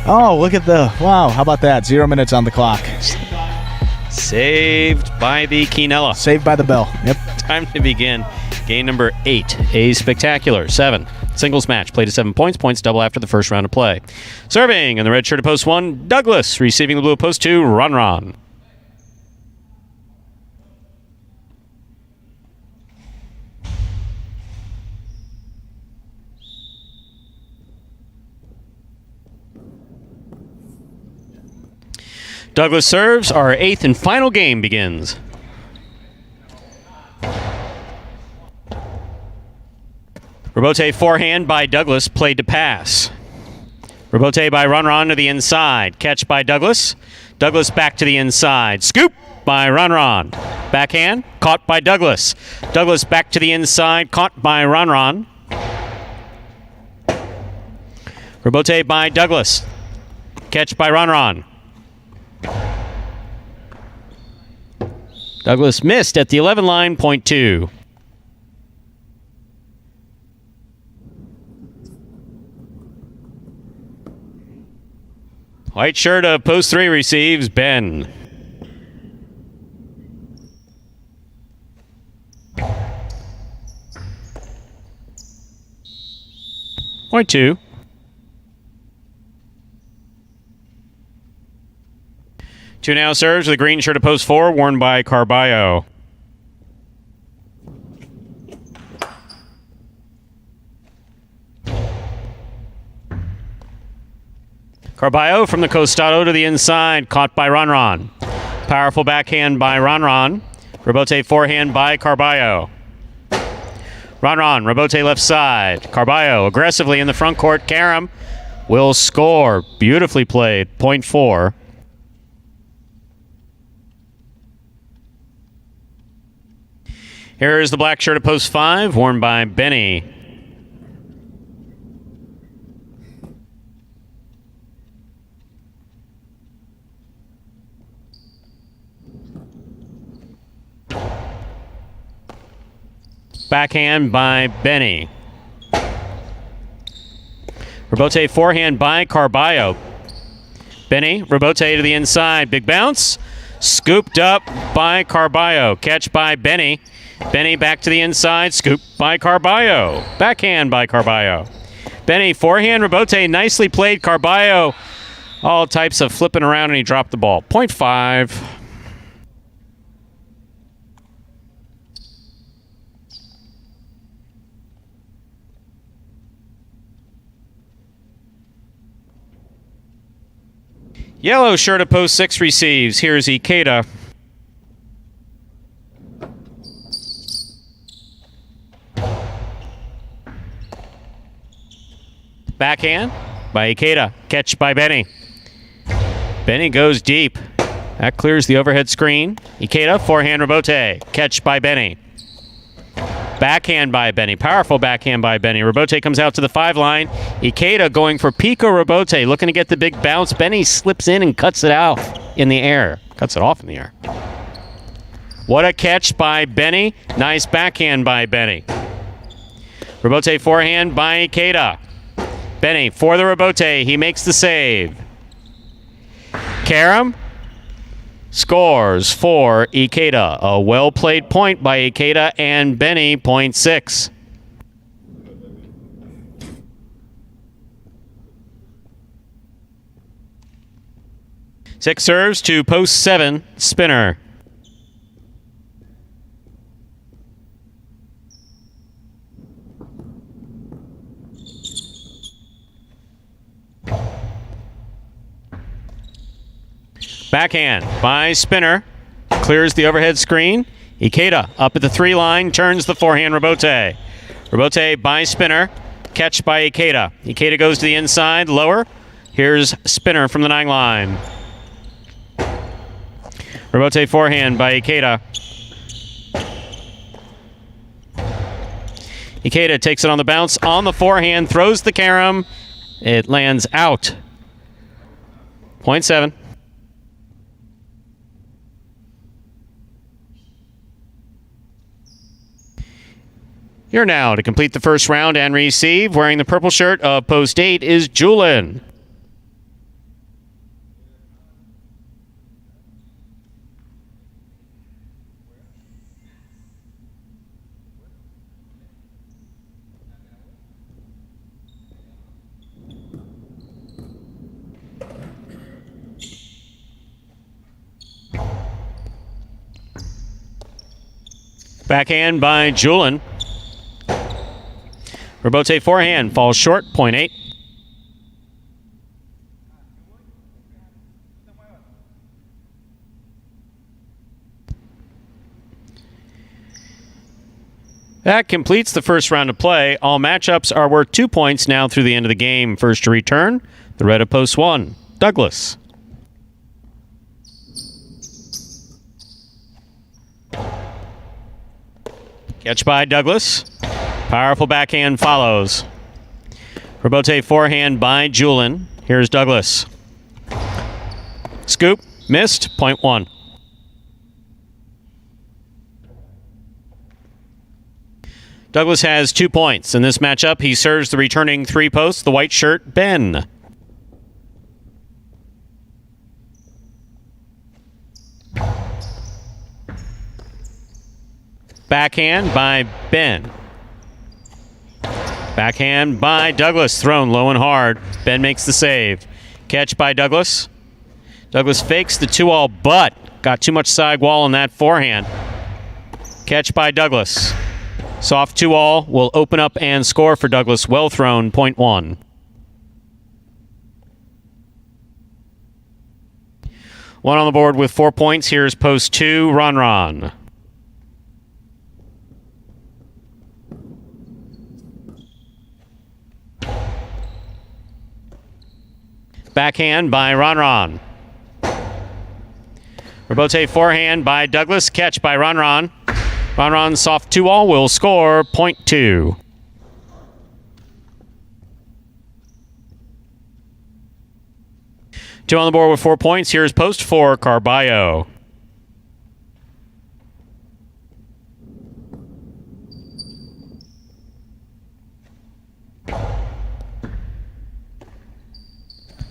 Oh, look at wow, how about that? 0 minutes on the clock. Saved by the Quinella. Saved by the bell. Yep. Time to begin game number 8. A spectacular 7. Singles match. Played to 7 points. Points double after the first round of play. Serving in the red shirt of post 1, Douglas. Receiving the blue of post 2, Ron. Douglas serves. Our 8th and final game begins. Robote forehand by Douglas, played to pass. Robote by Ron to the inside. Catch by Douglas. Douglas back to the inside. Scoop by Ron. Backhand, caught by Douglas. Douglas back to the inside, caught by Ron. Robote by Douglas. Catch by Ron. Douglas missed at the 11 line, point 2. White shirt of post 3 receives Ben. Point 2. Two now serves with the green shirt of post 4, worn by Carballo. Carballo from the costado to the inside, caught by Ron. Powerful backhand by Ron. Robote forehand by Carballo. Ron, Robote left side. Carballo aggressively in the front court. Karam will score. Beautifully played. Point 4. Here is the black shirt of post 5, worn by Benny. Backhand by Benny. Robote forehand by Carballo. Benny, Robote to the inside. Big bounce. Scooped up by Carballo. Catch by Benny. Benny back to the inside. Scoop by Carballo. Backhand by Carballo. Benny, forehand, Robote. Nicely played. Carballo. All types of flipping around, and he dropped the ball. Point 5. Yellow shirt of post 6 receives. Here's Ikeda. Backhand by Ikeda. Catch by Benny. Benny goes deep. That clears the overhead screen. Ikeda, forehand Robote. Catch by Benny. Backhand by Benny. Powerful backhand by Benny. Robote comes out to the 5 line. Ikeda going for Pico Robote. Looking to get the big bounce. Benny slips in and cuts it out in the air. Cuts it off in the air. What a catch by Benny. Nice backhand by Benny. Robote forehand by Ikeda. Benny for the Robote. He makes the save. Karam scores for Ikeda. A well-played point by Ikeda and Benny, point 6. Six serves to post 7, Spinner. Backhand by Spinner. Clears the overhead screen. Ikeda up at the 3 line. Turns the forehand Robote. Robote by Spinner. Catch by Ikeda. Ikeda goes to the inside. Lower. Here's Spinner from the 9 line. Robote forehand by Ikeda. Ikeda takes it on the bounce. On the forehand. Throws the Karam. It lands out. Point 7. Here now to complete the first round and receive, wearing the purple shirt of post 8 is Julian. Backhand by Julian. Rebote forehand falls short, point 8. That completes the first round of play. All matchups are worth 2 points now through the end of the game. First to return, the red of post 1, Douglas. Catch by Douglas. Powerful backhand follows. Rebote forehand by Julian. Here's Douglas. Scoop, missed, point 1. Douglas has 2 points. In this matchup, he serves the returning 3 posts, the white shirt, Ben. Backhand by Ben. Backhand by Douglas, thrown low and hard. Ben makes the save. Catch by Douglas. Douglas fakes the 2-all, but got too much side wall on that forehand. Catch by Douglas. Soft 2-all will open up and score for Douglas. Well thrown, point 1. One on the board with 4 points. Here's post 2, Ron. Backhand by Ron. Rebote forehand by Douglas. Catch by Ron. Ron soft 2-all will score, point 2. Two on the board with 4 points. Here's post 4, Carballo.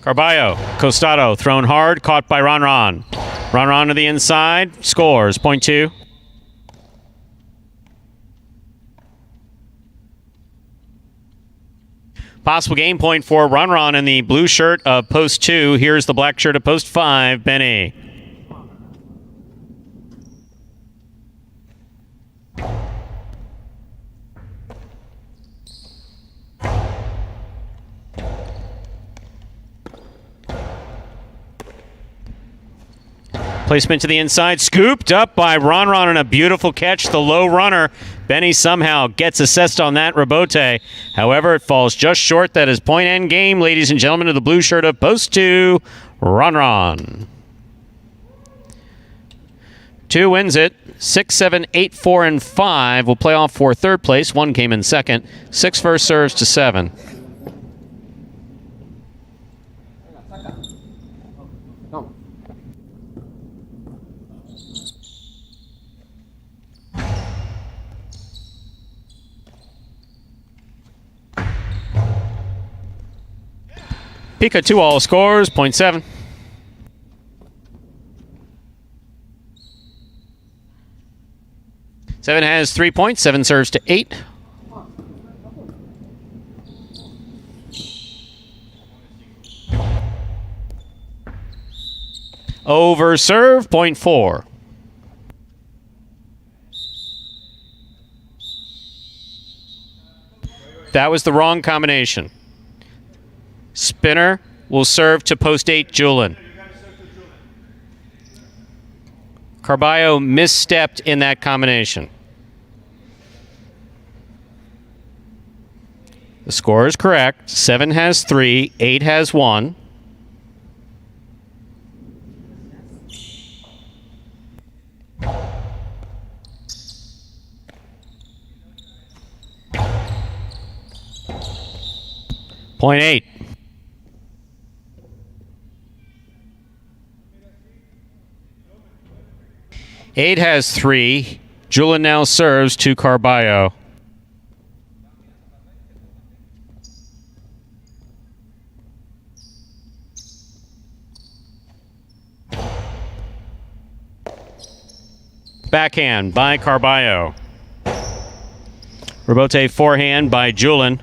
Carballo, Costado, thrown hard, caught by Ron. Ron to the inside, scores, point 2. Possible game point for Ron in the blue shirt of post 2. Here's the black shirt of post 5, Benny. Placement to the inside, scooped up by Ron and a beautiful catch. The low runner, Benny somehow gets assessed on that rebote. However, it falls just short. That is point end game, ladies and gentlemen, of the blue shirt of post 2, Ron. 2 wins it. 6, 7, 8, 4, and 5 will play off for third place. 1 came in second. 6 first serves to 7. Pika 2-all scores, point 7. Seven has 3 points. 7 serves to 8. Over serve, point 4. That was the wrong combination. Spinner will serve to post 8, Julian. Carballo misstepped in that combination. The score is correct. 7 has 3, 8 has 1. Point 8. 8 has 3. Julian now serves to Carballo. Backhand by Carballo. Rebote forehand by Julian.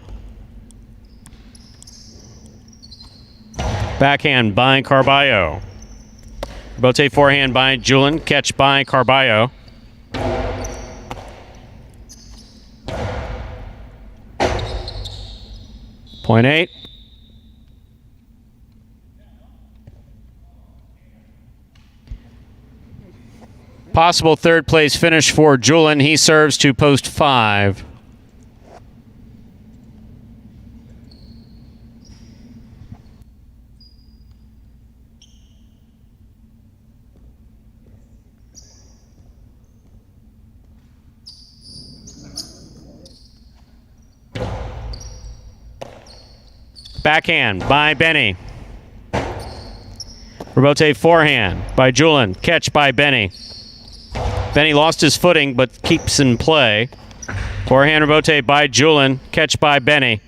Backhand by Carballo. Rebote forehand by Julian. Catch by Carballo. Point 8. Possible third place finish for Julian. He serves to post 5. Backhand by Benny. Rebote forehand by Julian. Catch by Benny. Benny lost his footing but keeps in play. Forehand rebote by Julian. Catch by Benny.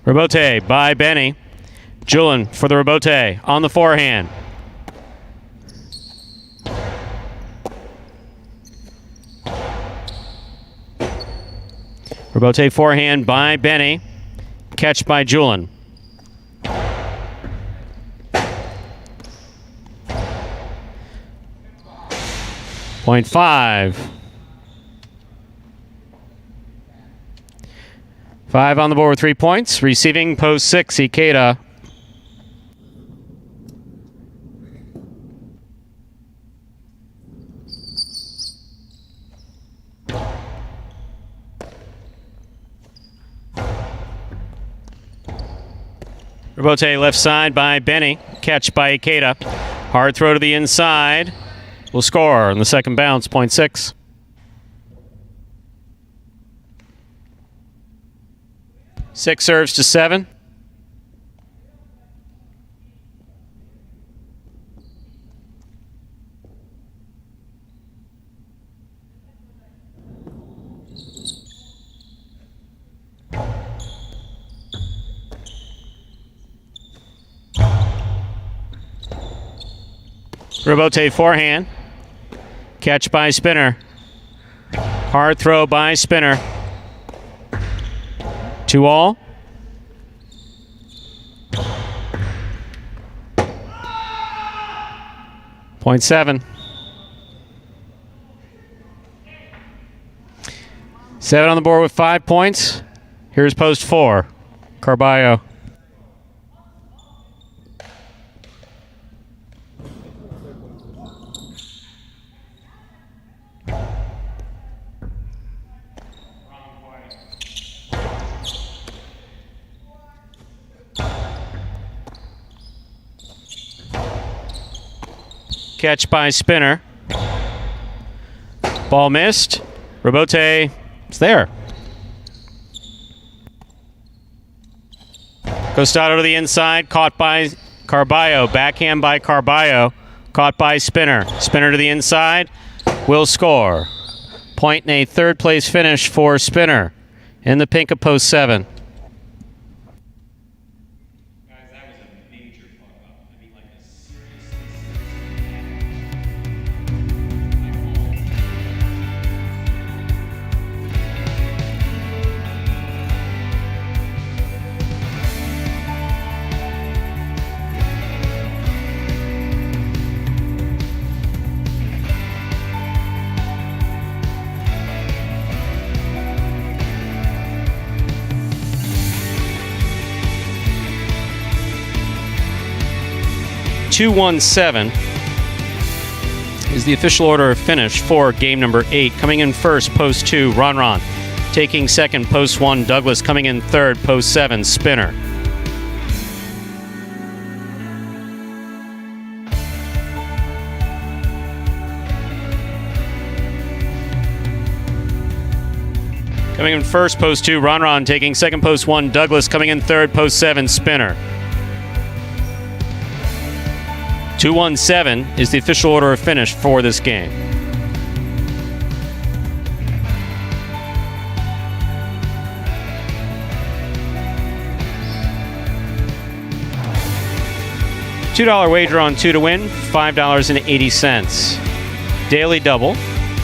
Rebote by Benny. Julian for the rebote on the forehand. Rebote forehand by Benny. Catch by Julian. Point 5. 5 on the board with 3 points. Receiving post 6, Ikeda. Rebote left side by Benny. Catch by Ikeda. Hard throw to the inside. Will score on the second bounce, point 6. Six serves to 7. Rebote forehand. Catch by Spinner. Hard throw by Spinner. 2-all. Point 7. 7 on the board with 5 points. Here's post 4. Carballo. Catch by Spinner. Ball missed. Rebote, it's there. Costado to the inside, caught by Carballo. Backhand by Carballo, caught by Spinner. Spinner to the inside, will score. Point and a third place finish for Spinner in the pink of post 7. 2-1-7 is the official order of finish for game number 8. Coming in first, post 2, Ron. Taking second, post 1, Douglas. Coming in third, post 7, Spinner. Coming in first, post 2, Ron taking second, post 1, Douglas coming in third, post 7, Spinner. 2-1-7 is the official order of finish for this game. $2 wager on 2 to win, $5.80. Daily double,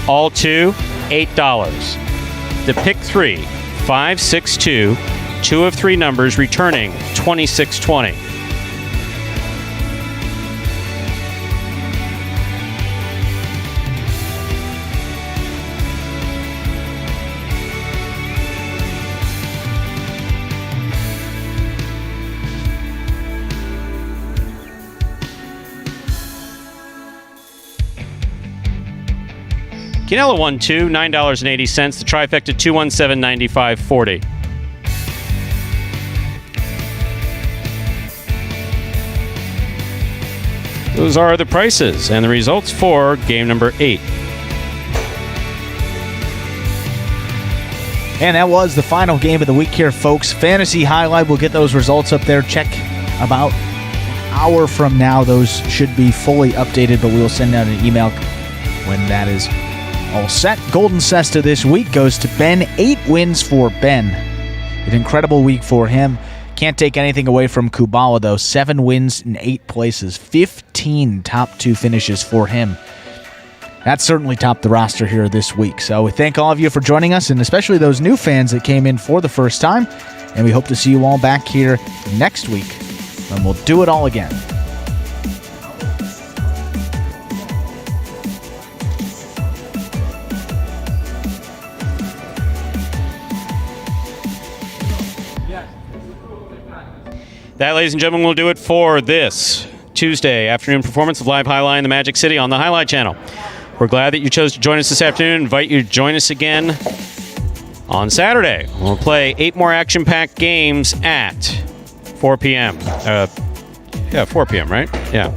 all 2, $8. The pick 3, 5, 6, 2, 2 of 3 numbers returning, 26-20. Canelo won 2, $9.80. The trifecta 217.95.40. Those are the prices and the results for game number 8. And that was the final game of the week here, folks. Fantasy Highlight. We'll get those results up there. Check about an hour from now. Those should be fully updated, but we'll send out an email when that is all set. Golden Cesta this week goes to Ben. 8 wins for Ben. An incredible week for him. Can't take anything away from Kubala, though. 7 wins in 8 places. 15 top 2 finishes for him. That certainly topped the roster here this week. So we thank all of you for joining us, and especially those new fans that came in for the first time. And we hope to see you all back here next week when we'll do it all again. That, ladies and gentlemen, will do it for this Tuesday afternoon performance of Live Highlight in the Magic City on the Highlight Channel. We're glad that you chose to join us this afternoon. Invite you to join us again on Saturday. We'll play 8 more action-packed games at 4 p.m. 4 p.m., right? Yeah.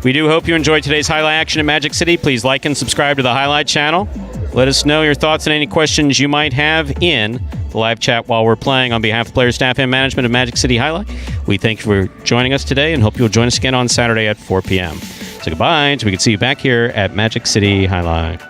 We do hope you enjoyed today's highlight action at Magic City. Please like and subscribe to the Highlight Channel. Let us know your thoughts and any questions you might have in the live chat while we're playing. On behalf of players, staff, and management of Magic City Highlight, we thank you for joining us today and hope you'll join us again on Saturday at 4 p.m. So goodbye until we can see you back here at Magic City Highlight.